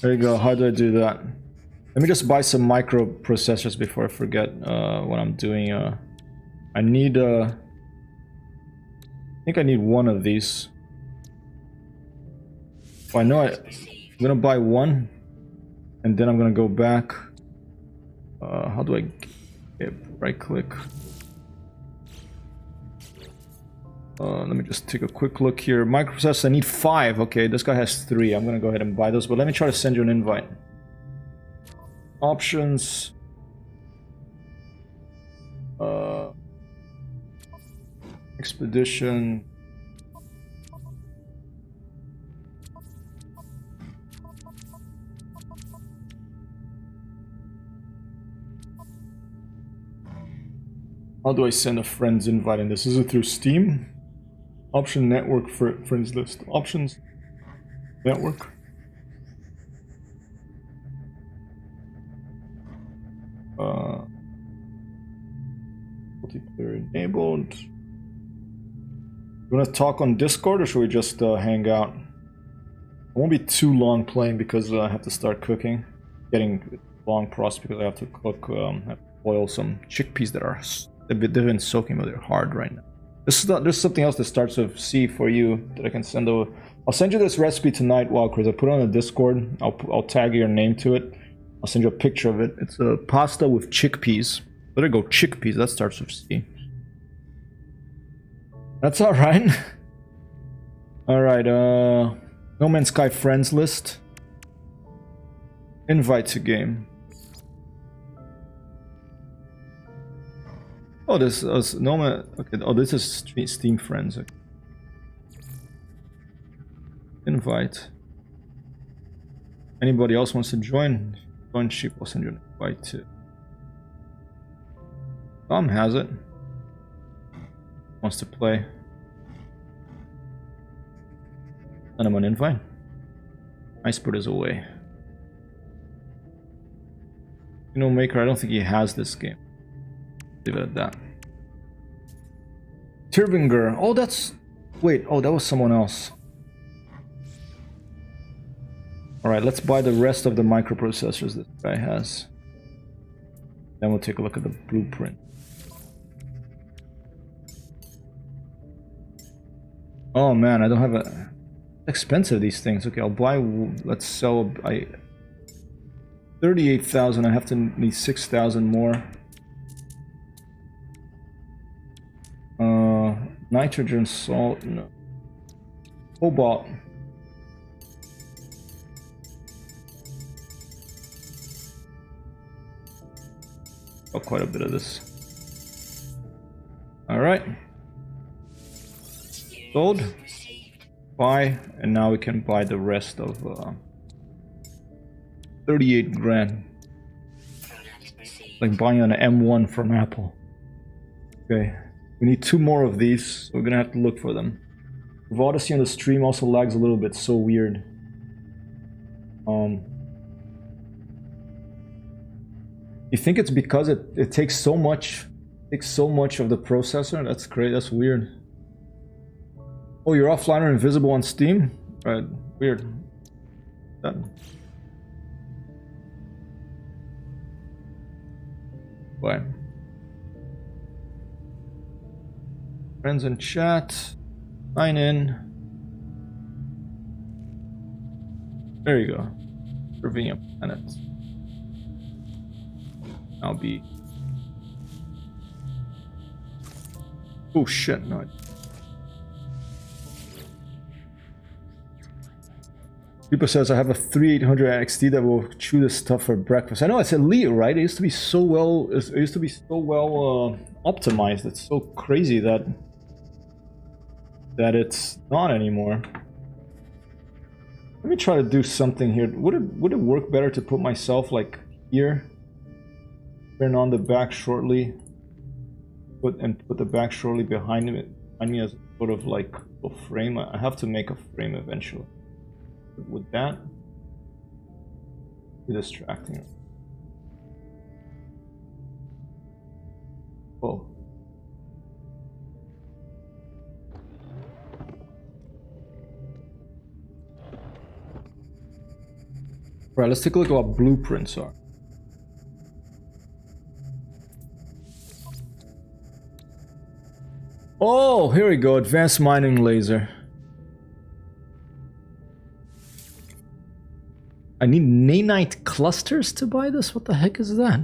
There you go. How do I do that? Let me just buy some microprocessors before I forget what I'm doing. I need I think I need one of these. Oh, I know I'm gonna buy one, and then I'm gonna go back. How do I get right click? Let me just take a quick look here. Microprocessor, I need 5. Okay, this guy has 3. I'm gonna go ahead and buy those, but let me try to send you an invite. Options. Expedition. How do I send a friend's invite in this? Is it through Steam? Option network for friends list. Options network. Multiplayer enabled. You want to talk on Discord or should we just hang out? I won't be too long playing because I have to start cooking. Getting long process because I have to cook, have to boil some chickpeas that are they've been soaking, but they're hard right now. There's something else that starts with C for you that I can send over. I'll send you this recipe tonight, Chris. I put it on the Discord. I'll tag your name to it. I'll send you a picture of it. It's a pasta with chickpeas. Let it go, chickpeas. That starts with C. That's all right. All right. No Man's Sky friends list. Invite to game. Oh, this is No Man. Okay. Oh, this is Steam friends. Okay. Invite. Anybody else wants to join? Join ship. I'll send you an invite too. Tom has it. Wants to play. Send him an invite. Iceport is away. Maker, I don't think he has this game. Leave it at that. Tirvinger. Oh, that's... Wait, oh, that was someone else. Alright, let's buy the rest of the microprocessors this guy has. Then we'll take a look at the blueprint. Oh man, I don't have a... Expensive, these things. Okay, I'll buy... Let's sell... 38,000. I have to need 6,000 more. Nitrogen salt. No. Cobalt. Oh, quite a bit of this. All right. Sold. Buy, and now we can buy the rest of 38 grand. Like buying an M1 from Apple. Okay. We need 2 more of these, so we're gonna have to look for them. Odyssey on the stream also lags a little bit, so weird. You think it's because it takes so much of the processor? That's great, that's weird. Oh, you're offline or invisible on Steam? Right, weird. That. Why? Friends in chat. Sign in. There you go. Convenient planet. I'll be. Oh shit, no. People says I have a 3800 XT that will chew this stuff for breakfast. I know it's elite, right? It used to be so well. It used to be so well optimized. It's so crazy that it's not anymore. Let me try to do something here. Would it work better to put myself like here? Turn on the back shortly. Put the back shortly behind me as sort of like a frame. I have to make a frame eventually. Would that be distracting? Oh. Right, let's take a look at what blueprints are. Oh, here we go. Advanced mining laser. I need nanite clusters to buy this? What the heck is that?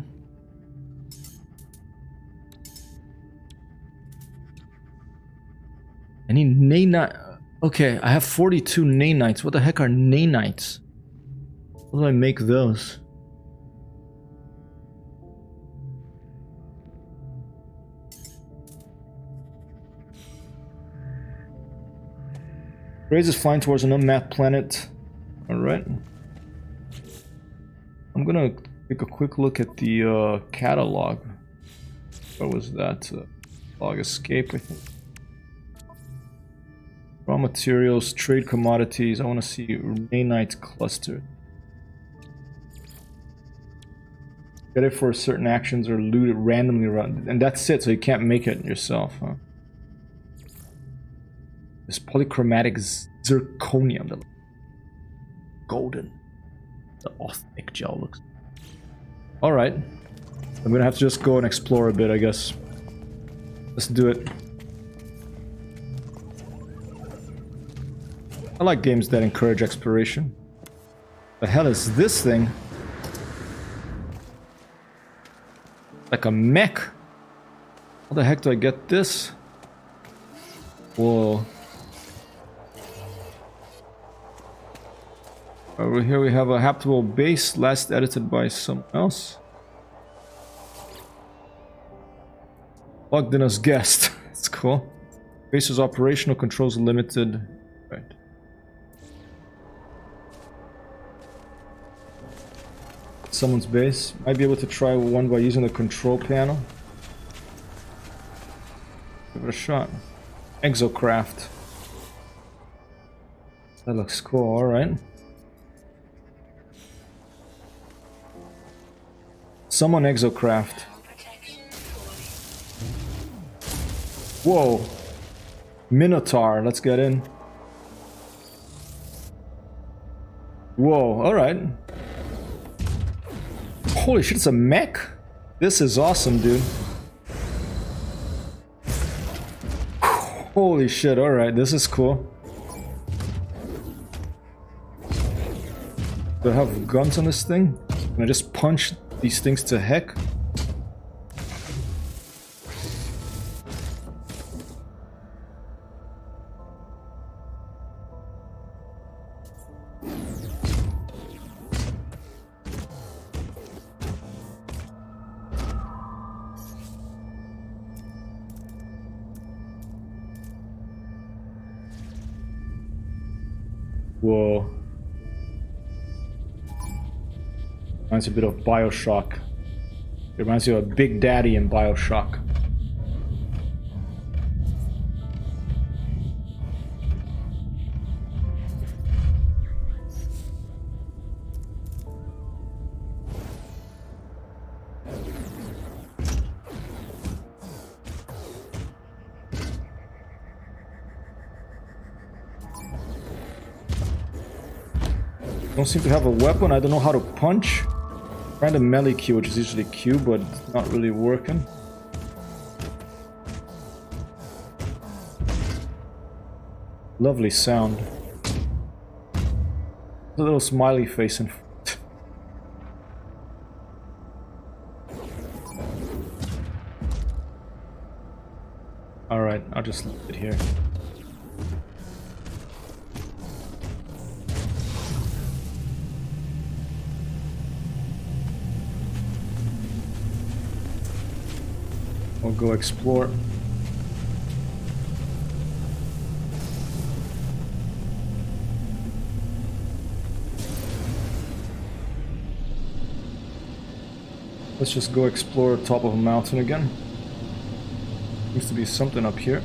I need nanite. Okay, I have 42 nanites. What the heck are nanites? How do I make those? Grace is flying towards an unmapped planet. Alright. I'm gonna take a quick look at the catalog. What was that? Log escape, I think. Raw materials, trade commodities. I want to see nanite cluster. Get it for certain actions or loot it randomly around. And that's it, so you can't make it yourself, huh? This polychromatic zirconium. The golden. The authentic gel looks. Alright. I'm gonna have to just go and explore a bit, I guess. Let's do it. I like games that encourage exploration. The hell is this thing? Like a mech. How the heck do I get this? Whoa. Over here we have a habitable base, last edited by someone else. Logged in as guest. That's cool. Base is operational, controls limited. Right. Someone's base. Might be able to try one by using the control panel. Give it a shot. Exocraft. That looks cool, alright. Summon Exocraft. Whoa. Minotaur, let's get in. Whoa, alright. Holy shit, it's a mech? This is awesome, dude. Holy shit, alright, this is cool. Do I have guns on this thing? Can I just punch these things to heck? Whoa. Reminds me a bit of Bioshock. It reminds you of Big Daddy in Bioshock. Don't seem to have a weapon. I don't know how to punch. Trying to melee Q, which is usually Q, but it's not really working. Lovely sound. A little smiley face in front. Alright, I'll just leave it here. We'll go explore. Let's just go explore the top of a mountain again. Seems to be something up here.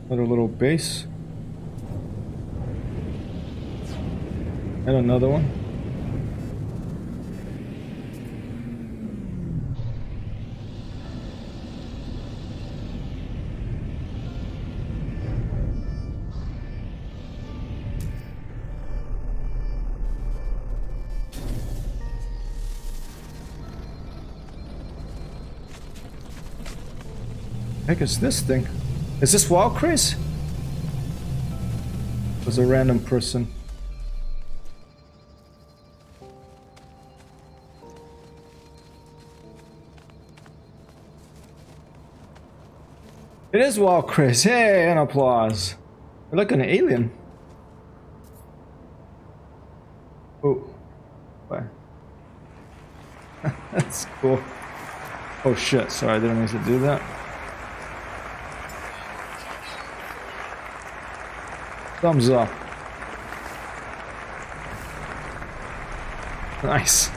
Another little base. And another one. Heck is this thing? Is this Wild Craze? Was a random person. It is Wild Craze. Hey, an applause. You're like an alien. Oh. Bye. That's cool. Oh shit, sorry, I didn't mean to do that. Thumbs up. Nice.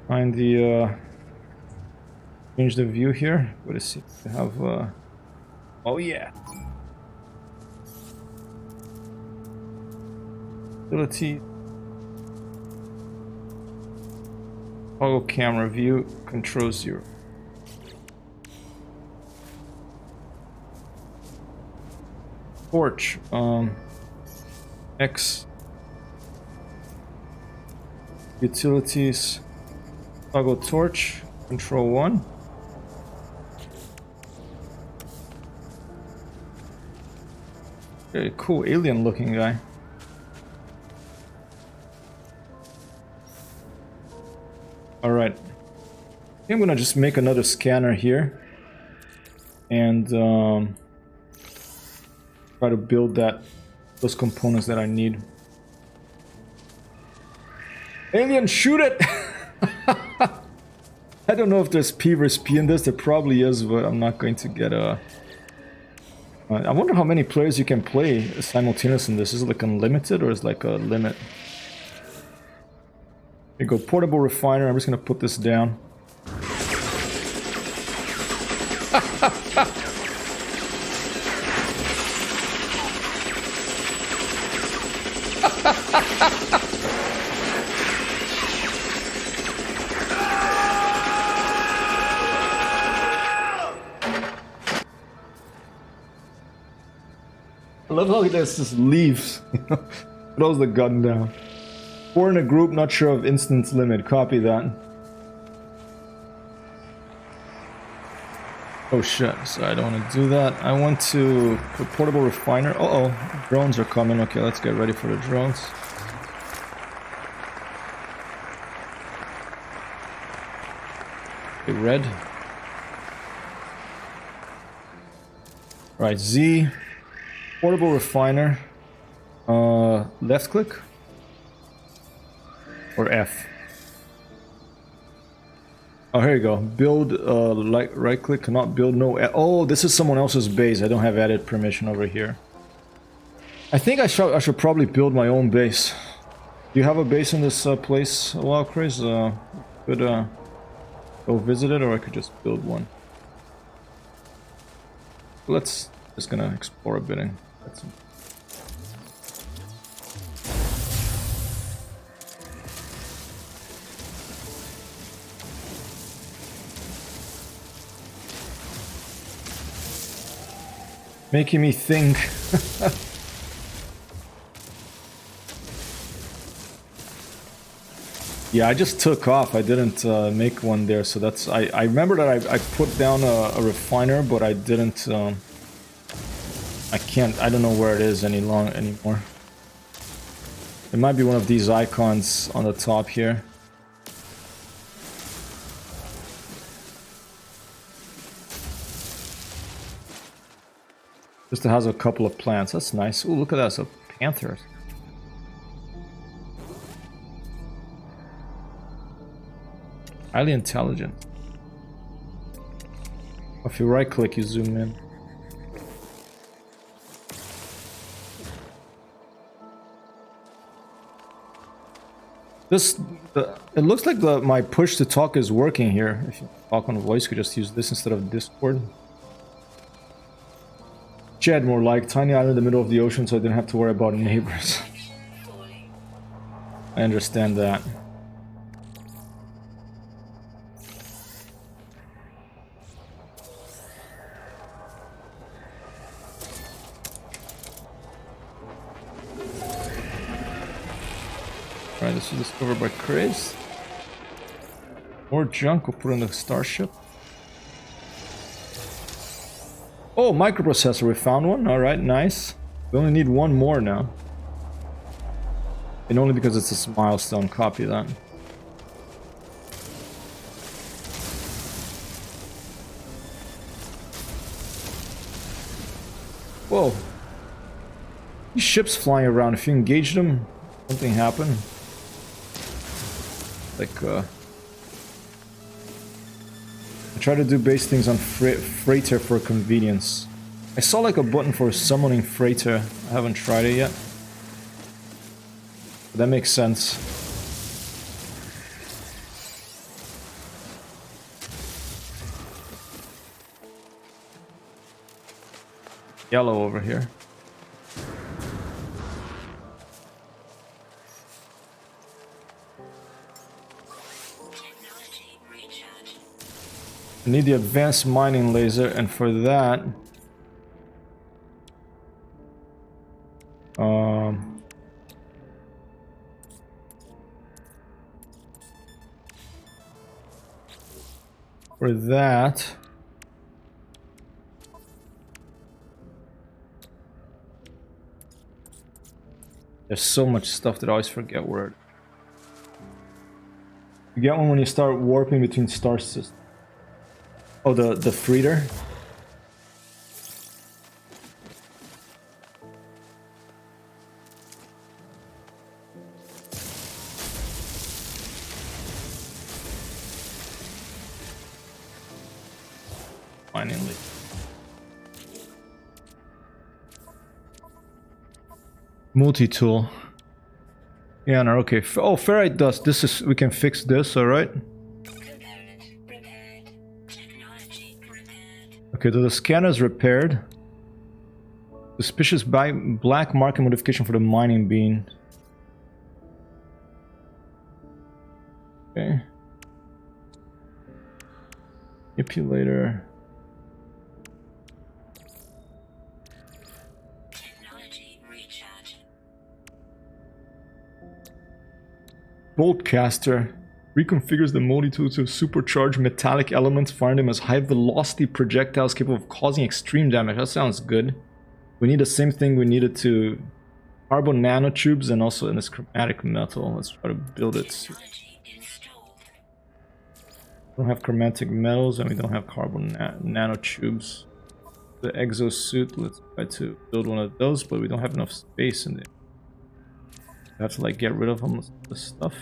Find the change the view here. What is it? To have oh yeah. Ability. Toggle camera view, control 0. Torch, X. Utilities, toggle torch, control 1. Very cool alien looking guy. Alright, I'm gonna just make another scanner here and try to build those components that I need. Alien, shoot it! I don't know if there's P versus P in this, there probably is, but I'm not going to get a... I wonder how many players you can play simultaneously in this. Is it like unlimited or is it like a limit? Here you go, portable refiner. I'm just gonna put this down. I love how he just leaves. Throws the gun down. 4 in a group, not sure of instance limit. Copy that. Oh shit, so I don't want to do that. I want to put portable refiner. Uh-oh, drones are coming. Okay, let's get ready for the drones. Okay, red. Right, Z. Portable refiner. Left click. Or F. Oh, here you go. Build, right click, cannot build, no... Oh, this is someone else's base. I don't have edit permission over here. I think I should probably build my own base. Do you have a base in this place, Wild Craze? Could go visit it, or I could just build one. Let's just gonna explore a bit and get some... Making me think. Yeah, I just took off. I didn't make one there, so that's... I remember that I put down a refiner, but I didn't... I can't... I don't know where it is anymore. It might be one of these icons on the top here. Just has a couple of plants. That's nice. Oh, look at that. It's a panther. Highly intelligent. If you right click, you zoom in. It looks like my push to talk is working here. If you talk on voice, you could just use this instead of Discord. Jed, more like tiny island in the middle of the ocean, so I didn't have to worry about neighbors. I understand that. Alright, this was discovered by Craze. More junk we'll put in the starship. Oh, microprocessor, we found one. Alright, nice. We only need one more now. And only because it's a milestone. Copy that. Whoa. These ships flying around, if you engage them, something happen. Like, I try to do base things on freighter for convenience. I saw like a button for summoning freighter. I haven't tried it yet. But that makes sense. Yellow over here. I need the advanced mining laser, and for that, there's so much stuff that I always forget where. You get one when you start warping between star systems. Oh, the freighter? Finally. Multi-tool. Yeah, no, okay. Oh, ferrite dust. This is... We can fix this, alright? Okay, so the scanner is repaired. Suspicious black market modification for the mining bean. Okay. Manipulator. Boltcaster. Reconfigures the multi-tool to supercharge metallic elements, firing them as high-velocity projectiles capable of causing extreme damage. That sounds good. We need the same thing we needed to carbon nanotubes and also in this chromatic metal. Let's try to build it. We don't have chromatic metals and we don't have carbon nanotubes. The exosuit, let's try to build one of those, but we don't have enough space in there. We have to like get rid of almost this stuff.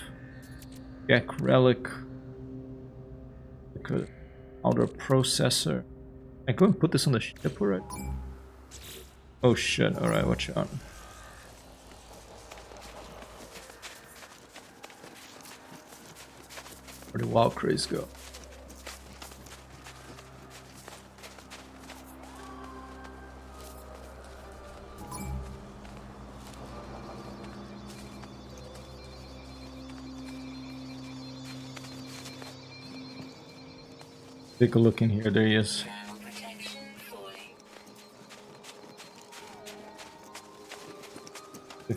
Gek relic, like a outer processor. I go and put this on the ship, alright? Oh shit! All right, watch out. Where do wild craze go? Take a look in here. There he is.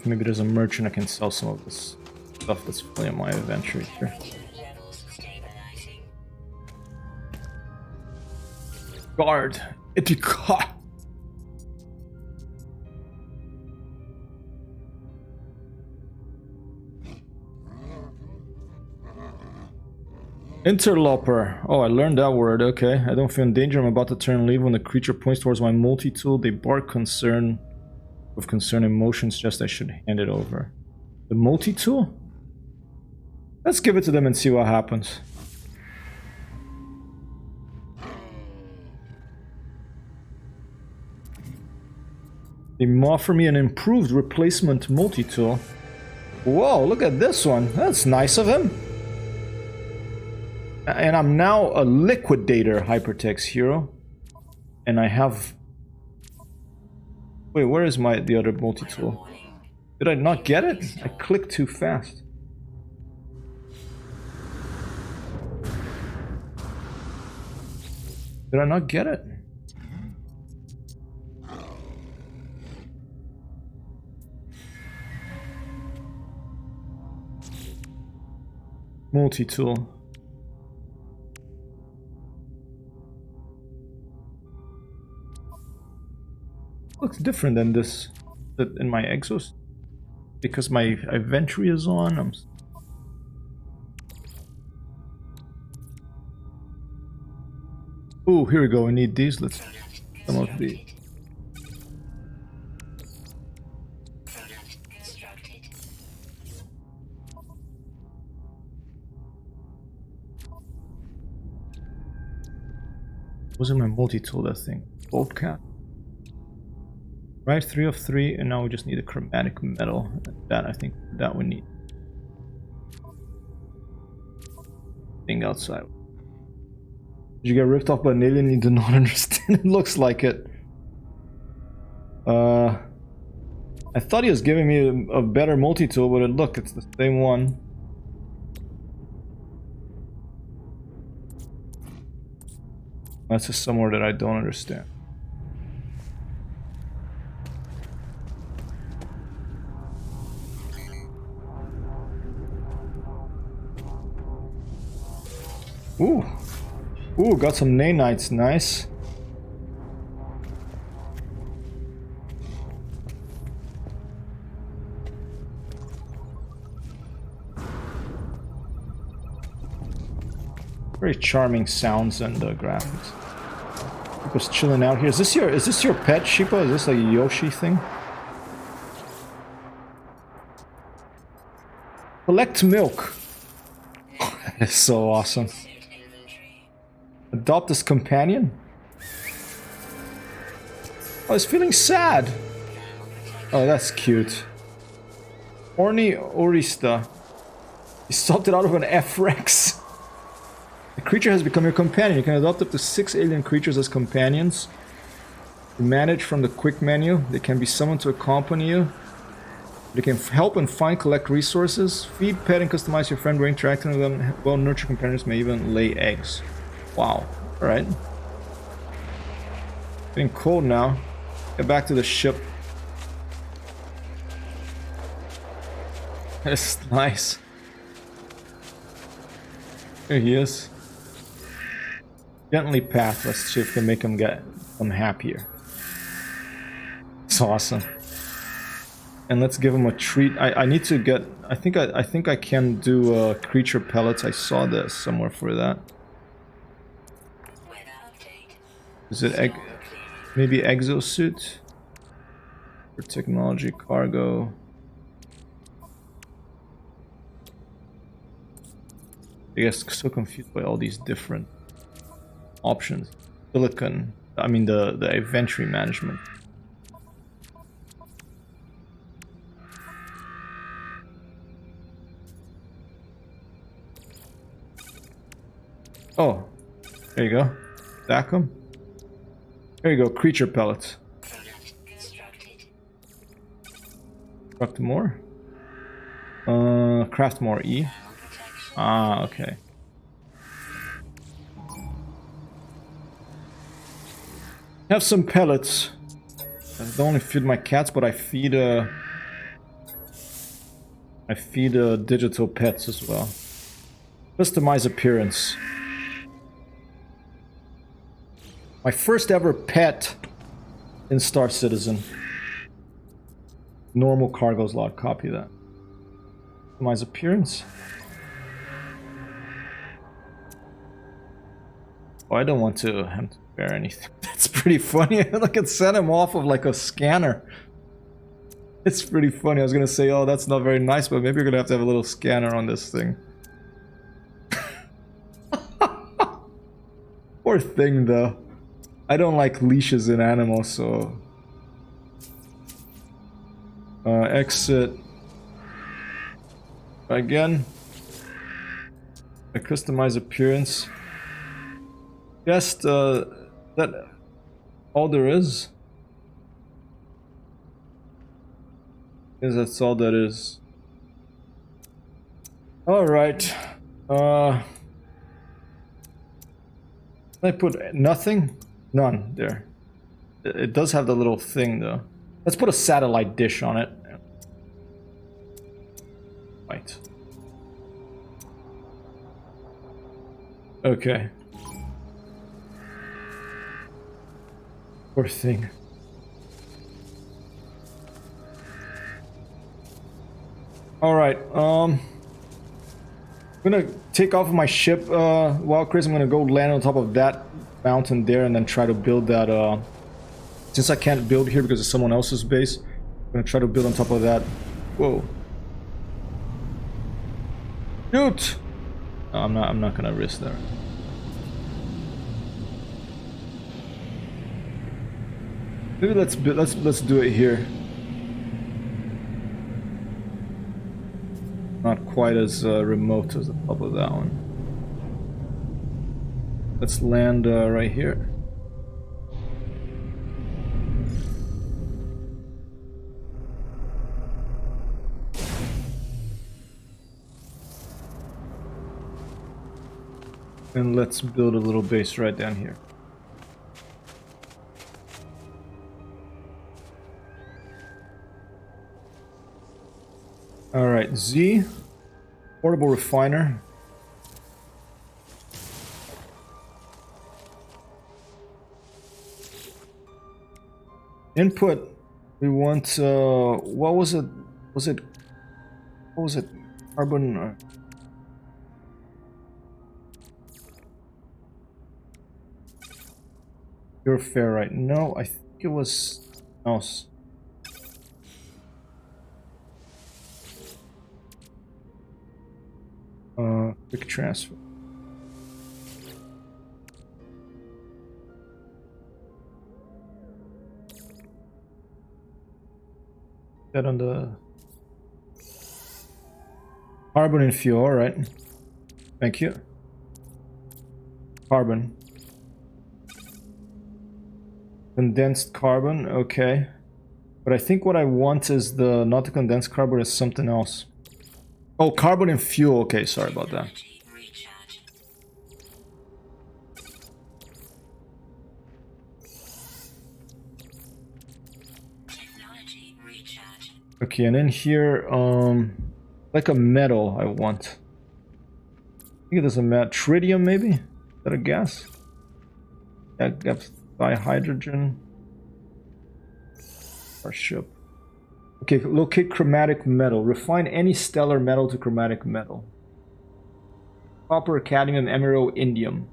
maybe there's a merchant I can sell some of this stuff that's filling my inventory here. Guard. Epica. Interloper. Oh, I learned that word. Okay. I don't feel in danger. I'm about to turn leave when the creature points towards my multi-tool. They bark concern with concern emotions, just I should hand it over. The multi-tool? Let's give it to them and see what happens. They offer me an improved replacement multi-tool. Whoa, look at this one. That's nice of him. And I'm now a liquidator hypertext hero. And I have... Wait, where is the other multi-tool? Did I not get it? I clicked too fast. Did I not get it? Multi-tool. Looks different than this in my exos because my inventory is on. Oh, here we go. We need these. Let's some of the. Wasn't my multi-tool that thing? Bobcat. Right, 3 of 3, and now we just need a chromatic metal. That I think that we need. Thing outside. Did you get ripped off by an alien? You do not understand. It looks like it. I thought he was giving me a better multi-tool, but look, it's the same one. That's just somewhere that I don't understand. Ooh. Ooh, got some nanites, nice. Very charming sounds and graphics. People's chilling out here. Is this your pet, Sheepa? Is this like a Yoshi thing? Collect milk. That's so awesome. Adopt this companion? Oh, he's feeling sad. Oh, that's cute. Orni Orista. He stopped it out of an F-Rex. The creature has become your companion. You can adopt up to 6 alien creatures as companions. You manage from the quick menu. They can be summoned to accompany you. They can help and find, collect resources. Feed, pet, and customize your friend by interacting with them. Well-nurtured companions may even lay eggs. Wow. Alright. Getting cold now. Get back to the ship. That's nice. Here he is. Gently pat. Let's see if we can make him get happier. It's awesome. And let's give him a treat. I need to get. I think I can do creature pellets. I saw this somewhere for that. Is it maybe exosuit for technology cargo? I guess so confused by all these different options. Silicon. I mean the inventory management. Oh, there you go. Stack them. There you go. Creature pellets. Construct more. Craft more. E. Ah, okay. Have some pellets. I don't only feed my cats, but I feed I feed digital pets as well. Customize appearance. My first ever pet in Star Citizen. Normal cargo slot. Copy that. Customize appearance. Oh, I don't want to him to bear anything. That's pretty funny. Look, it set him off of like a scanner. It's pretty funny. I was gonna say, oh, that's not very nice, but maybe you're gonna have to have a little scanner on this thing. Poor thing, though. I don't like leashes in animals, so... exit. Again. I customize appearance. Just, that... all there is? Because that's all that is. Alright. I put nothing? None there. It does have the little thing though. Let's put a satellite dish on it. Right. Okay. Poor thing. Alright, I'm gonna take off my ship, Wild Chris. I'm gonna go land on top of that mountain there and then try to build that, since I can't build here because it's someone else's base, I'm gonna try to build on top of that. Whoa. Shoot! No, I'm not gonna risk that. Maybe let's do it here. Not quite as remote as the top of that one. Let's land right here. And let's build a little base right down here. All right, Z, portable refiner. Input, we want, what was it, what was it, carbon, pure ferrite, no, I think it was else. Quick transfer. That on the carbon and fuel, all right. Thank you. Carbon. Condensed carbon, okay. But I think what I want is the, not the condensed carbon, is something else. Oh, carbon and fuel. Okay, sorry about that. Okay, and in here, like a metal I want. I think it is a metal. Tritium, maybe? Is that a gas? Yeah, dihydrogen. Our ship. Okay, locate chromatic metal. Refine any stellar metal to chromatic metal. Copper, cadmium, emerald, indium.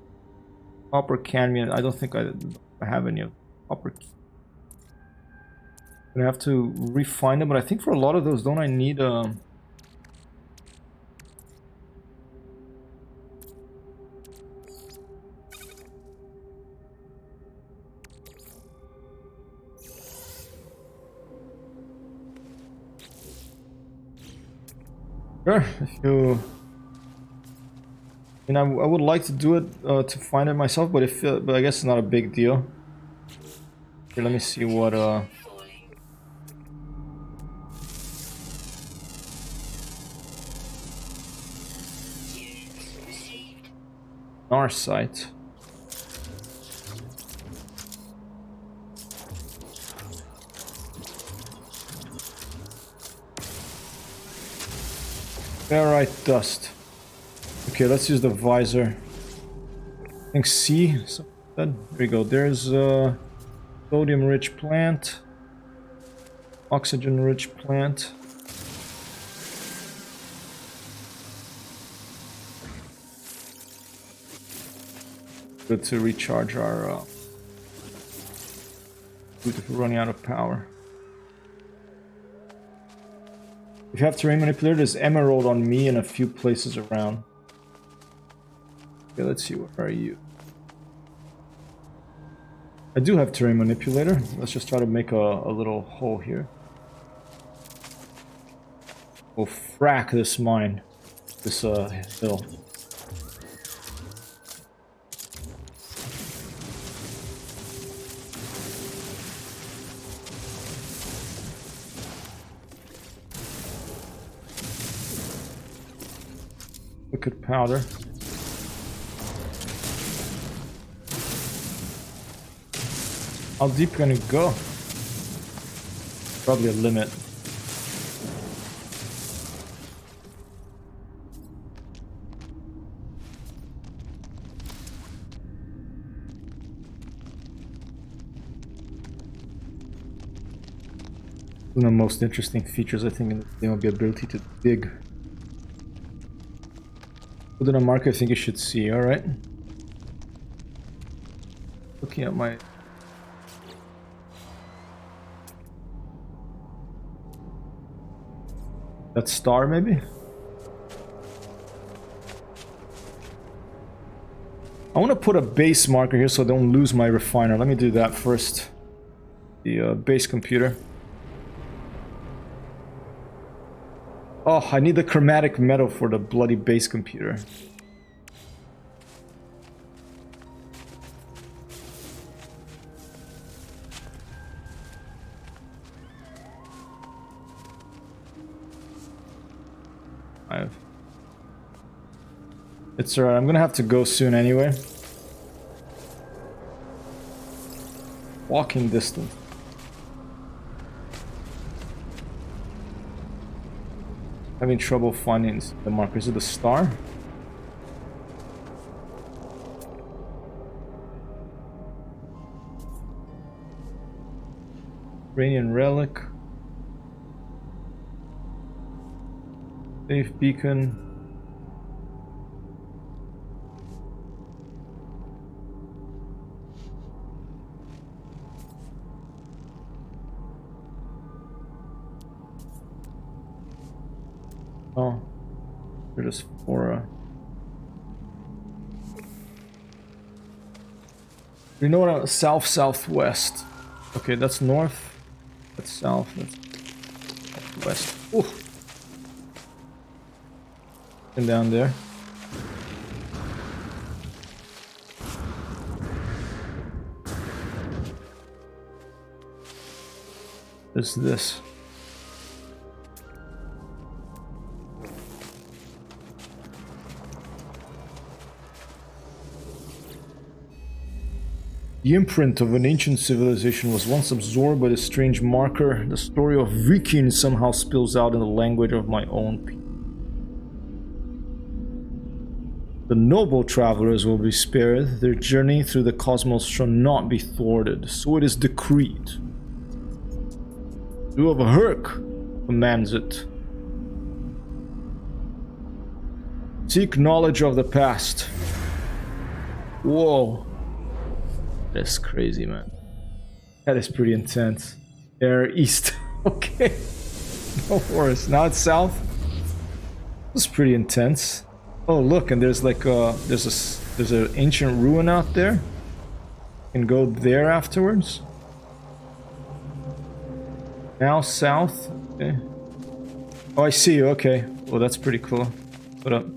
Copper, cadmium. I don't think I have any of copper. I'm gonna have to refine them, but I think for a lot of those, don't I need Sure, if you... I would like to do it to find it myself, but but I guess it's not a big deal. Here, let me see what our site. Ferrite dust. Okay, let's use the visor. I think C. So there we go. There's a sodium-rich plant, oxygen-rich plant. Good to recharge our. Good if we're running out of power. If you have terrain manipulator, there's emerald on me and a few places around. Okay, let's see, where are you? I do have terrain manipulator. Let's just try to make a little hole here. We'll frack this mine, this hill. Liquid powder. How deep can it go? Probably a limit. One of the most interesting features I think in the game will be the ability to dig. Put in a marker I think you should see, alright? Looking at my... That star, maybe? I want to put a base marker here so I don't lose my refiner. Let me do that first. The base computer. Oh, I need the chromatic metal for the bloody base computer. It's alright, I'm gonna have to go soon anyway. Walking distance. Having trouble finding the marker. Is it the star? Iranian relic. Safe beacon. Oh, they're just for you know what? South-southwest. Okay, that's north. That's south. That's west. Ooh. And down there. There's this. The imprint of an ancient civilization was once absorbed by the strange marker. The story of Widgeon somehow spills out in the language of my own people. The noble travelers will be spared. Their journey through the cosmos shall not be thwarted. So it is decreed. Du of Herc commands it. Seek knowledge of the past. Whoa. That's crazy, man. That is pretty intense. Air east. Okay. No worries. Now it's south. This is pretty intense. Oh, look, and there's like there's an ancient ruin out there. You can go there afterwards. Now south. Okay. Oh, I see you. Okay. Well, that's pretty cool. What up?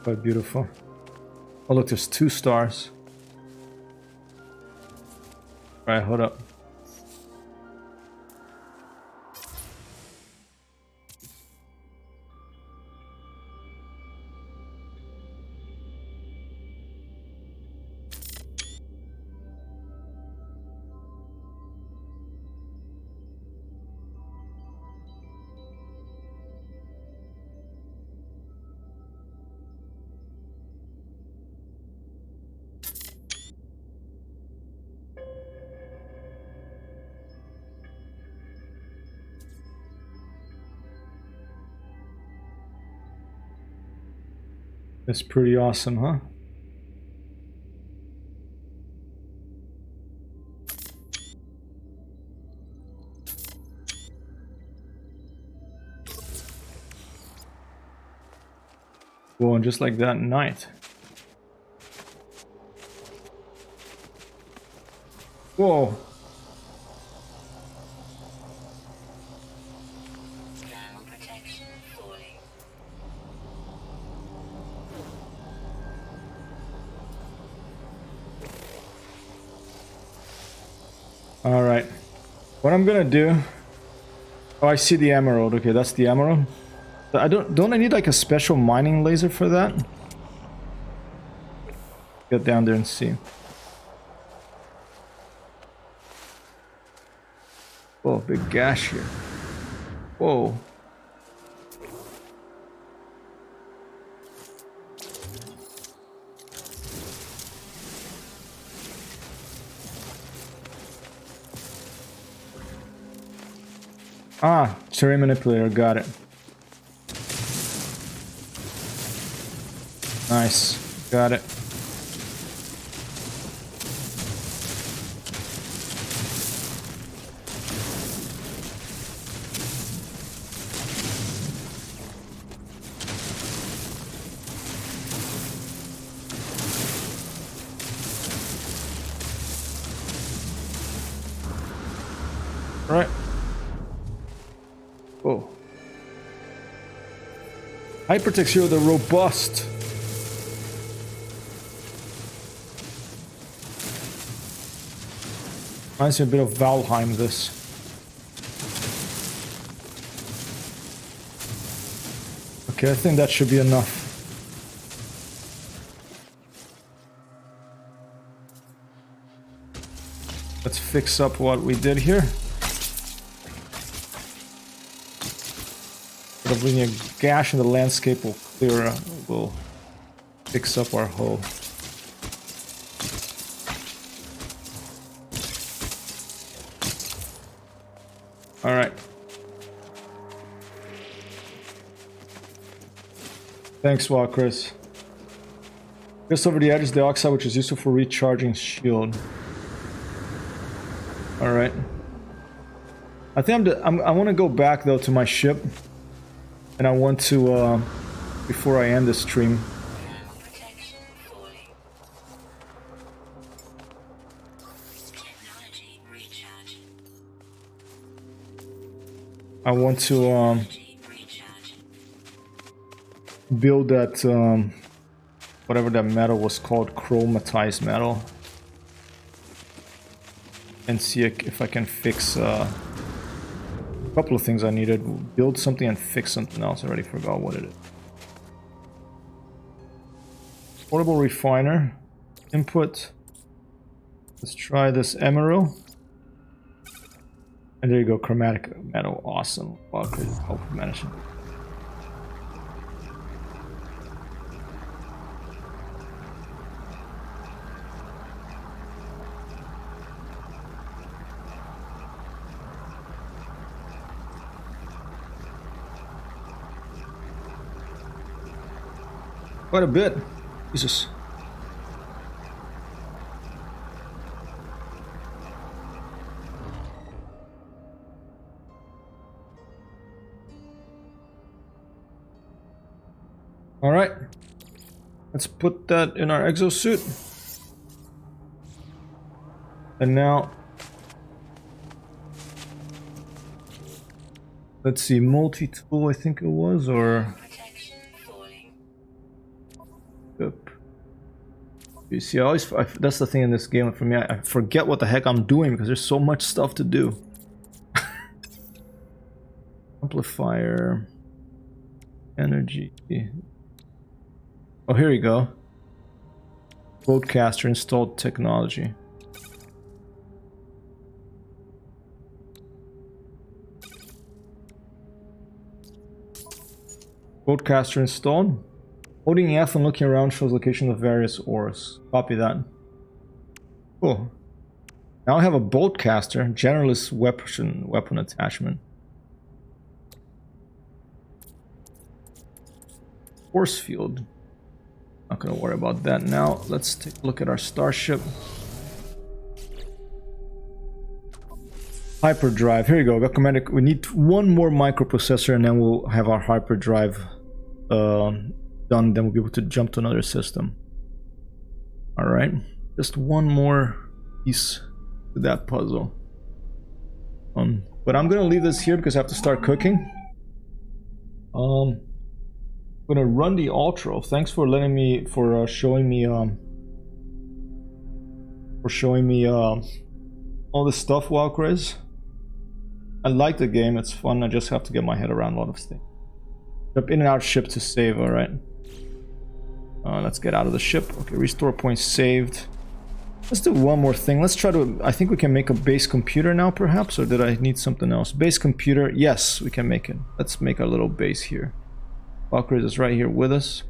Quite beautiful. Oh look, there's 2 stars. Alright, hold up. That's pretty awesome, huh? Well, and just like that night. Whoa. All right. What I'm gonna do... Oh, I see the emerald. Okay, that's the emerald. Don't I need like a special mining laser for that? Get down there and see. Whoa, big gash here. Whoa. Ah, terrain manipulator, got it. Nice, got it. Right. Oh. Hypertext here, the robust. Reminds me a bit of Valheim, this. Okay, I think that should be enough. Let's fix up what we did here. Leaving a gash in the landscape will clear, will fix up our hull. All right. Thanks, Chris. Just over the edge is the oxide, which is useful for recharging shield. All right. I think I want to go back though to my ship. And I want to, before I end the stream, I want to build that, whatever that metal was called, chromatized metal, and see if I can fix couple of things I needed. Build something and fix something else. I already forgot what it is. Portable refiner. Input. Let's try this emerald. And there you go, chromatic metal. Awesome. Wow, crazy. Help management. Quite a bit. Jesus. All right. Let's put that in our exosuit. And now, let's see, multi-tool I think it was, or... You see, that's the thing in this game for me. I forget what the heck I'm doing because there's so much stuff to do. Amplifier, energy. Oh, here we go. Broadcaster installed technology. Broadcaster installed. Holding F and looking around shows location of various ores. Copy that. Cool. Now I have a boltcaster, generalist weapon attachment. Force field. Not gonna worry about that now. Let's take a look at our starship. Hyperdrive. Here we go. Recommended. We need one more microprocessor, and then we'll have our hyperdrive done. Then we'll be able to jump to another system. All right. Just one more piece to that puzzle. But I'm gonna leave this here because I have to start cooking. I'm gonna run the outro. Thanks for letting me showing me all this stuff, Walkers. I like the game, it's fun. I just have to get my head around a lot of things. Jump in and out ship to save, alright. Let's get out of the ship. Okay, restore points saved. Let's do one more thing. Let's try to... I think we can make a base computer now, perhaps? Or did I need something else? Base computer. Yes, we can make it. Let's make our little base here. Valkyrie is right here with us.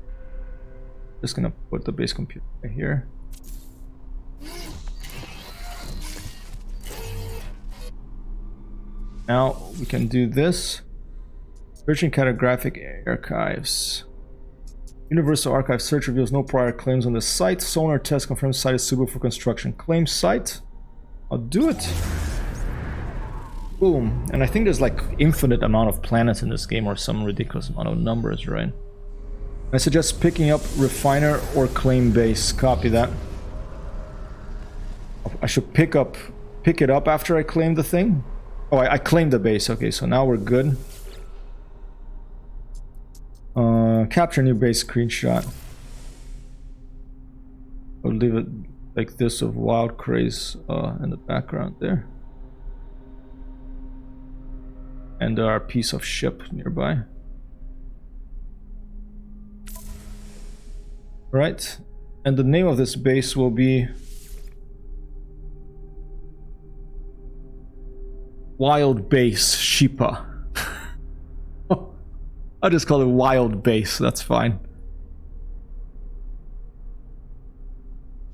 Just gonna put the base computer right here. Now we can do this. Searching cartographic archives. Universal Archive search reveals no prior claims on the site. Sonar test confirms site is suitable for construction. Claim site. I'll do it. Boom. And I think there's like infinite amount of planets in this game or some ridiculous amount of numbers, right? I suggest picking up refiner or claim base. Copy that. I should pick it up after I claim the thing. Oh, I claimed the base. Okay, so now we're good. Capture new base screenshot. I'll leave it like this of Wild Craze in the background there. And our piece of ship nearby. Right. And the name of this base will be Wild Base Shipa. I'll just call it Wild Base, that's fine.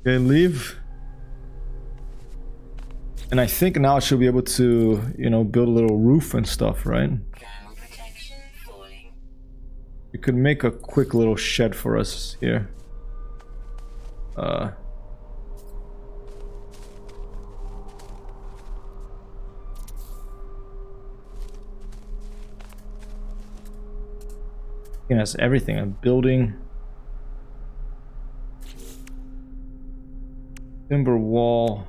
Okay, leave. And I think now I should be able to, you know, build a little roof and stuff, right? We could make a quick little shed for us here. It has everything. A building, timber wall,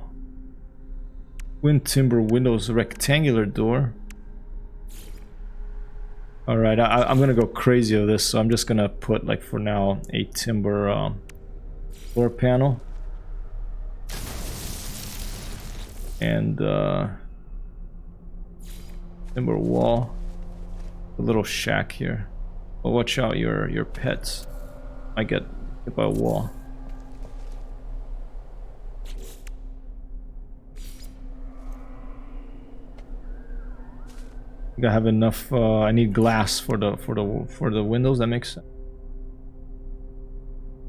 wind timber windows, rectangular door. All right, I'm gonna go crazy with this, so I'm just gonna put, like, for now, a timber door panel and timber wall. A little shack here. But watch out, your pets might get hit by a wall. I think I have enough. I need glass for the windows. That makes sense.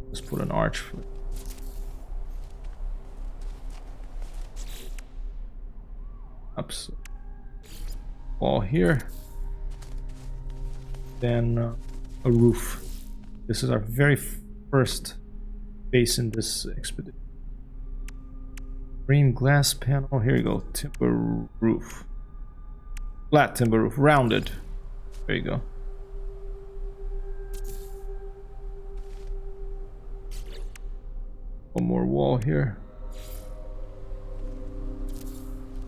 Let's put an arch for it. Up wall here. Then a roof. This is our very first base in this expedition. Green glass panel. Here you go. Timber roof. Flat timber roof. Rounded. There you go. One more wall here.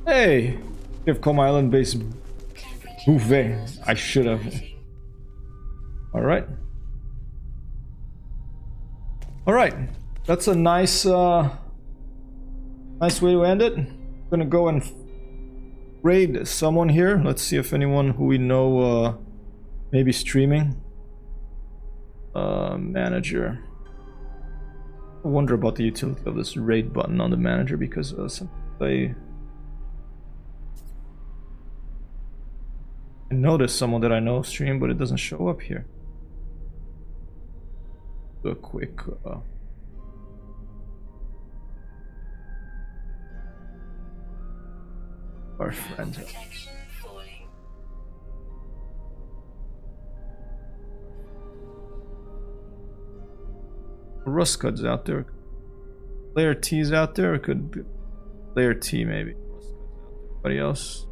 Hey! You've called my island base Bouvet. I should have. Alright. Alright. That's a nice nice way to end it. I'm gonna go and raid someone here. Let's see if anyone who we know maybe streaming. Manager. I wonder about the utility of this raid button on the manager, because I noticed someone that I know stream, but it doesn't show up here. Do a quick our friend. Rustcud's out there. Layer T's out there, or could be Layer T maybe. Anybody else?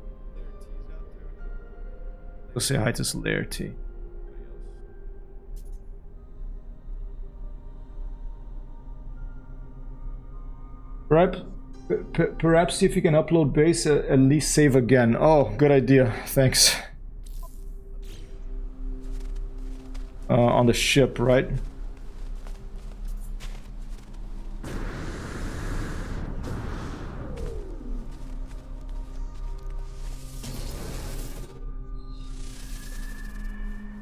Go say hi to Layer T. Perhaps see if you can upload base, at least save again. Oh, good idea. Thanks. On the ship, right?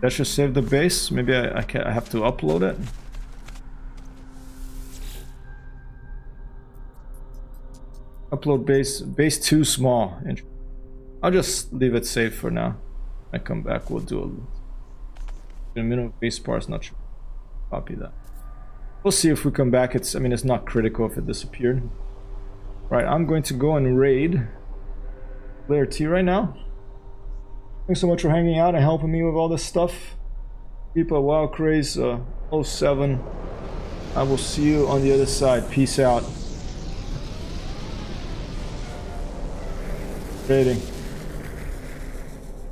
That should save the base. Maybe I have to upload it. Upload base too small. I'll just leave it safe for now. I come back, we'll do a minimum base parts. Not sure. Copy that. We'll see if we come back. I mean, it's not critical if it disappeared. Right, I'm going to go and raid Layer T right now. Thanks so much for hanging out and helping me with all this stuff. Keep a wild craze 07. I will see you on the other side. Peace out. Raiding.